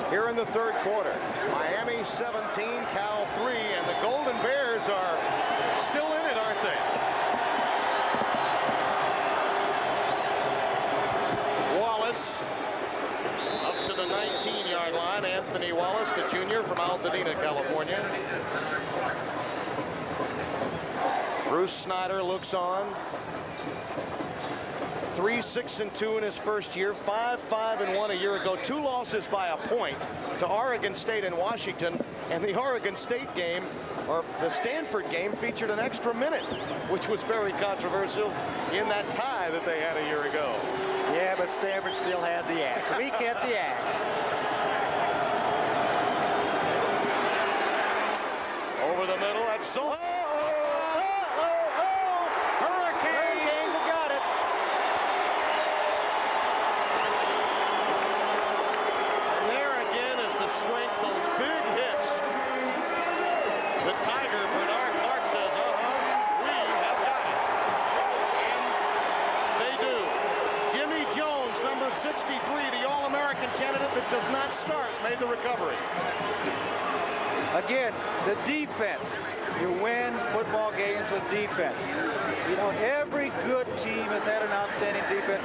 here in the 3rd quarter. Miami 17, Cal 3, and the Golden Bears are still in it, aren't they? Wallace up to the 19-yard line. Anthony Wallace, the junior from Altadena, California. Bruce Snyder looks on. 3-6-2 in his first year, 5-5-1 a year ago. 2 losses by a point to Oregon State and Washington. And the Oregon State game, or the Stanford game, featured an extra minute, which was very controversial in that tie that they had a year ago. Yeah, but Stanford still had the axe. We kept the axe. Over the middle, that's so. Hurricanes have got it. And there again is the strength, those big hits. The Tiger, Bernard Clark says, we have got it. And they do. Jimmy Jones, number 63, the All-American candidate that does not start, made the recovery. Again, the defense. You win football games with defense. You know, every good team has had an outstanding defense.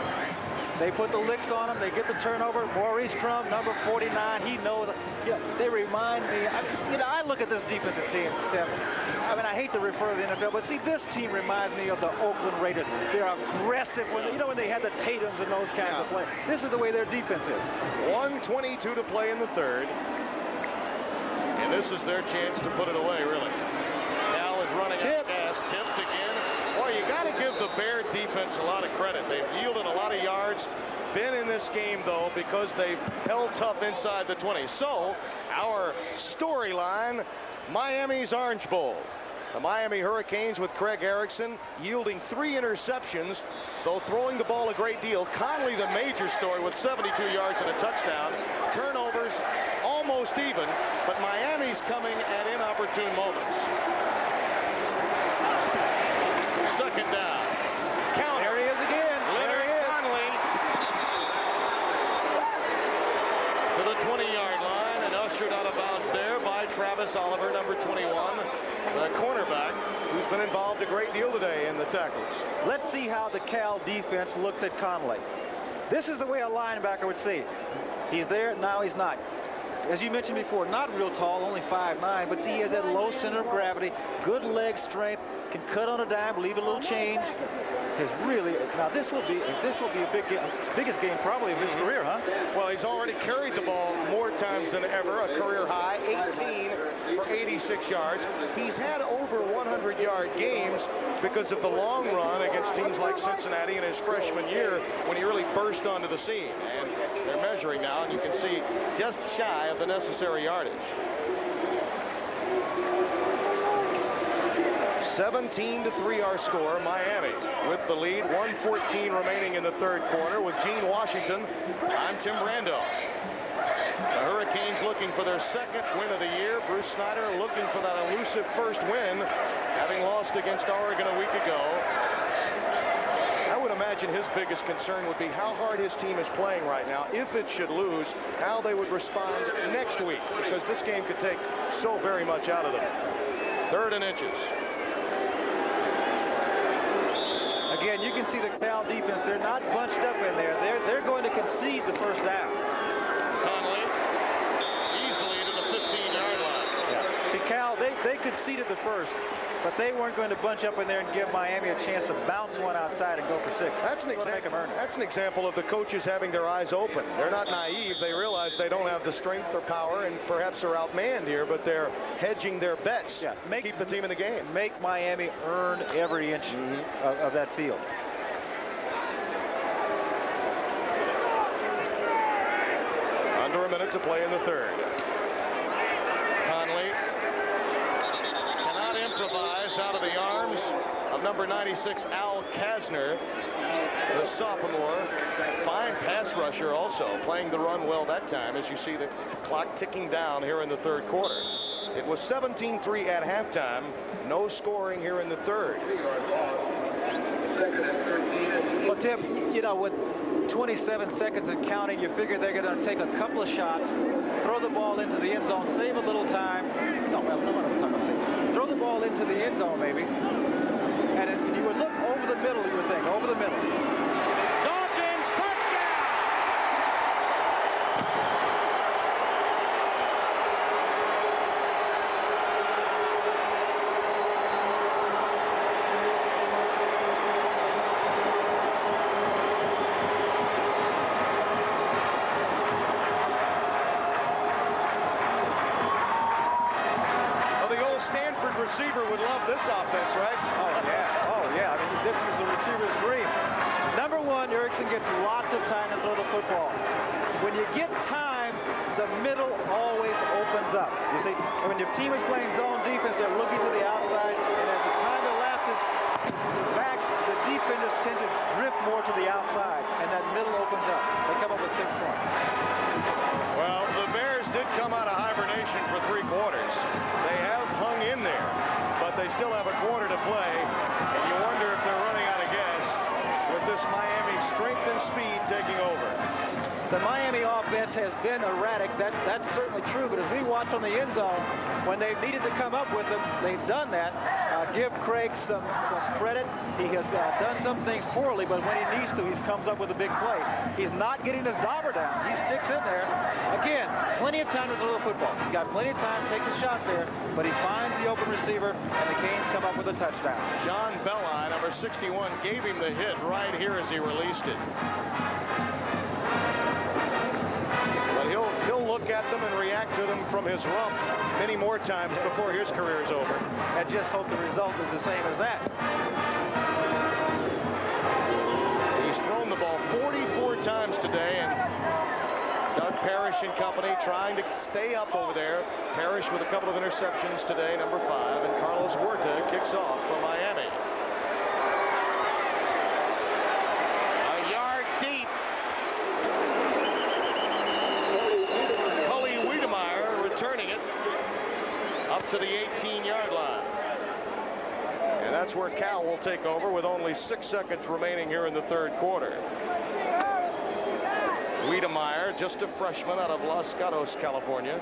They put the licks on them. They get the turnover. Maurice Crum, number 49, he knows. You know, they remind me. I look at this defensive team, Tim. I mean, I hate to refer to the NFL, but see, this team reminds me of the Oakland Raiders. They're aggressive when they had the Tatums and those kinds of plays. This is the way their defense is. 1:22 to play in the 3rd. And this is their chance to put it away, really. Cal is running out of gas. Tipped again. Boy, you got to give the Bear defense a lot of credit. They've yielded a lot of yards. Been in this game, though, because they've held tough inside the 20. So, our storyline, Miami's Orange Bowl. The Miami Hurricanes with Craig Erickson yielding 3 interceptions, though throwing the ball a great deal. Conley, the major story, with 72 yards and a touchdown. Turnovers almost even, but Miami's coming at inopportune moments. 2nd down. Count. There he is again. Leonard Conley to the 20-yard line and ushered out of bounds there by Travis Oliver, number 21, the cornerback, who's been involved a great deal today in the tackles. Let's see how the Cal defense looks at Conley. This is the way a linebacker would see it. He's there, now he's not. As you mentioned before, not real tall, only 5'9", but see, he has that low center of gravity, good leg strength, can cut on a dime, leave a little change. Now this will be a big game, biggest game probably of his career, huh? Well, he's already carried the ball more times than ever, a career high, 18 for 86 yards. He's had over 100-yard games because of the long run against teams like Cincinnati in his freshman year when he really burst onto the scene. And they're measuring now, and you can see just shy of the necessary yardage. 17-3 our score. Miami with the lead. 1:14 remaining in the third quarter. With Gene Washington, I'm Tim Brando. The Hurricanes looking for their second win of the year. Bruce Snyder looking for that elusive first win, having lost against Oregon a week ago. I would imagine his biggest concern would be how hard his team is playing right now. If it should lose, how they would respond next week, because this game could take so very much out of them. 3rd and inches. Again, you can see the Cal defense. They're not bunched up in there. They're going to concede the first down. Conley easily to the 15-yard line. Yeah. See, Cal, they conceded the first, but they weren't going to bunch up in there and give Miami a chance to bounce one outside and go for 6. That's an example of the coaches having their eyes open. They're not naive. They realize they don't have the strength or power, and perhaps are outmanned here, but they're hedging their bets to keep the team in the game. Make Miami earn every inch of that field. Under a minute to play in the third. Conley cannot improvise out of the arms of number 96, Al Kasner, the sophomore. Fine pass rusher also, playing the run well that time, as you see the clock ticking down here in the third quarter. It was 17-3 at halftime. No scoring here in the third. Well, Tim, you know, with 27 seconds and counting, you figure they're going to take a couple of shots, throw the ball into the end zone, save a little time. Throw the ball into the end zone, maybe. And if you would look over the middle, you would think, over the middle. Dawkins, touchdown! Receiver would love this offense, right? Oh yeah. I mean, this is a receiver's dream. Number one, Erickson gets lots of time to throw the football. When you get time, the middle always opens up. You see, when your team is playing zone defense, they're looking to the outside, and as the time elapses, the defenders tend to drift more to the outside, and that middle opens up. They come up with 6 points. Well, the Bears did come out of hibernation for 3 quarters. They have hung in there, but they still have a quarter to play, and you wonder if they're running out of gas with this Miami strength and speed taking over. The Miami offense has been erratic. That's certainly true, but as we watch on the end zone, when they've needed to come up with them, they've done that. Give Craig some credit. He has done some things poorly, but when he needs to, he comes up with a big play. He's not getting his dauber down. He sticks in there. Again, plenty of time to throw the football. He's got plenty of time, takes a shot there, but he finds the open receiver, and the Canes come up with a touchdown. John Belli, number 61, gave him the hit right here as he released it. But he'll look at them and react to them from his rump many more times before his career is over. And just hope the result is the same as that. He's thrown the ball 44 times today, and Doug Parrish and company trying to stay up over there. Parrish with a couple of interceptions today, number 5, and Carlos Huerta kicks off for Miami. A yard deep. Cully Wiedemeyer returning it up to the 18-yard line. And that's where Cal will take over with only 6 seconds remaining here in the third quarter. Wiedemeyer, just a freshman out of Los Gatos, California.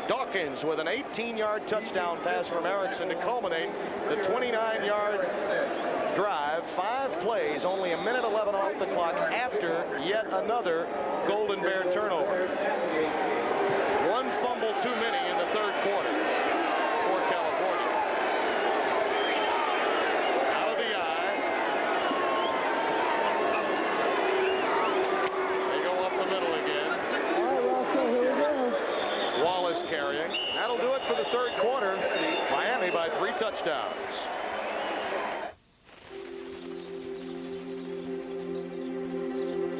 Dawkins with an 18-yard touchdown pass from Erickson to culminate the 29-yard drive. 5 plays, only 1:11 off the clock after yet another Golden Bear turnover. 1 fumble too many in the third quarter for California. Out of the eye. They go up the middle again. Wallace carrying. That'll do it for the third quarter. Miami by 3 touchdowns.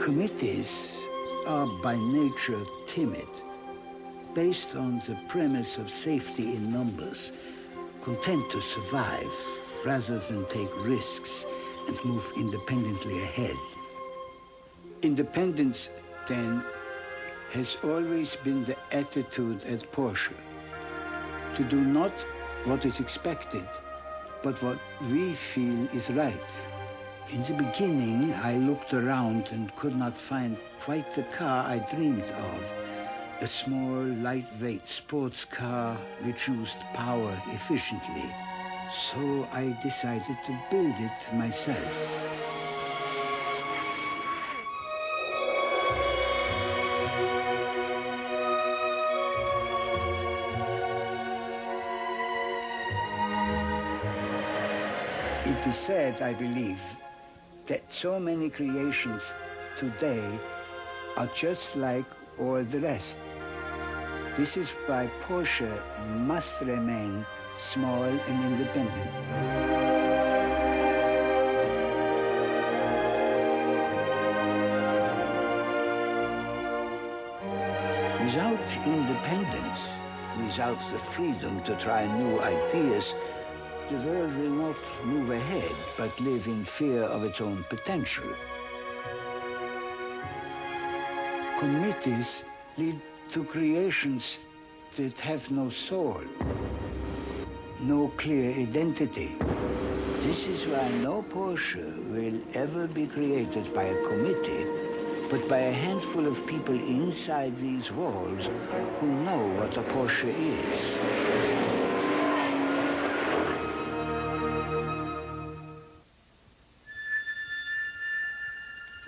Committees are by nature timid, based on the premise of safety in numbers, content to survive rather than take risks and move independently ahead. Independence, then, has always been the attitude at Porsche. To do not what is expected, but what we feel is right. In the beginning, I looked around and could not find quite the car I dreamed of. A small, lightweight sports car which used power efficiently. So I decided to build it myself. It is sad, I believe, that so many creations today are just like all the rest. This is why Porsche must remain small and independent. Without independence, without the freedom to try new ideas, the world will not move ahead, but live in fear of its own potential. Committees lead to creations that have no soul, no clear identity. This is why no Porsche will ever be created by a committee, but by a handful of people inside these walls who know what a Porsche is.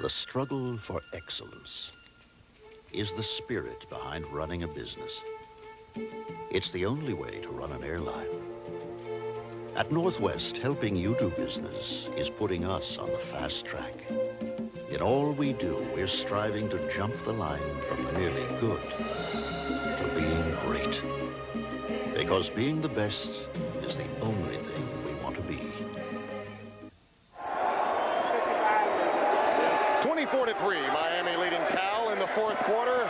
The struggle for excellence is the spirit behind running a business. It's the only way to run an airline. At Northwest, helping you do business is putting us on the fast track. In all we do, we're striving to jump the line from merely good to being great. Because being the best is the only thing we want to be. 24-3, Miami leading Cal in the fourth quarter.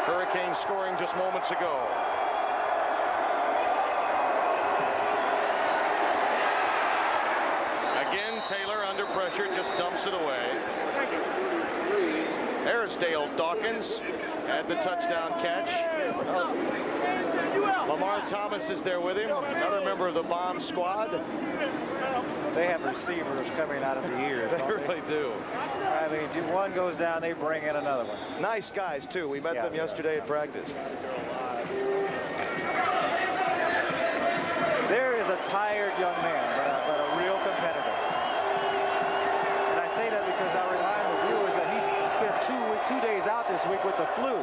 Hurricanes scoring just moments ago. Again, Taylor under pressure, just dumps it away. There's Dale Dawkins at the touchdown catch. Lamar Thomas is there with him, another member of the bomb squad. They have receivers coming out of the ears. They really do. I mean, one goes down, they bring in another one. Nice guys, too. We met them yesterday at practice. There is a tired young man, but a real competitor. And I say that because I remind the viewers that he's spent 2 days out this week with the flu.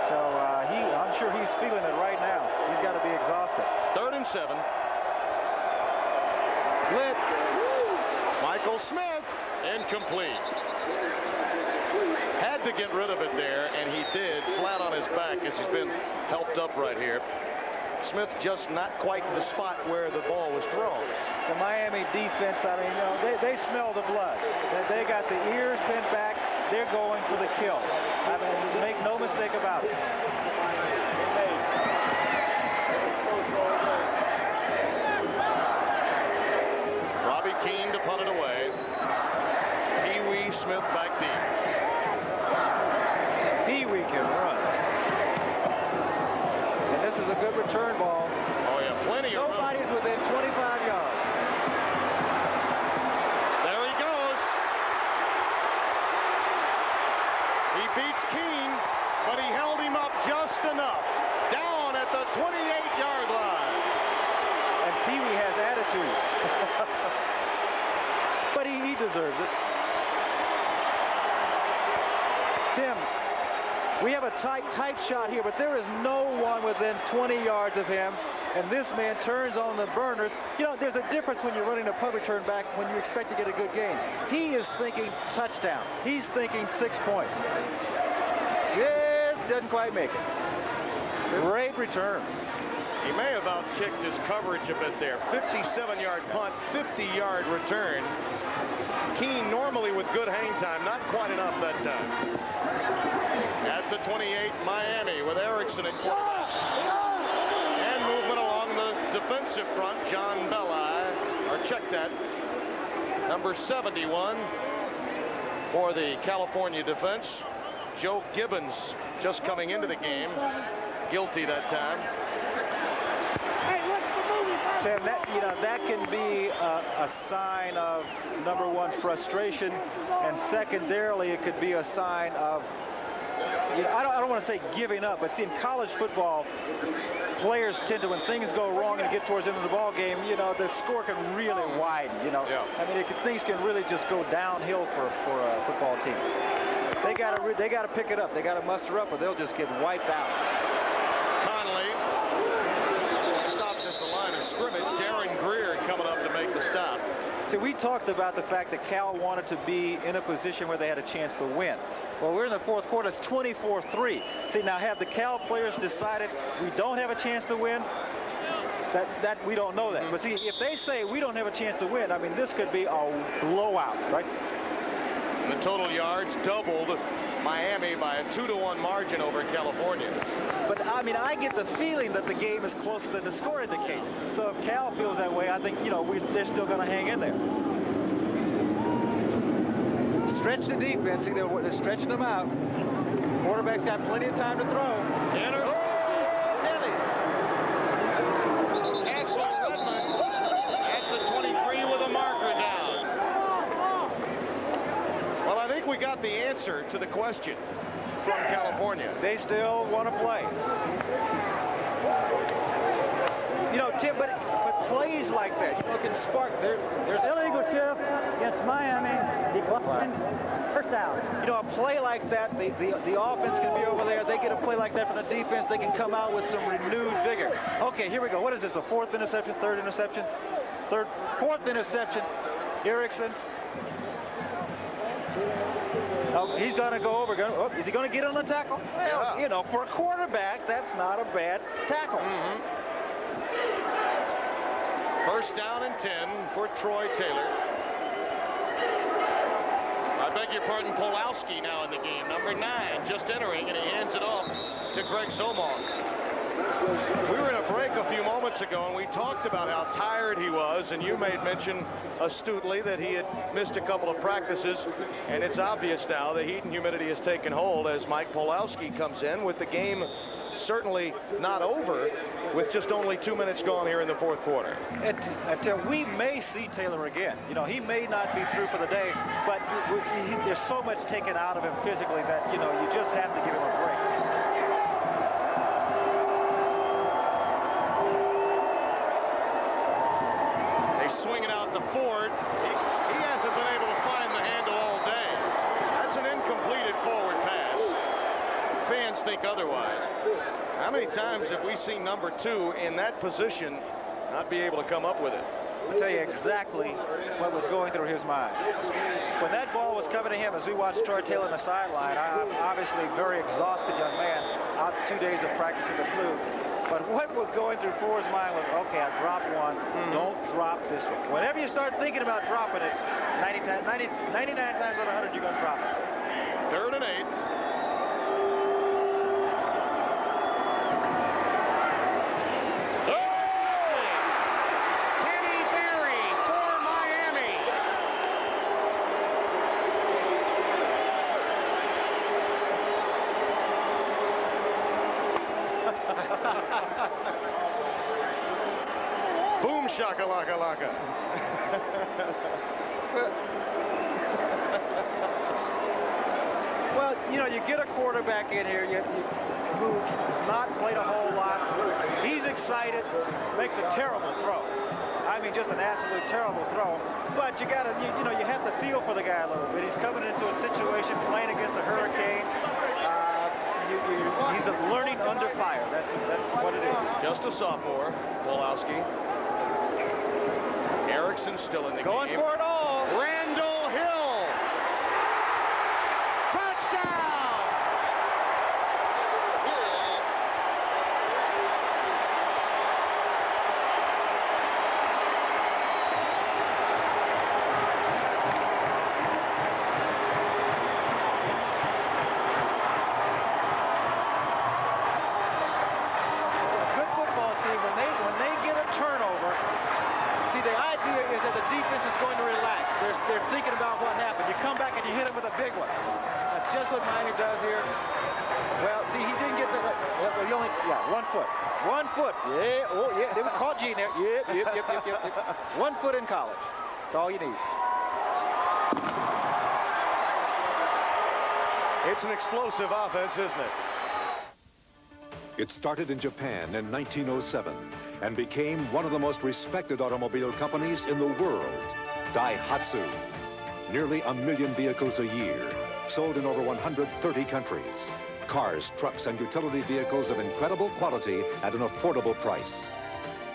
So I'm sure he's feeling it right now. He's got to be exhausted. 3rd and 7. Blitz. Michael Smith. Incomplete. Had to get rid of it there, and he did, flat on his back as he's been helped up right here. Smith just not quite to the spot where the ball was thrown. The Miami defense, I mean, you know, they smell the blood. They got the ears bent back. They're going for the kill. I mean, make no mistake about it. Robbie Keane to punt it away. Pee-wee Smith back deep. Pee-wee can run. And this is a good return ball. Oh, yeah, plenty of room. Nobody's within 25 yards. There he goes. He beats Keane, but he held him up just enough. Down at the 28-yard line. And Pee-wee has attitude. But he deserves it. Tim, we have a tight shot here, but there is no one within 20 yards of him. And this man turns on the burners. You know, there's a difference when you're running a punt return back when you expect to get a good game. He is thinking touchdown. He's thinking 6 points. Just doesn't quite make it. Great return. He may have outkicked his coverage a bit there. 57-yard punt, 50-yard return. Keane normally with good hang time, not quite enough that time. At the 28, Miami with Erickson at quarterback. And movement along the defensive front, John Belli or check that, number 71 for the California defense. Joe Gibbons just coming into the game. Guilty that time. Sam, that can be a sign of, number one, frustration, and secondarily, it could be a sign of, I don't want to say giving up, but see, in college football, players tend to, when things go wrong and get towards the end of the ball game, the score can really widen. Yeah. I mean, things can really just go downhill for a football team. They got to pick it up. They got to muster up, or they'll just get wiped out. Conley stopped at the line of scrimmage. Darren Greer coming up to make the stop. See, we talked about the fact that Cal wanted to be in a position where they had a chance to win. Well, we're in the fourth quarter. It's 24-3. See, now have the Cal players decided we don't have a chance to win? That we don't know that. But see, if they say we don't have a chance to win, I mean, this could be a blowout, right? The total yards doubled Miami by a 2-1 margin over California. But, I mean, I get the feeling that the game is closer than the score indicates. So if Cal feels that way, I think, they're still going to hang in there. Stretch the defense. See, they're stretching them out. Quarterback's got plenty of time to throw. Ansel Redmond at the 23 with a marker down. Well, I think we got the answer to the question from California. They still want to play. Tim, but plays like that, can spark. There's illegal shift against Miami. Decline. First down. A play like that, the offense can be over there. They get a play like that from the defense. They can come out with some renewed vigor. Okay, here we go. What is this? The fourth interception, third interception, fourth interception. Erickson. Oh, he's going to go over. Is he going to get on the tackle? Well, for a quarterback, that's not a bad tackle. First down and 10 for Troy Taylor. I beg your pardon, Pulowski now in the game. Number 9 just entering, and he hands it off to Greg Zomong. We were in a break a few moments ago, and we talked about how tired he was, and you made mention astutely that he had missed a couple of practices, and it's obvious now the heat and humidity has taken hold as Mike Pulowski comes in with the game certainly not over with just only 2 minutes gone here in the fourth quarter. Until we may see Taylor again. He may not be through for the day, but there's so much taken out of him physically that, you just have to give him a break. They swing it out to Ford. He hasn't been able to find the handle all day. That's an incompleted forward pass. Fans think otherwise. How many times have we seen number 2 in that position not be able to come up with it? I'll tell you exactly what was going through his mind. When that ball was coming to him, as we watched Troy Taylor on the sideline, I'm obviously a very exhausted young man, out 2 days of practice with the flu. But what was going through Ford's mind was, okay, I dropped one, don't drop this one. Whenever you start thinking about dropping it, 99 times out of 100, you're going to drop it. 3rd and 8. Boom shakalaka laka. Well, you get a quarterback in here who has not played a whole lot. He's excited, makes a terrible throw. I mean, just an absolute terrible throw. But you got to, you have to feel for the guy a little bit. He's coming into a situation playing against the Hurricanes. He's learning under fire. That's what it is. Just a sophomore, Pulowski. Erickson still in the game. Going for it all. Randall Hill. Touchdown. Good football team, when they get a turnover, see, the idea is that what Minor does here? Well, see, he didn't get the... Well, he only... Yeah, 1 foot. 1 foot. Yeah, oh, yeah. They were caught Gene there. Yep. 1 foot in college. That's all you need. It's an explosive offense, isn't it? It started in Japan in 1907 and became one of the most respected automobile companies in the world, Daihatsu. Nearly 1 million vehicles a year, sold in over 130 countries. Cars, trucks, and utility vehicles of incredible quality at an affordable price.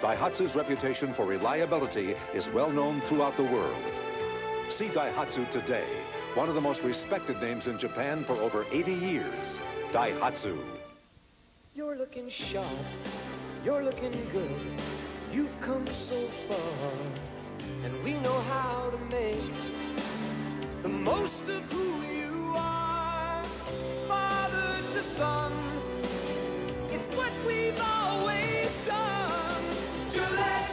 Daihatsu's reputation for reliability is well known throughout the world. See Daihatsu today, one of the most respected names in Japan for over 80 years. Daihatsu. You're looking sharp. You're looking good. You've come so far. And we know how to make the most of who you are. Father to son. It's what we've always done. Gillette.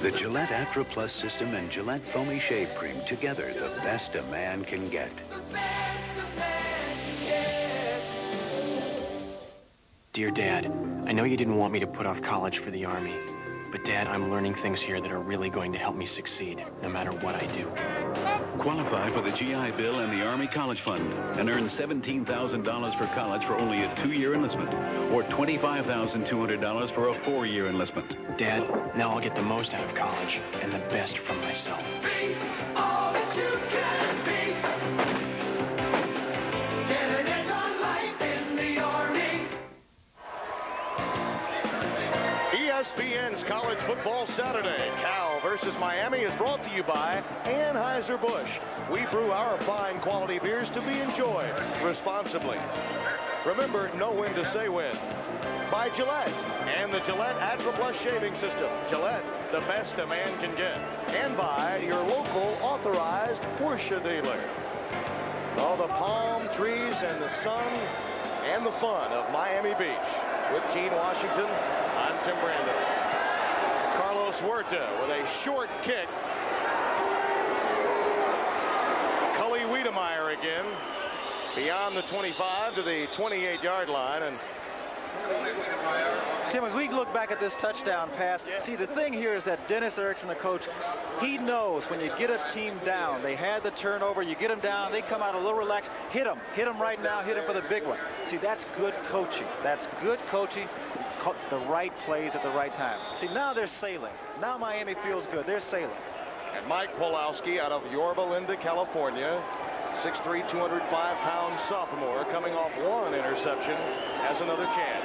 The Gillette Atra Plus system and Gillette Foamy Shave Cream, together the best a man can get. Dear Dad, I know you didn't want me to put off college for the Army, but Dad, I'm learning things here that are really going to help me succeed, no matter what I do. Qualify for the GI Bill and the Army College Fund and earn $17,000 for college for only a 2-year enlistment or $25,200 for a 4-year enlistment. Dad, now I'll get the most out of college and the best from myself. Be all that you can be. Get an edge on life in the Army. ESPN's College Football Saturday. Cal versus Miami is brought to you by Anheuser-Busch. We brew our fine quality beers to be enjoyed responsibly. Remember, know when to say when. By Gillette and the Gillette Atra Plus shaving system. Gillette, the best a man can get. And by your local authorized Porsche dealer. All the palm trees and the sun and the fun of Miami Beach. With Gene Washington, I'm Tim Brando. Carlos Huerta with a short kick. Cully Wiedemeyer again. Beyond the 25 to the 28-yard line. And Tim, as we look back at this touchdown pass, see, the thing here is that Dennis Erickson, the coach, he knows when you get a team down, they had the turnover, you get them down, they come out a little relaxed, hit them right now, hit them for the big one. See, that's good coaching. That's good coaching, the right plays at the right time. See, now they're sailing. Now Miami feels good. They're sailing. And Mike Pulowski out of Yorba Linda, California, 6'3", 205-pound sophomore, coming off one interception, has another chance.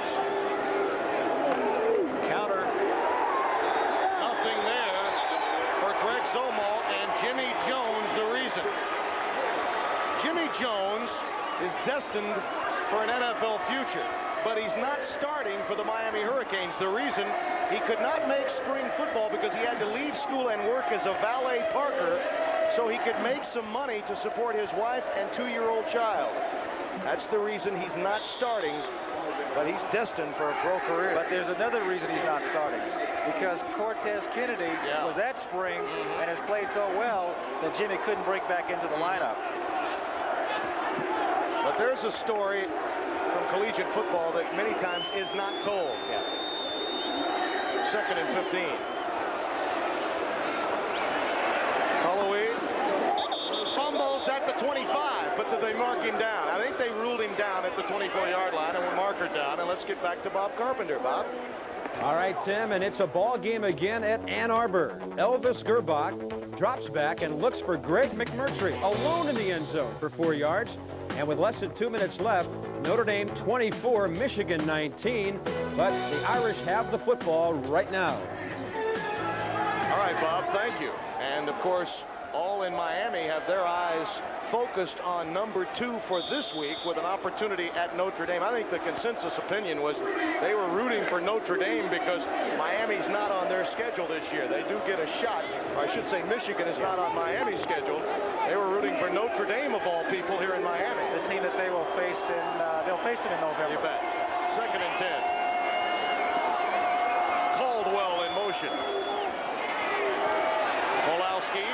Counter. Nothing there for Greg Zomalt and Jimmy Jones, the reason. Jimmy Jones is destined for an NFL future, but he's not starting for the Miami Hurricanes. The reason, he could not make spring football because he had to leave school and work as a valet parker so he could make some money to support his wife and 2-year-old child. That's the reason he's not starting, but he's destined for a pro career. But there's another reason he's not starting, because Cortez Kennedy was at spring and has played so well that Jimmy couldn't break back into the lineup. But there's a story from collegiate football that many times is not told. 2nd and 15. Holloway fumbles at the 25, but did they mark him down? I think they ruled him down at the 24-yard line and were marker down. And let's get back to Bob Carpenter. Bob? All right, Tim, and it's a ball game again at Ann Arbor. Elvis Gerbach drops back and looks for Greg McMurtry alone in the end zone for 4 yards. And with less than 2 minutes left, Notre Dame 24, Michigan 19. But the Irish have the football right now. All right, Bob, thank you. And, of course, all in Miami have their eyes focused on number 2 for this week with an opportunity at Notre Dame. I think the consensus opinion was they were rooting for Notre Dame because Miami's not on their schedule this year. They do get a shot, or I should say Michigan is not on Miami's schedule. They were rooting for Notre Dame, of all people, here in Miami. The team that they will face they'll face them in November. You bet. 2nd and 10. Caldwell in motion. Pulowski.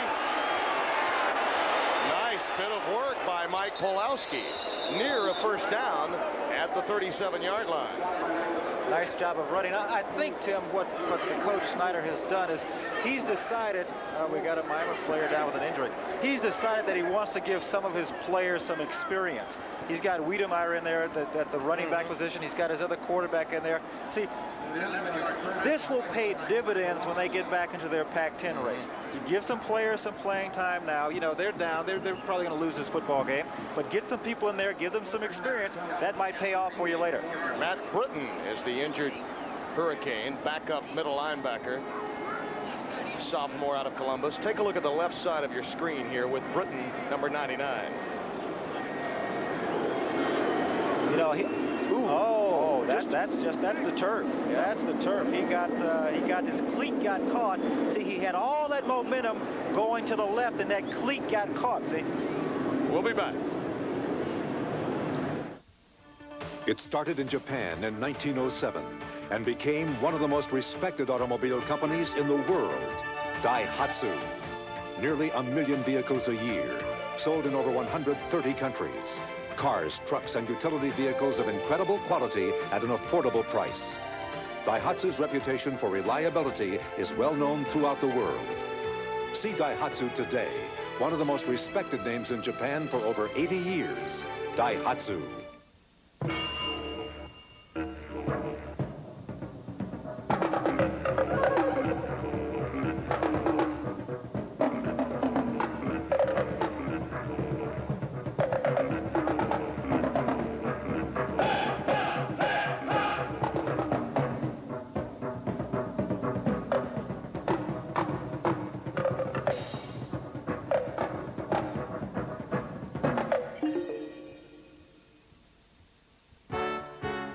Nice bit of work by Mike Pulowski near a first down at the 37-yard line. Nice job of running. I think, Tim, what the coach Snyder has done is he's decided, we got a Miami player down with an injury. He's decided that he wants to give some of his players some experience. He's got Wiedemeyer in there at the running back position. He's got his other quarterback in there. See, this will pay dividends when they get back into their Pac-10 race. You give some players some playing time now. You know, they're down. They're probably going to lose this football game. But get some people in there, give them some experience. That might pay off for you later. Matt Britton is the injured Hurricane, backup middle linebacker, sophomore out of Columbus. Take a look at the left side of your screen here with Britton, number 99. You know, that's the turf. That's the turf. He got his cleat got caught. See, he had all that momentum going to the left, and that cleat got caught. See. We'll be back. It started in Japan in 1907 and became one of the most respected automobile companies in the world, Daihatsu. Nearly 1 million vehicles a year, sold in over 130 countries. Cars, trucks, and utility vehicles of incredible quality at an affordable price. Daihatsu's reputation for reliability is well known throughout the world. See Daihatsu today, one of the most respected names in Japan for over 80 years, Daihatsu.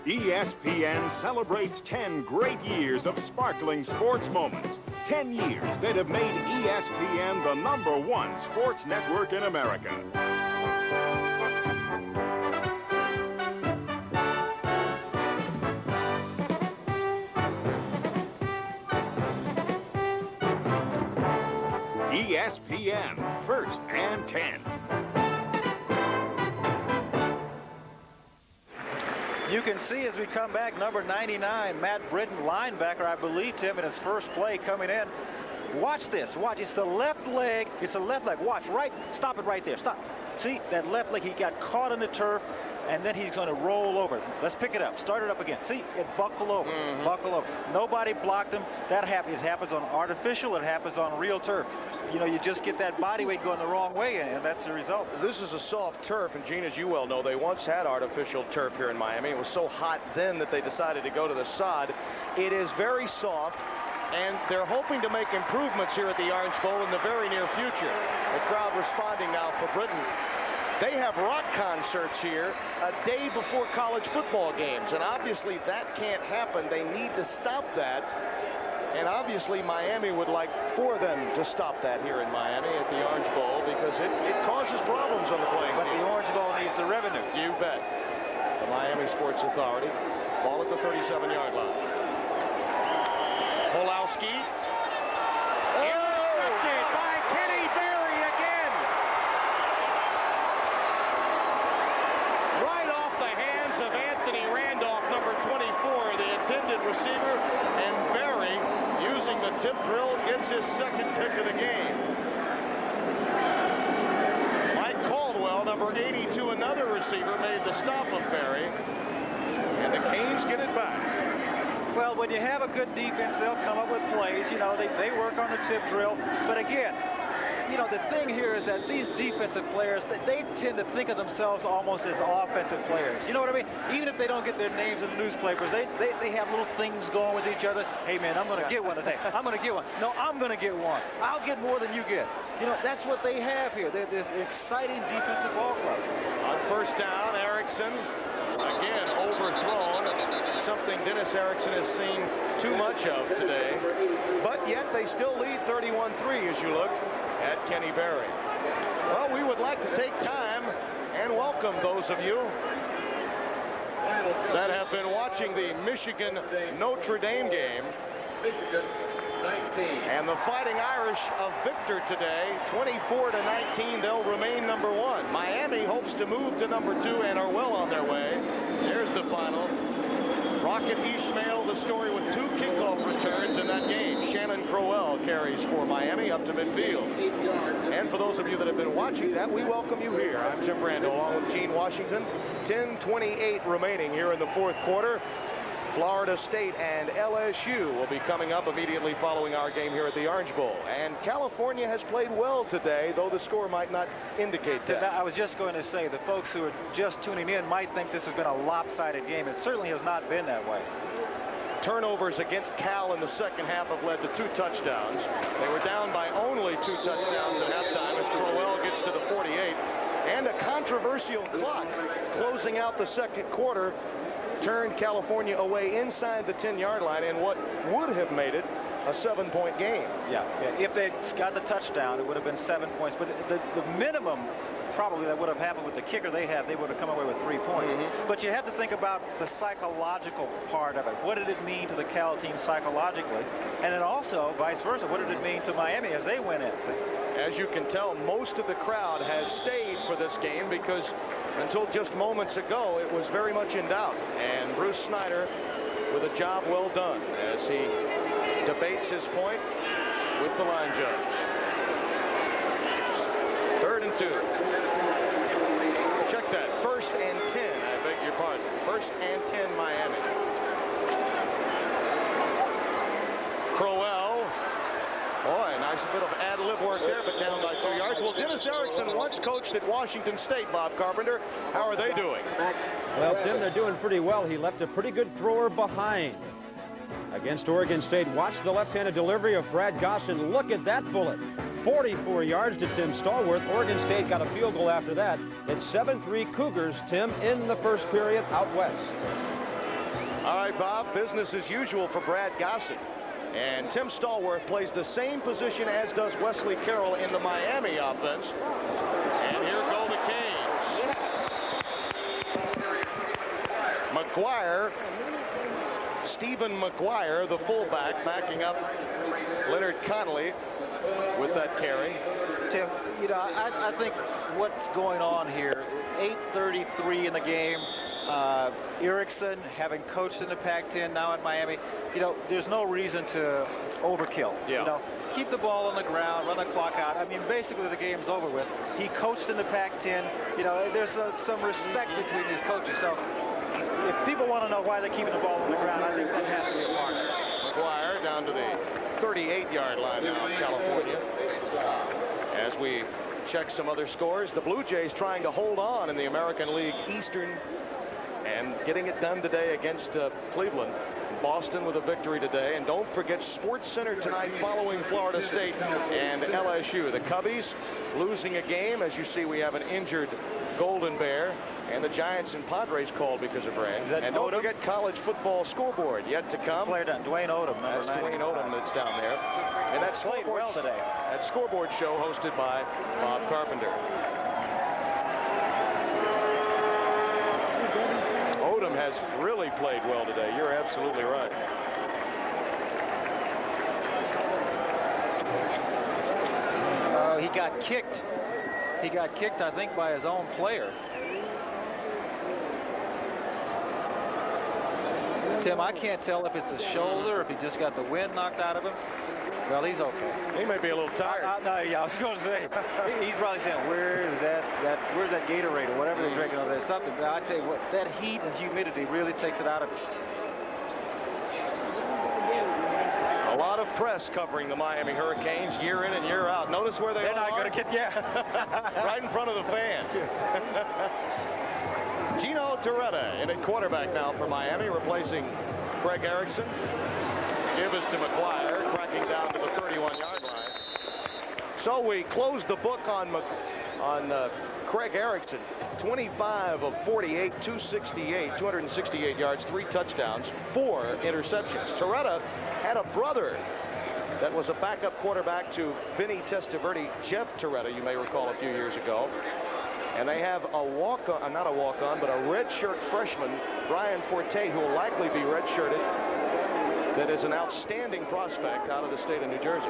ESPN celebrates 10 great years of sparkling sports moments. 10 years that have made ESPN the #1 sports network in America. ESPN, first and 10. You can see as we come back, number 99, Matt Britton, linebacker, I believe, Tim, in his first play coming in. Watch this. Watch. It's the left leg. It's the left leg. Watch. Right. Stop it right there. Stop. See, that left leg, he got caught in the turf, and then he's going to roll over. Let's pick it up. Start it up again. See, it buckled over. Buckle over. Nobody blocked him. That happens. It happens on artificial. It happens on real turf. You know, you just get that body weight going the wrong way, and that's the result. This is a soft turf, and Gene, as you well know, they once had artificial turf here in Miami. It was so hot then that they decided to go to the sod. It is very soft, and they're hoping to make improvements here at the Orange Bowl in the very near future. The crowd responding now for Britton. They have rock concerts here a day before college football games, and obviously that can't happen. They need to stop that. And obviously, Miami would like for them to stop that here in Miami at the Orange Bowl because it causes problems on the playing field. But the Orange Bowl needs the revenue. You bet. The Miami Sports Authority. Ball at the 37-yard line. Pulowski. Intercepted by Kenny Berry again. Right off the hands of Anthony Randolph, number 24, the intended receiver, and Berry, using the tip drill, gets his second pick of the game. Mike Caldwell, number 82, another receiver, made the stop of Berry. And the Canes get it back. Well, when you have a good defense, they'll come up with plays. You know, they work on the tip drill. But again, you know, the thing here is that these defensive players, they tend to think of themselves almost as offensive players. You know what I mean? Even if they don't get their names in the newspapers, they have little things going with each other. Hey, man, I'm going to get one today. I'm going to get one. No, I'm going to get one. I'll get more than you get. You know, that's what they have here. They're exciting defensive ball club. On first down, Erickson, again, overthrown. Something Dennis Erickson has seen too much of today. But yet they still lead 31-3 as you look at Kenny Berry. Well, we would like to take time and welcome those of you that have been watching the Michigan-Notre Dame game. And the Fighting Irish of Victor today, 24-19, they'll remain number 1. Miami hopes to move to number 2 and are well on their way. There's the final. Rocket Ishmael, the story with 2 kickoff returns in that game. Shannon Crowell carries for Miami up to midfield. And for those of you that have been watching that, we welcome you here. I'm Jim Brando along with Gene Washington. 10:28 remaining here in the 4th quarter. Florida State and LSU will be coming up immediately following our game here at the Orange Bowl. And California has played well today, though the score might not indicate that. I was just going to say, the folks who are just tuning in might think this has been a lopsided game. It certainly has not been that way. Turnovers against Cal in the second half have led to 2 touchdowns. They were down by only 2 touchdowns at halftime as Crowell gets to the 48. And a controversial clock closing out the second quarter turned California away inside the 10-yard line in what would have made it a 7-point game. Yeah, if they got the touchdown, it would have been 7 points. But the minimum probably that would have happened with the kicker they had, they would have come away with 3 points. But you have to think about the psychological part of it. What did it mean to the Cal team psychologically? And then also, vice versa, what did it mean to Miami as they went in? As you can tell, most of the crowd has stayed for this game because until just moments ago, it was very much in doubt. And Bruce Snyder with a job well done as he debates his point with the line judge. 3rd and 2. Check that. 1st and 10. I beg your pardon. 1st and 10 Miami. Crowell. Boy, nice bit of ad-lib work there, but down by 2 yards. Well, Dennis Erickson once coached at Washington State, Bob Carpenter. How are they doing? Well, Tim, they're doing pretty well. He left a pretty good thrower behind. Against Oregon State, watch the left-handed delivery of Brad Gossin. Look at that bullet. 44 yards to Tim Stallworth. Oregon State got a field goal after that. It's 7-3 Cougars, Tim, in the first period out west. All right, Bob, business as usual for Brad Gossin. And Tim Stallworth plays the same position as does Wesley Carroll in the Miami offense. And here go the Canes. McGuire, Stephen McGuire, the fullback, backing up Leonard Connolly with that carry. Tim, you know, I think what's going on here, 8:33 in the game. Erickson, having coached in the Pac-10, now at Miami, you know, there's no reason to overkill. Yeah. You know, keep the ball on the ground, run the clock out. I mean, basically the game's over with. He coached in the Pac-10. You know, there's some respect between these coaches. So if people want to know why they're keeping the ball on the ground, I think that has to be a part of it. McGuire down to the 38-yard line now in California. As we check some other scores, the Blue Jays trying to hold on in the American League Eastern and getting it done today against Cleveland. Boston with a victory today. And don't forget Sports Center tonight following Florida State and LSU. The Cubbies losing a game. As you see, we have an injured Golden Bear. And the Giants and Padres called because of rain. And don't forget college football scoreboard yet to come. Player done. Dwayne Odom. That's Dwayne Odom that's down there. And that's played well today. That scoreboard show hosted by Bob Carpenter. Odom has really played well today. You're absolutely right. He got kicked. He got kicked, I think, by his own player. Tim, I can't tell if it's a shoulder, if he just got the wind knocked out of him. Well, he's okay. He may be a little tired. No, yeah, I was going to say, he's probably saying, where's that Gatorade or whatever they're drinking over there, something. But I tell you what, that heat and humidity really takes it out of it. A lot of press covering the Miami Hurricanes year in and year out. Notice where they're not going to get, right in front of the fan. Gino Torretta in at quarterback now for Miami, replacing Craig Erickson. Give us to McGuire, cracking down to the 31-yard line. So we close the book on Craig Erickson. 25 of 48, 268 yards, 3 touchdowns, 4 interceptions. Torretta had a brother that was a backup quarterback to Vinny Testaverde, Jeff Torretta, you may recall a few years ago. And they have a walk-on, not a walk-on, but a redshirt freshman, Brian Forte, who will likely be redshirted that is an outstanding prospect out of the state of New Jersey.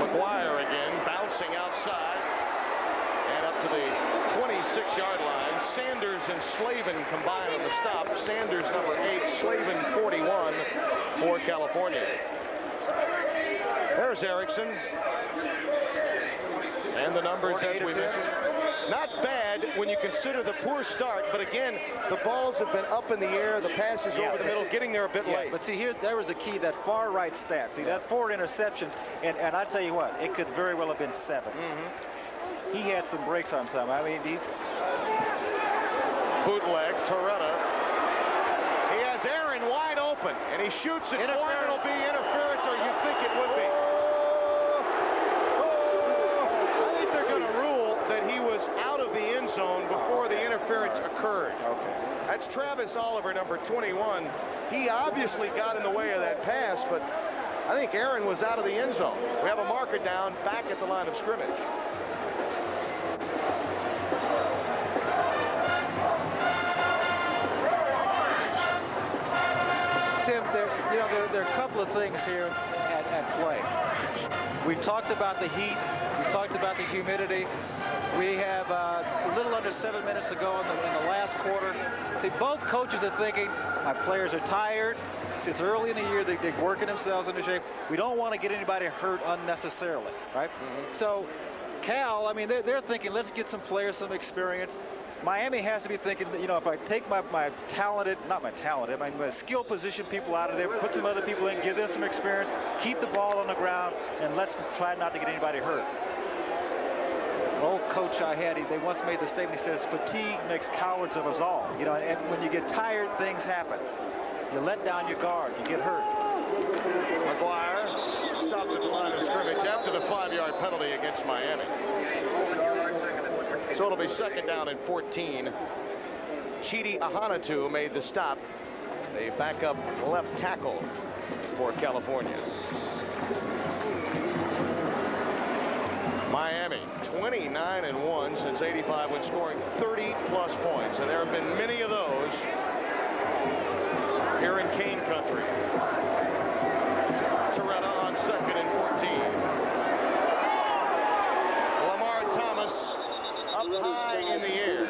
McGuire again, bouncing outside and up to the 26-yard line. Sanders and Slavin combine on the stop. Sanders number 8, Slavin 41 for California. There's Erickson. And the numbers as we mentioned. Not bad when you consider the poor start, but again, the balls have been up in the air, the passes over the middle, getting there a bit late. But see, here, there was a key, that far right stat. See, that 4 interceptions, and I tell you what, it could very well have been 7. He had some breaks on some. I mean, bootleg, Torretta. He has Aaron wide open, and he shoots it for him. It'll be interference, or you think it would be. I think they're going to rule that he was out of the end zone before the interference occurred. Okay. That's Travis Oliver, number 21. He obviously got in the way of that pass, but I think Aaron was out of the end zone. We have a marker down back at the line of scrimmage. Tim, there are a couple of things here at play. We've talked about the heat. We've talked about the humidity. We have a little under 7 minutes to go in the last quarter. See, both coaches are thinking, my players are tired. It's early in the year. They're working themselves into shape. We don't want to get anybody hurt unnecessarily, right? So Cal, I mean, they're thinking, let's get some players some experience. Miami has to be thinking that, if I take my skill position people out of there, put some other people in, give them some experience, keep the ball on the ground, and let's try not to get anybody hurt. An old coach I had, they once made the statement, he says, fatigue makes cowards of us all. And when you get tired, things happen. You let down your guard, you get hurt. McGuire stopped at the line of scrimmage after the 5-yard penalty against Miami. So it'll be 2nd down and 14. Chidi Ahanatu made the stop. A backup left tackle for California. Miami 29-1 since '85 when scoring 30-plus points, and there have been many of those here in Cane Country. Torretta on 2nd and 14. Lamar Thomas up high in the air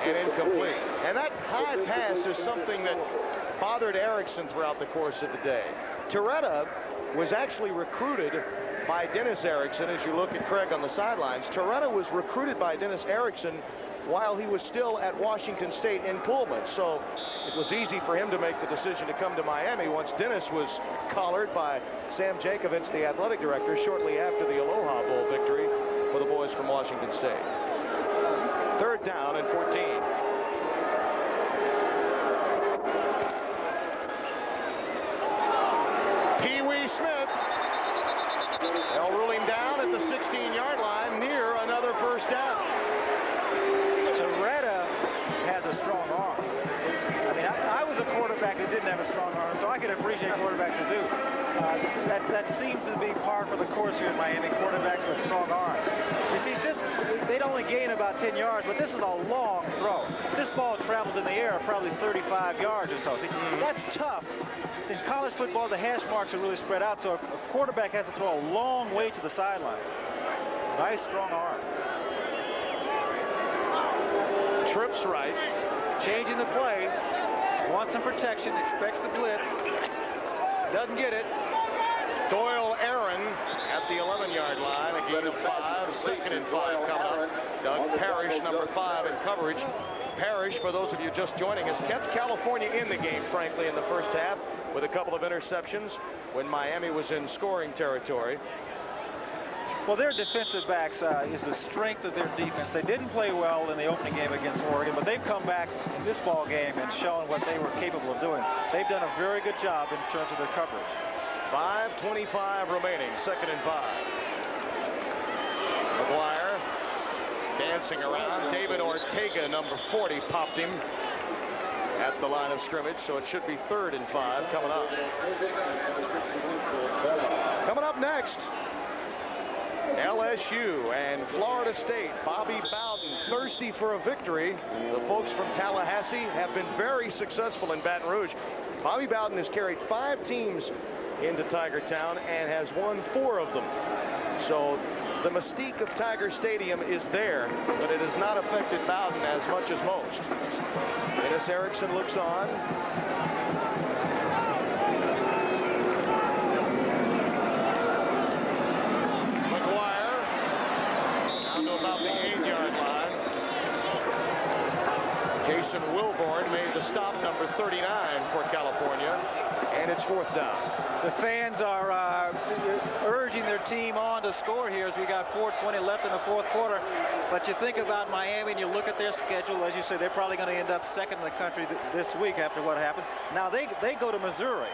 and incomplete. And that high pass is something that bothered Erickson throughout the course of the day. Torretta was actually recruited by Dennis Erickson. As you look at Craig on the sidelines, Torretta was recruited by Dennis Erickson while he was still at Washington State in Pullman. So it was easy for him to make the decision to come to Miami once Dennis was collared by Sam Jankovich, the athletic director, shortly after the Aloha Bowl victory for the boys from Washington State. 3rd down and 14. Pee Wee Smith. They'll rule him down at the 16-yard line near another 1st down. Torretta has a strong arm. I mean, I was a quarterback that didn't have a strong arm, so I can appreciate quarterbacks who do. That seems to be par for the course here in Miami, quarterbacks with strong arms. You see, they'd only gain about 10 yards, but this is a long throw. This ball travels in the air probably 35 yards or so. See, that's tough. In college football, the hash marks are really spread out, so a quarterback has to throw a long way to the sideline. Nice, strong arm. Trips right. Changing the play. Wants some protection, expects the blitz. Doesn't get it. Doyle Aaron at the 11-yard line. A gain of 5. 2nd and 5 coming up. Doug Parrish, number 5 in coverage. Parrish, for those of you just joining us, kept California in the game, frankly, in the first half with a couple of interceptions when Miami was in scoring territory. Well, their defensive backs is the strength of their defense. They didn't play well in the opening game against Oregon, but they've come back in this ball game and shown what they were capable of doing. They've done a very good job in terms of their coverage. 5:25 remaining, 2nd and 5. McGuire dancing around. David Ortega, number 40, popped him at the line of scrimmage, so it should be 3rd and 5 coming up. Coming up next, LSU and Florida State. Bobby Bowden thirsty for a victory. The folks from Tallahassee have been very successful in Baton Rouge. Bobby Bowden has carried 5 teams into Tiger Town and has won 4 of them. So the mystique of Tiger Stadium is there, but it has not affected Bowden as much as most. Dennis Erickson looks on. McGuire down to about the 8-yard line. Jason Wilborn made the stop, number 39 for California, and it's 4th down. The fans are urging their team on to score here as we got 4:20 left in the 4th quarter. But you think about Miami and you look at their schedule, as you say, they're probably going to end up second in the country this week after what happened. Now they go to Missouri.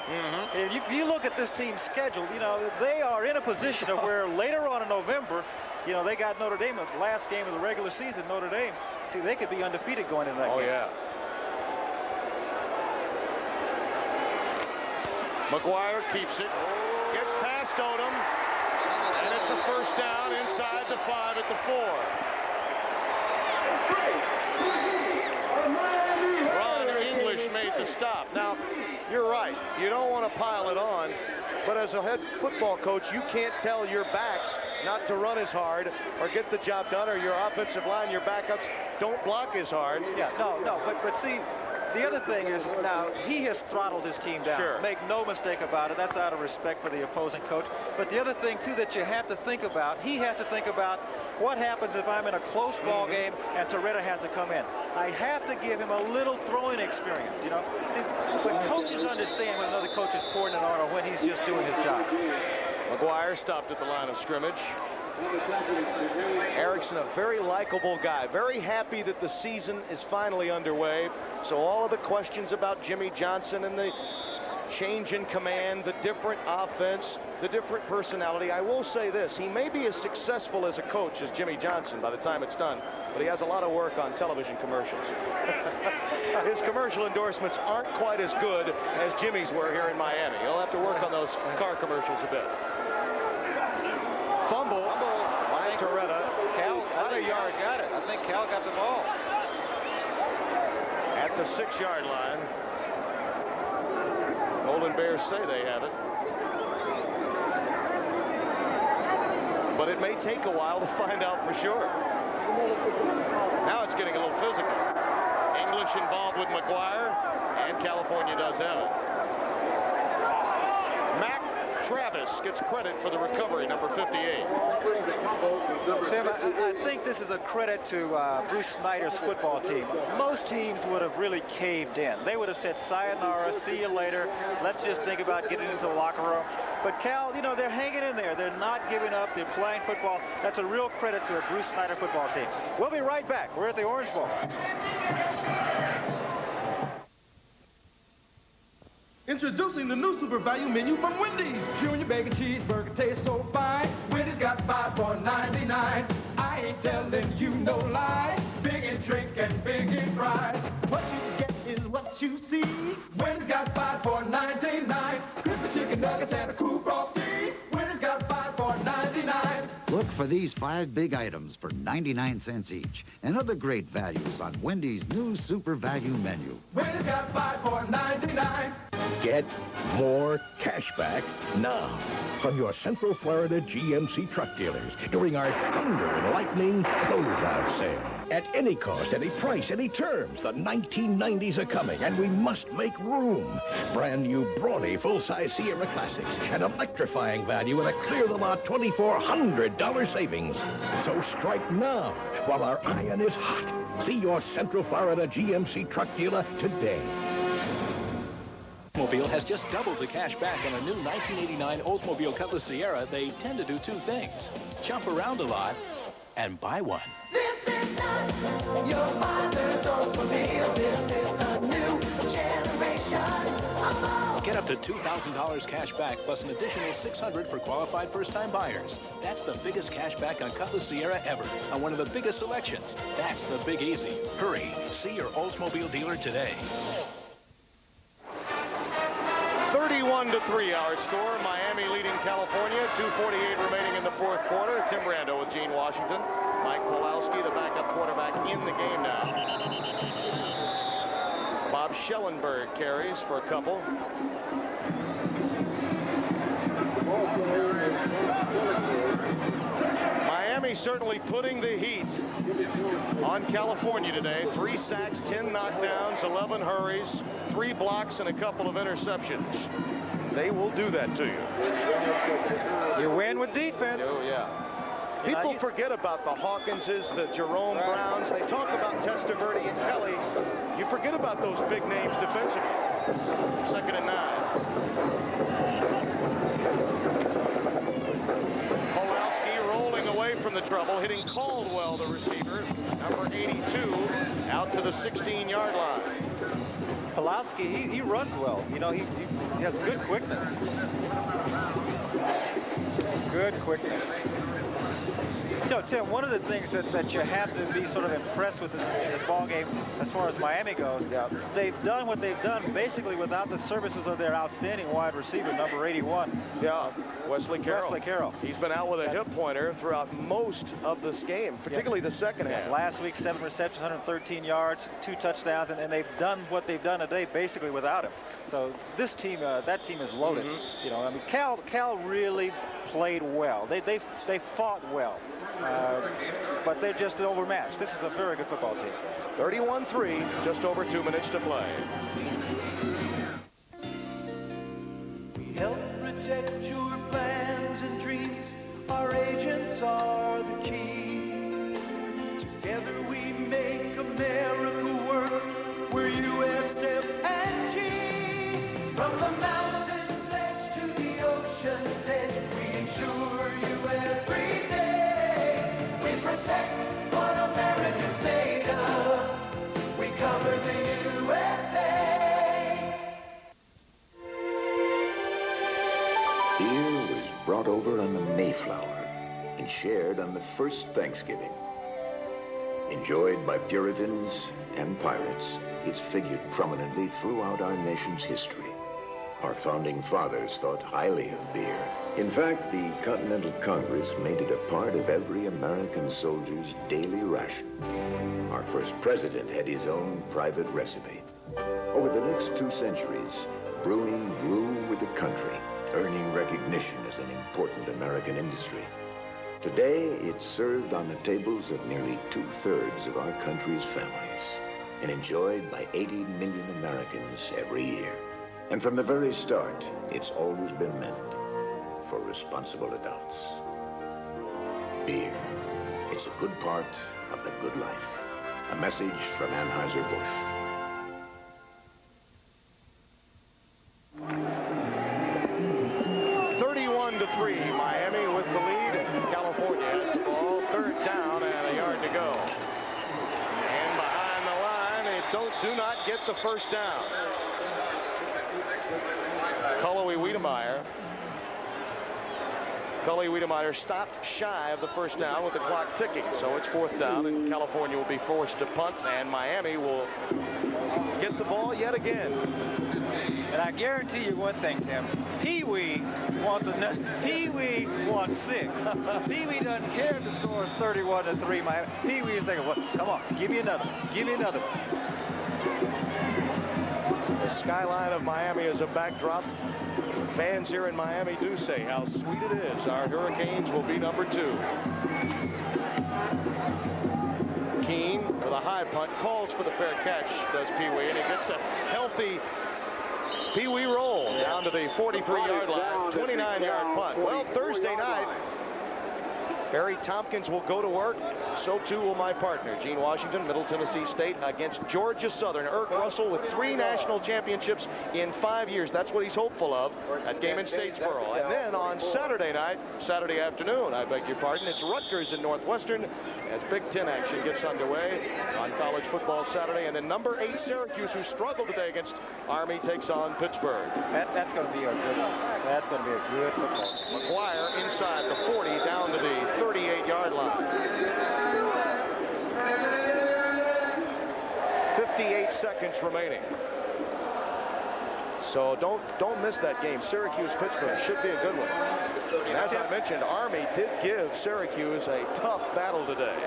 If you look at this team's schedule, you know, they are in a position of where later on in November, you know, they got Notre Dame, the last game of the regular season, Notre Dame. See, they could be undefeated going into that game. Oh, yeah. McGuire keeps it, gets past Odom, and it's a 1st down inside the 5 at the 4. Ron English made the stop. Now, you're right. You don't want to pile it on, but as a head football coach, you can't tell your backs not to run as hard or get the job done, or your offensive line, your backups, don't block as hard. Yeah, no, but see, the other thing is, now, he has throttled his team down. Sure. Make no mistake about it. That's out of respect for the opposing coach. But the other thing, too, that you have to think about, he has to think about what happens if I'm in a close ball game and Torretta has to come in. I have to give him a little throwing experience, you know. See, when coaches understand when another coach is pouring it on or when he's just doing his job. McGuire stopped at the line of scrimmage. Erickson, a very likable guy, very happy that the season is finally underway. So all of the questions about Jimmy Johnson and the change in command, the different offense, the different personality. I will say this, he may be as successful as a coach as Jimmy Johnson by the time it's done, but he has a lot of work on television commercials. His commercial endorsements aren't quite as good as Jimmy's were here in Miami. He'll have to work on those car commercials a bit. Fumble by Torretta. Cal, other yards got it. I think Cal got the ball. At the 6-yard line. Golden Bears say they have it. But it may take a while to find out for sure. Now it's getting a little physical. English involved with McGuire, and California does have it. Mac Travis gets credit for the recovery, number 58. Sam, I think this is a credit to Bruce Snyder's football team. Most teams would have really caved in. They would have said, sayonara, see you later. Let's just think about getting into the locker room. But Cal, you know, they're hanging in there. They're not giving up. They're playing football. That's a real credit to a Bruce Snyder football team. We'll be right back. We're at the Orange Bowl. Introducing the new super value menu from Wendy's. Junior bacon cheeseburger tastes so fine. Wendy's got 5 for $9.99. I ain't telling you no lies. Big in drink and big in fries. What you get is what you see. Wendy's got 5 for $9.99. Crispy chicken nuggets and a cool frosty. Wendy's got 5 for $9.99. Look for these 5 big items for 99 cents each, and other great values on Wendy's new super value menu. Wendy's got 5 for $9.99. Get more cash back now from your Central Florida GMC truck dealers during our Thunder and Lightning closeout sale. At any cost, any price, any terms, the 1990s are coming, and we must make room. Brand new brawny full-size Sierra Classics, an electrifying value and a clear-the-lot $2,400 savings. So strike now while our iron is hot. See your Central Florida GMC truck dealer today. Oldsmobile has just doubled the cash back on a new 1989 Oldsmobile Cutlass Sierra. They tend to do 2 things: jump around a lot and buy one. This is not your father's Oldsmobile. This is a new generation of Get up to $2,000 cash back plus an additional $600 for qualified first-time buyers. That's the biggest cash back on Cutlass Sierra ever on one of the biggest selections. That's the Big Easy. Hurry. See your Oldsmobile dealer today. 30 31-3 our score. Miami leading California. 2:48 remaining in the fourth quarter. Tim Brando with Gene Washington. Mike Pawlowski, the backup quarterback, in the game now. Bob Schellenberg carries for a couple. Miami certainly putting the heat on California today. 3 sacks, 10 knockdowns, 11 hurries, 3 blocks, and a couple of interceptions. They will do that to you. You win with defense. Oh, yeah. People forget about the Hawkinses, the Jerome Browns. They talk about Testaverde and Kelly. You forget about those big names defensively. 2nd and 9. Pawlowski rolling away from the trouble, hitting Caldwell, the receiver, number 82, out to the 16-yard line. Pawlowski, he runs well. You know, he has good quickness. Good quickness. You know, Tim, one of the things that you have to be sort of impressed with in this ball game, as far as Miami goes, they've done what they've done basically without the services of their outstanding wide receiver, number 81. Yeah, Wesley Carroll. Wesley Carroll. He's been out with a hip pointer throughout most of this game, particularly the second half. Last week, 7 receptions, 113 yards, 2 touchdowns, and they've done what they've done today basically without him. So this team, that team is loaded. You know, I mean, Cal really played well. They fought well. But they're just overmatched. This is a very good football team. 31-3, just over 2 minutes to play. We help protect your plans and dreams. Our agents are the key. Together we make America work. We're USF&G. From the mountains edge to the ocean's edge, we insure you every day. We protect what America's made of. We cover the USA. Beer was brought over on the Mayflower and shared on the first Thanksgiving. Enjoyed by Puritans and pirates, it's figured prominently throughout our nation's history. Our founding fathers thought highly of beer. In fact, the Continental Congress made it a part of every American soldier's daily ration. Our first president had his own private recipe. Over the next 2 centuries, brewing grew with the country, earning recognition as an important American industry. Today, it's served on the tables of nearly 2/3 of our country's families and enjoyed by 80 million Americans every year. And from the very start, it's always been meant for responsible adults. Beer. It's a good part of the good life. A message from Anheuser-Busch. Miami with the lead. California has the ball. 3rd down and a yard to go. And behind the line, they do not get the first down. Cully Wiedemeyer stopped shy of the first down with the clock ticking. So it's 4th down, and California will be forced to punt, and Miami will get the ball yet again. And I guarantee you one thing, Tim. Pee-wee wants 6. Pee-wee doesn't care if the score is 31-3. Pee-wee is thinking, well, come on, give me another. Give me another. The skyline of Miami is a backdrop. Fans here in Miami do say how sweet it is. Our Hurricanes will be number 2. Keene with a high punt, calls for the fair catch, does Pee-wee, and he gets a healthy Pee-wee roll down to the 43-yard line, 29-yard punt. Well, Thursday night, Barry Tompkins will go to work. So too will my partner, Gene Washington, Middle Tennessee State against Georgia Southern. Irk Russell with 3 national championships in 5 years. That's what he's hopeful of. That game in Statesboro. And then on Saturday afternoon, I beg your pardon, it's Rutgers in Northwestern as Big Ten action gets underway on college football Saturday. And then number 8 Syracuse, who struggled today against Army, takes on Pittsburgh. That's going to be a good football. McGuire inside the 40 down to the 38-yard line. 58 seconds remaining. So don't miss that game. Syracuse-Pittsburgh should be a good one. And as I mentioned, Army did give Syracuse a tough battle today.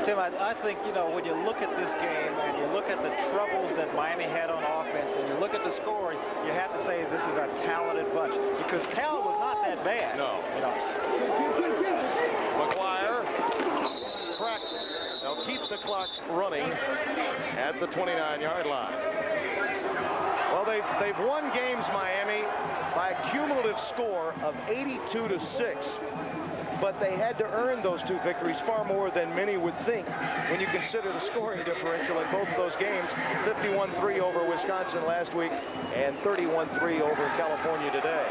Tim, I think, you know, when you look at this game and you look at the troubles that Miami had on offense and you look at the score, you have to say this is a talented bunch because Cal was not that bad. No. You know. McGuire cracked. They'll keep the clock running at the 29-yard line. Well, they've won games, Miami, by a cumulative score of 82-6. But they had to earn those two victories far more than many would think when you consider the scoring differential in both of those games. 51-3 over Wisconsin last week and 31-3 over California today.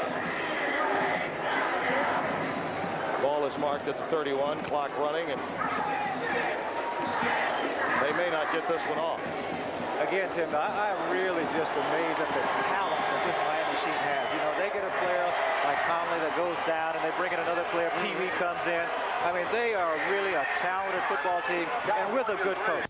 Ball is marked at the 31, clock running, and they may not get this one off. Again, Tim, I'm really just amazed at the talent that this Miami team has. You know, they get a player like Conley that goes down, and they bring in another player. Pee Wee comes in. I mean, they are really a talented football team, and with a good coach.